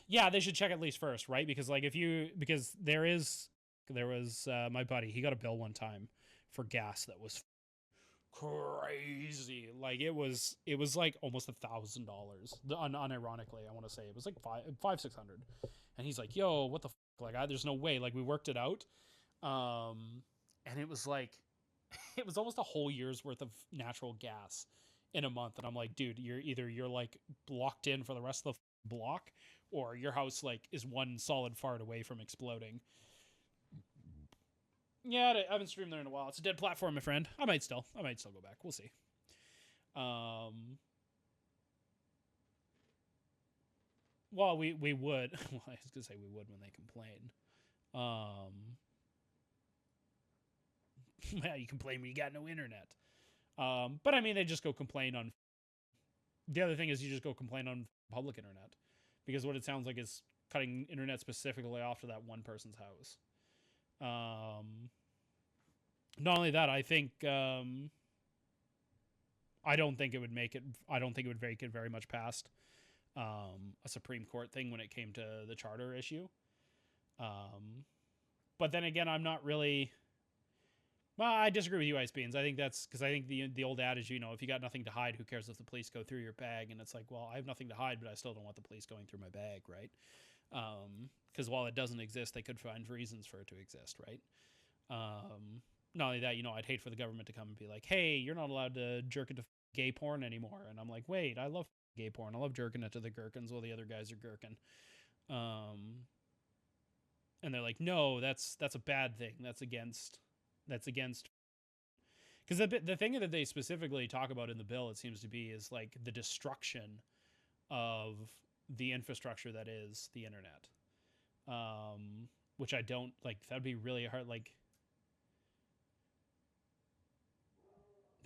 Yeah, they should check at least first, right? Because like because there was my buddy, he got a bill one time for gas that was crazy. Like it was like almost $1,000. Unironically, I want to say it was like $500-$600. And he's like, "Yo, what the fuck? Like, there's no way." Like we worked it out, and it was like, it was almost a whole year's worth of natural gas in a month. And I'm like, dude, you're like locked in for the rest of the block, or your house like is one solid fart away from exploding. Yeah, I haven't streamed there in a while. It's a dead platform, my friend. I might still go back. We'll see. Well, we would. Well, I was gonna say we would when they complain. Well, you complain when you got no internet. But I mean, they just go complain on. The other thing is you just go complain on public internet, because what it sounds like is cutting internet specifically off to that one person's house. Not only that, I think I don't think it would make it. I don't think it would make it very much past a Supreme Court thing when it came to the charter issue. But then again, I'm not really. Well, I disagree with you, Ice Beans. I think that's because I think the old adage, if you got nothing to hide, who cares if the police go through your bag? And it's like, well, I have nothing to hide, but I still don't want the police going through my bag, right? Because while it doesn't exist, they could find reasons for it to exist, right? Not only that, I'd hate for the government to come and be like, hey, you're not allowed to jerk into gay porn anymore. And I'm like, wait, I love gay porn. I love jerking it to the gherkins while the other guys are gherkin. And they're like, no, that's a bad thing. That's against because the thing that they specifically talk about in the bill, it seems to be, is like the destruction of the infrastructure that is the internet, which I don't like. That'd be really hard. Like,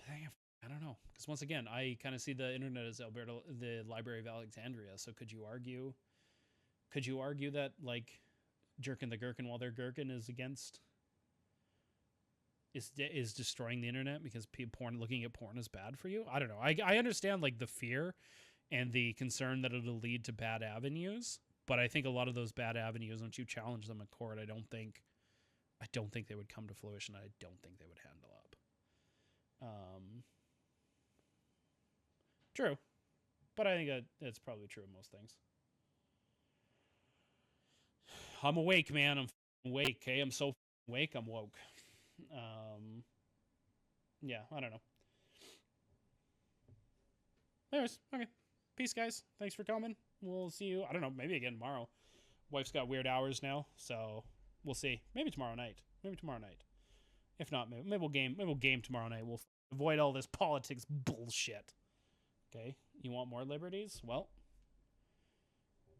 I don't know, because once again, I kind of see the internet as the Library of Alexandria. So could you argue that like jerking the gherkin while they're gherkin is against? Is destroying the internet because looking at porn is bad for you? I don't know. I understand like the fear and the concern that it'll lead to bad avenues, but I think a lot of those bad avenues, once you challenge them in court, I don't think they would come to fruition. I don't think they would handle up. True, but I think that's probably true of most things. I'm awake, man. I'm awake. Okay, I'm so awake. I'm woke. Yeah, I don't know. Anyways, okay. Peace, guys. Thanks for coming. We'll see you. I don't know. Maybe again tomorrow. Wife's got weird hours now, so we'll see. Maybe tomorrow night. If not, maybe we'll game. Maybe we'll game tomorrow night. We'll avoid all this politics bullshit. Okay. You want more liberties? Well, you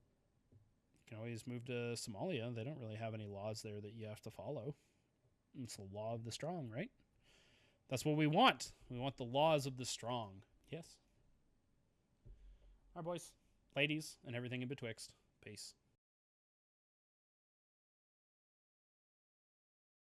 can always move to Somalia. They don't really have any laws there that you have to follow. It's the law of the strong, right? That's what we want. We want the laws of the strong. Yes. All right, boys, ladies, and everything in betwixt. Peace.